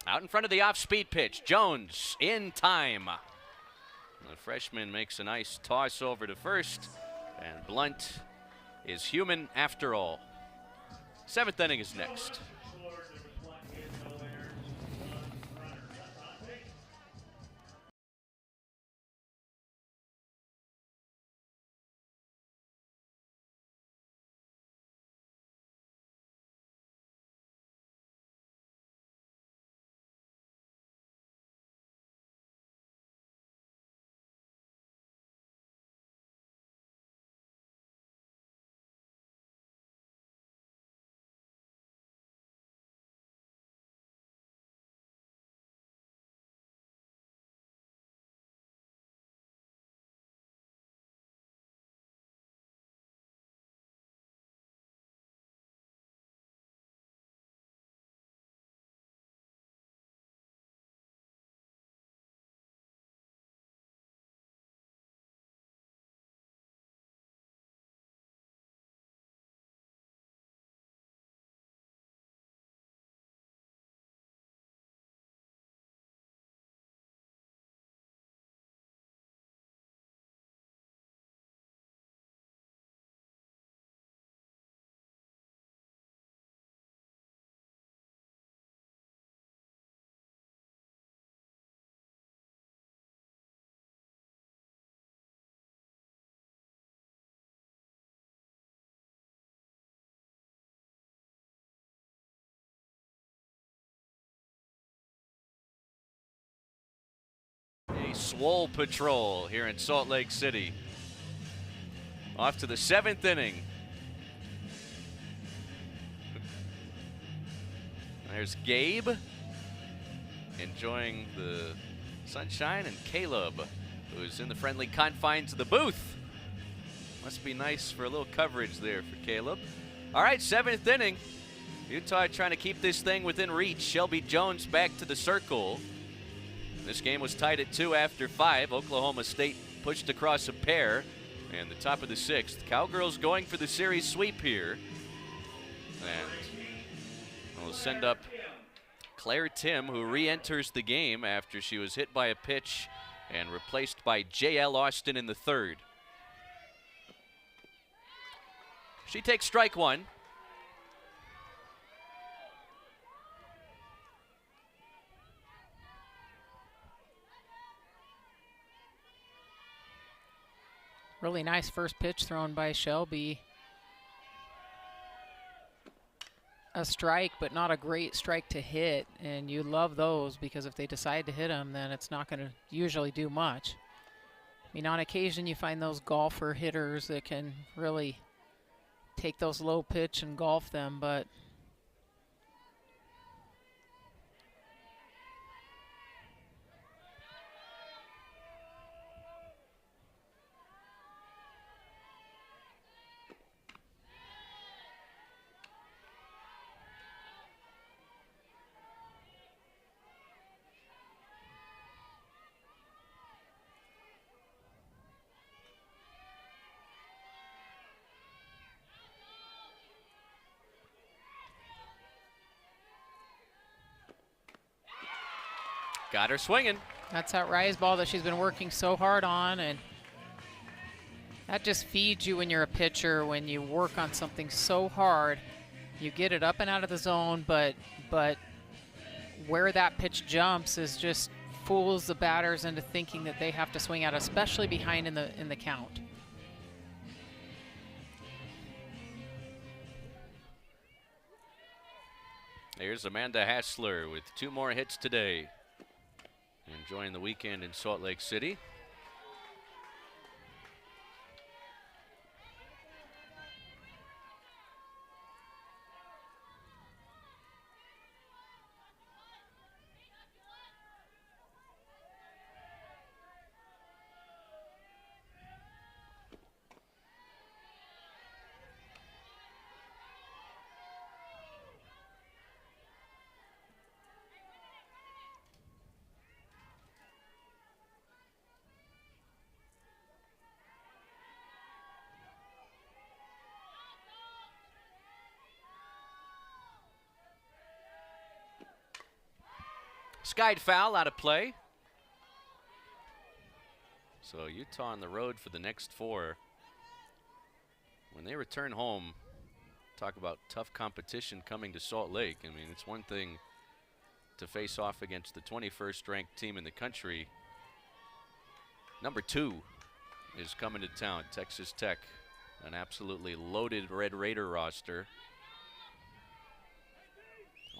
S1: Out in front of the off-speed pitch, Jones in time. The freshman makes a nice toss over to first, and Blunt is human after all. 7th inning is next. A swole patrol here in Salt Lake City. Off to the 7th inning. There's Gabe enjoying the sunshine, and Caleb, who's in the friendly confines of the booth. Must be nice for a little coverage there for Caleb. All right, 7th inning. Utah trying to keep this thing within reach. Shelby Jones back to the circle. This game was tied at 2 after 5. Oklahoma State pushed across a pair. And the top of the 6th. Cowgirls going for the series sweep here. And we'll send up Claire Tim, who re-enters the game after she was hit by a pitch and replaced by J.L. Austin in the 3rd. She takes strike 1.
S2: Really nice first pitch thrown by Shelby. A strike, but not a great strike to hit. And you love those because if they decide to hit them, then it's not going to usually do much. I mean, on occasion you find those golfer hitters that can really take those low pitch and golf them, but
S1: got her swinging.
S2: that's that rise ball that she's been working so hard on, and That just feeds you when you're a pitcher, when you work on something so hard. You get it up and out of the zone, but where that pitch jumps is just fools the batters into thinking that they have to swing out, especially behind in the count.
S1: Here's Amanda Hassler with 2 more hits today. Enjoying the weekend in Salt Lake City. Skied foul out of play. So Utah on the road for the next 4. When they return home, talk about tough competition coming to Salt Lake. I mean, it's one thing to face off against the 21st ranked team in the country. Number 2 is coming to town, Texas Tech. An absolutely loaded Red Raider roster.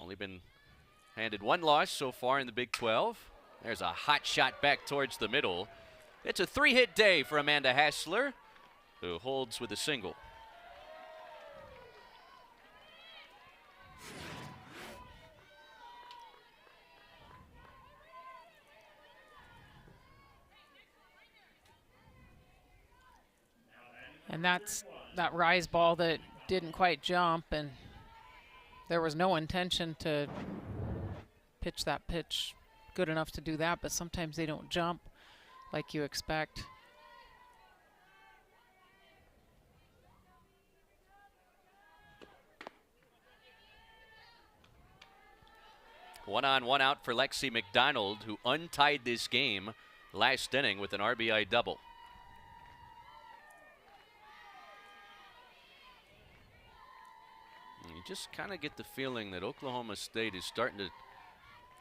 S1: Only been handed 1 loss so far in the Big 12. There's a hot shot back towards the middle. It's a 3-hit day for Amanda Hassler, who holds with a single.
S2: And that's that rise ball that didn't quite jump, and there was no intention to pitch that pitch good enough to do that, but sometimes they don't jump like you expect.
S1: One on, one out for Lexi McDonald, who untied this game last inning with an RBI double. And you just kind of get the feeling that Oklahoma State is starting to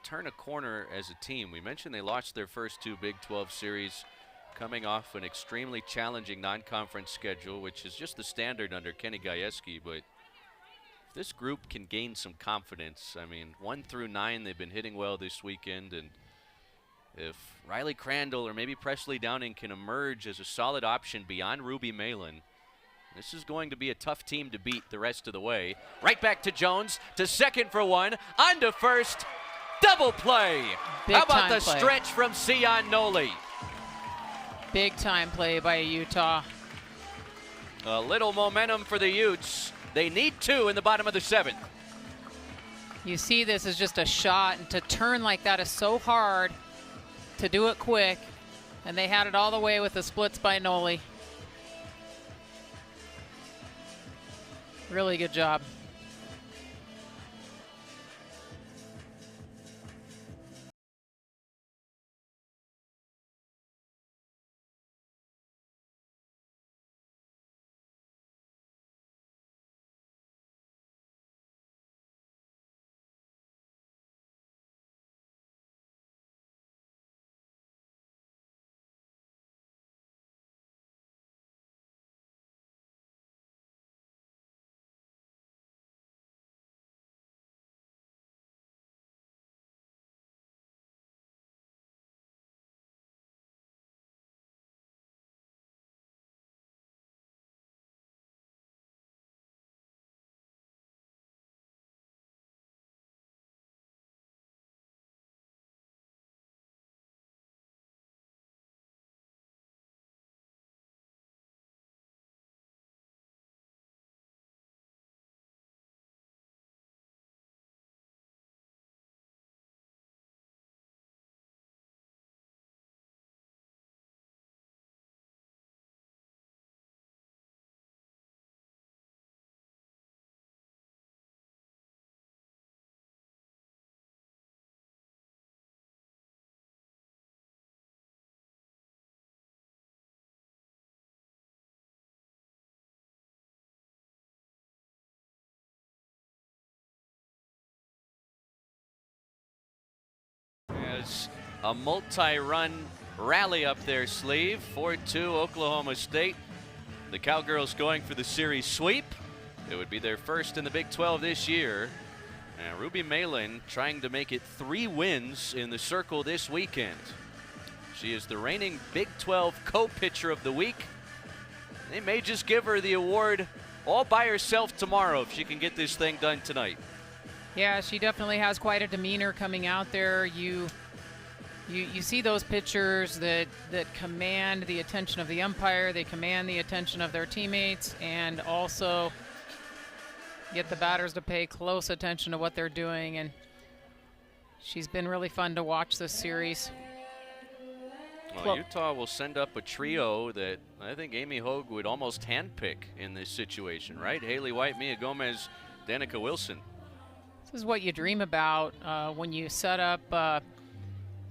S1: turn a corner as a team. We mentioned they lost their first 2 Big 12 series, coming off an extremely challenging non-conference schedule, which is just the standard under Kenny Gajewski. But if this group can gain some confidence, I mean, 1 through 9, they've been hitting well this weekend, and if Riley Crandall or maybe Presley Downing can emerge as a solid option beyond Ruby Malin, this is going to be a tough team to beat the rest of the way. Right back to Jones, to second for 1, on to first. Double play. How about the stretch from Sion Noli?
S2: Big time play by Utah.
S1: A little momentum for the Utes. They need 2 in the bottom of the 7th.
S2: You see this is just a shot, and to turn like that is so hard, to do it quick, and they had it all the way with the splits by Noli. Really good job.
S1: a multi-run rally up their sleeve. 4-2 Oklahoma State. The Cowgirls going for the series sweep. It would be their first in the Big 12 this year. And Ruby Malin trying to make it 3 wins in the circle this weekend. She is the reigning Big 12 co-pitcher of the week. They may just give her the award all by herself tomorrow if she can get this thing done tonight.
S2: Yeah, she definitely has quite a demeanor coming out there. You see those pitchers that command the attention of the umpire, they command the attention of their teammates, and also get the batters to pay close attention to what they're doing. And she's been really fun to watch this series.
S1: Well, Utah will send up a trio that I think Amy Hogue would almost handpick in this situation, right? Haley White, Mia Gomez, Danica Wilson.
S2: This is what you dream about when you set up,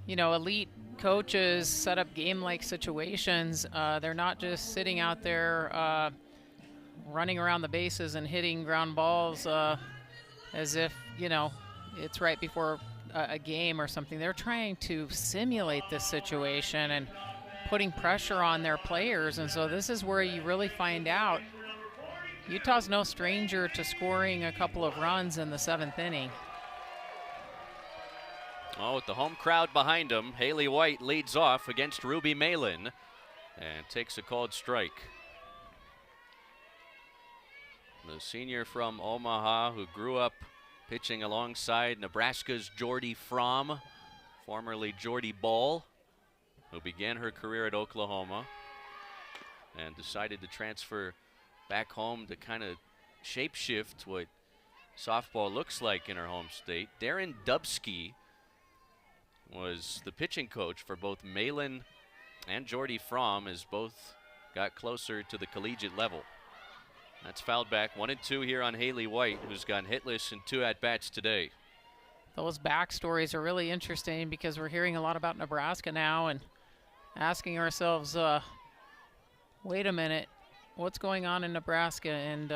S2: elite coaches set up game-like situations. They're not just sitting out there running around the bases and hitting ground balls as if, it's right before a game or something. They're trying to simulate this situation and putting pressure on their players. And so this is where you really find out Utah's no stranger to scoring a couple of runs in the 7th inning.
S1: Oh, with the home crowd behind them, Haley White leads off against Ruby Malin and takes a called strike. The senior from Omaha who grew up pitching alongside Nebraska's Jordy Fromm, formerly Jordy Ball, who began her career at Oklahoma and decided to transfer back home to kind of shapeshift what softball looks like in her home state. Darren Dubsky was the pitching coach for both Malin and Jordy Fromm as both got closer to the collegiate level. That's fouled back. 1-2 here on Haley White, who's gone hitless in 2 at-bats today.
S2: Those backstories are really interesting because we're hearing a lot about Nebraska now and asking ourselves, wait a minute, what's going on in Nebraska? And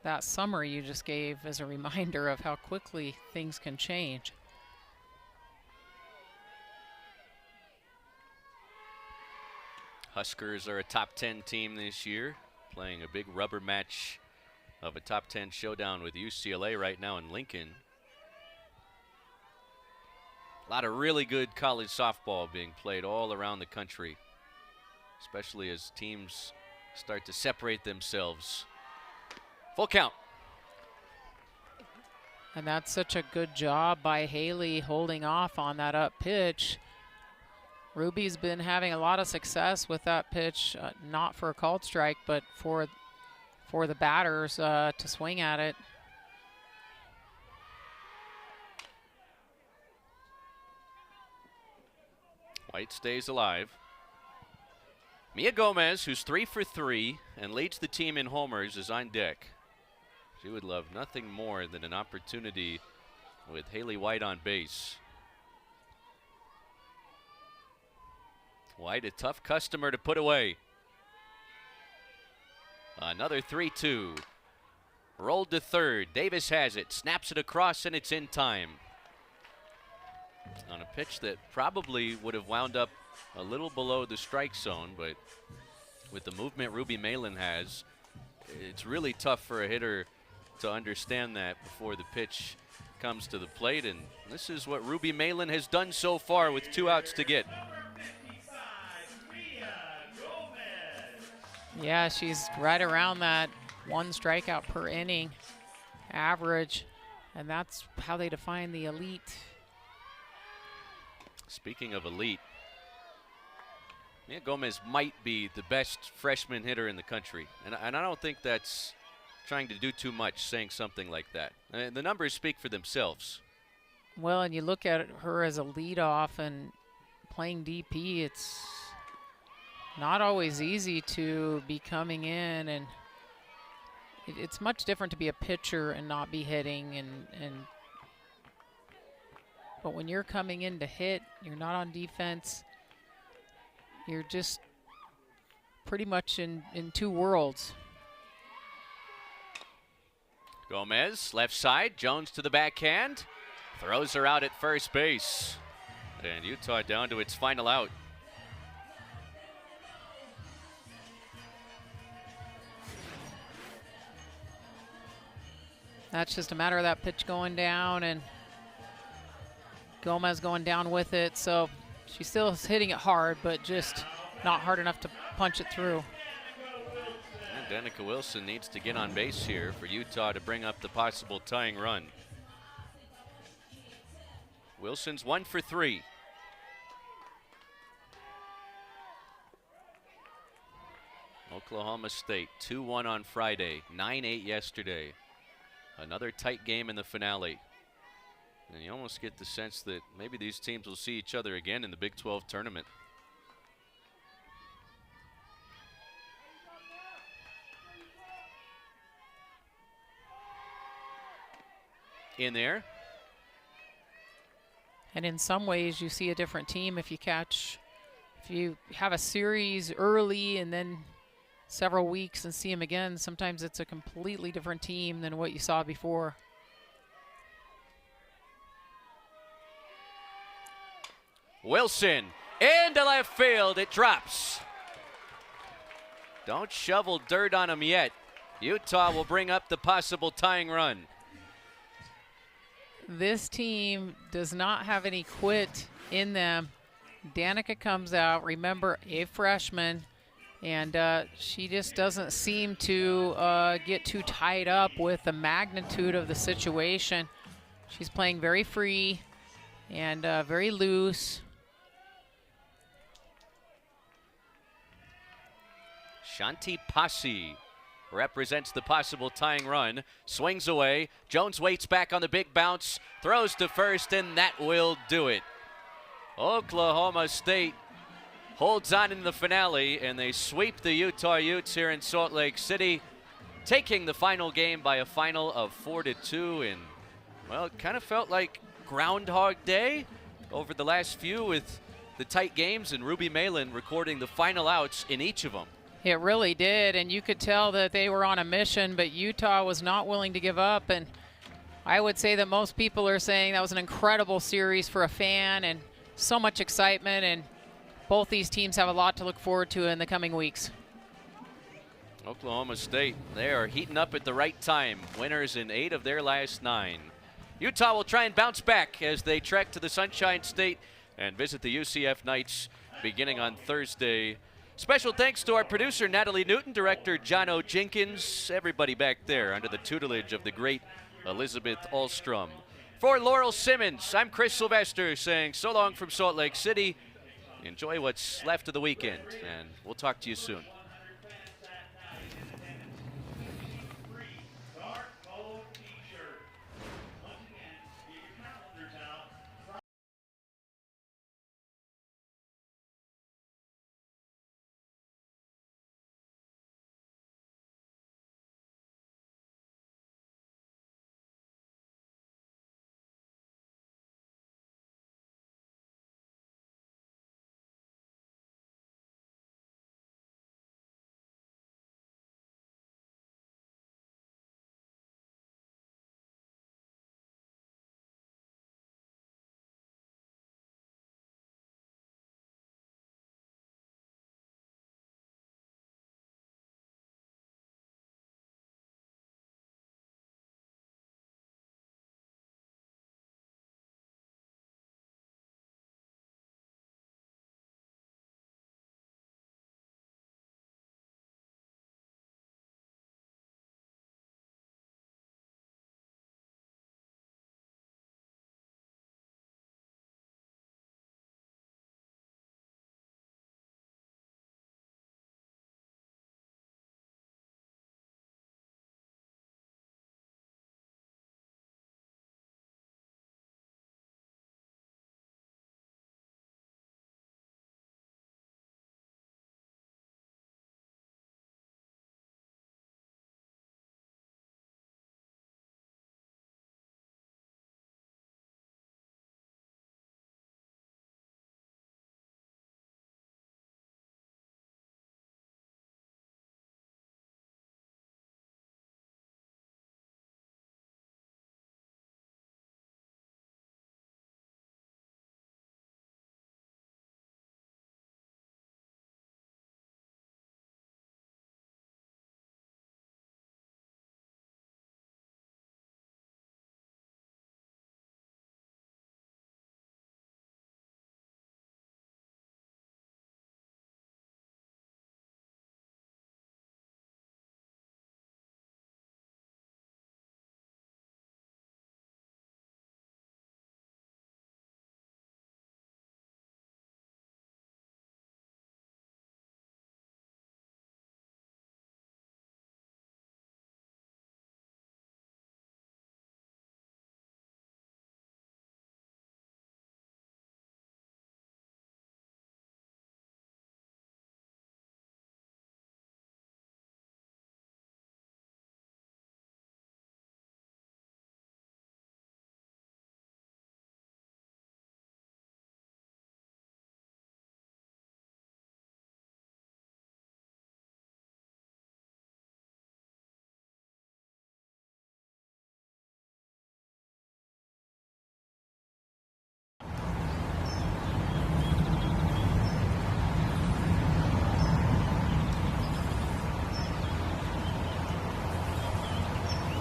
S2: that summary you just gave is a reminder of how quickly things can change.
S1: Huskers are a top 10 team this year, playing a big rubber match of a top 10 showdown with UCLA right now in Lincoln. A lot of really good college softball being played all around the country, especially as teams start to separate themselves. Full count.
S2: And that's such a good job by Haley holding off on that up pitch. Ruby's been having a lot of success with that pitch, not for a called strike, but for the batters to swing at it.
S1: White stays alive. Mia Gomez, who's 3 for 3 and leads the team in homers, is on deck. She would love nothing more than an opportunity with Haley White on base. White, a tough customer to put away. Another 3-2. Rolled to third. Davis has it. Snaps it across, and it's in time. On a pitch that probably would have wound up a little below the strike zone, but with the movement Ruby Malin has, it's really tough for a hitter to understand that before the pitch comes to the plate. And this is what Ruby Malin has done so far with 2 outs to get.
S2: Yeah, she's right around that 1 strikeout per inning average, and that's how they define the elite.
S1: Speaking of elite, Mia Gomez might be the best freshman hitter in the country, and I don't think that's trying to do too much saying something like that. The numbers speak for themselves.
S2: Well, and you look at her as a leadoff and playing DP, it's not always easy to be coming in, and it's much different to be a pitcher and not be hitting. But when you're coming in to hit, you're not on defense. You're just pretty much in 2 worlds.
S1: Gomez, left side, Jones to the backhand. Throws her out at first base. And Utah down to its final out.
S2: That's just a matter of that pitch going down and Gomez going down with it. So she still is hitting it hard, but just not hard enough to punch it through.
S1: And Danica Wilson needs to get on base here for Utah to bring up the possible tying run. Wilson's 1 for 3. Oklahoma State 2-1 on Friday, 9-8 yesterday. Another tight game in the finale. And you almost get the sense that maybe these teams will see each other again in the Big 12 tournament. In there.
S2: And in some ways you see a different team if you have a series early and then several weeks and see them again. Sometimes it's a completely different team than what you saw before.
S1: Wilson into left field. It drops. Don't shovel dirt on him yet. Utah will bring up the possible tying run.
S2: This team does not have any quit in them. Danica comes out, remember, a freshman, and she just doesn't seem to get too tied up with the magnitude of the situation. She's playing very free and very loose.
S1: Shanti Pasi represents the possible tying run. Swings away. Jones waits back on the big bounce. Throws to first, and that will do it. Oklahoma State holds on in the finale, and they sweep the Utah Utes here in Salt Lake City, taking the final game by a final of 4-2. And, well, it kind of felt like Groundhog Day over the last few with the tight games, and Ruby Malin recording the final outs in each of them.
S2: It really did, and you could tell that they were on a mission, but Utah was not willing to give up. And I would say that most people are saying that was an incredible series for a fan and so much excitement, and both these teams have a lot to look forward to in the coming weeks.
S1: Oklahoma State, they are heating up at the right time. Winners in 8 of their last 9. Utah will try and bounce back as they trek to the Sunshine State and visit the UCF Knights beginning on Thursday. Special thanks to our producer, Natalie Newton, director, Jono Jenkins, everybody back there under the tutelage of the great Elizabeth Ahlstrom. For Laurel Simmons, I'm Chris Sylvester saying so long from Salt Lake City. Enjoy what's left of the weekend, and we'll talk to you soon.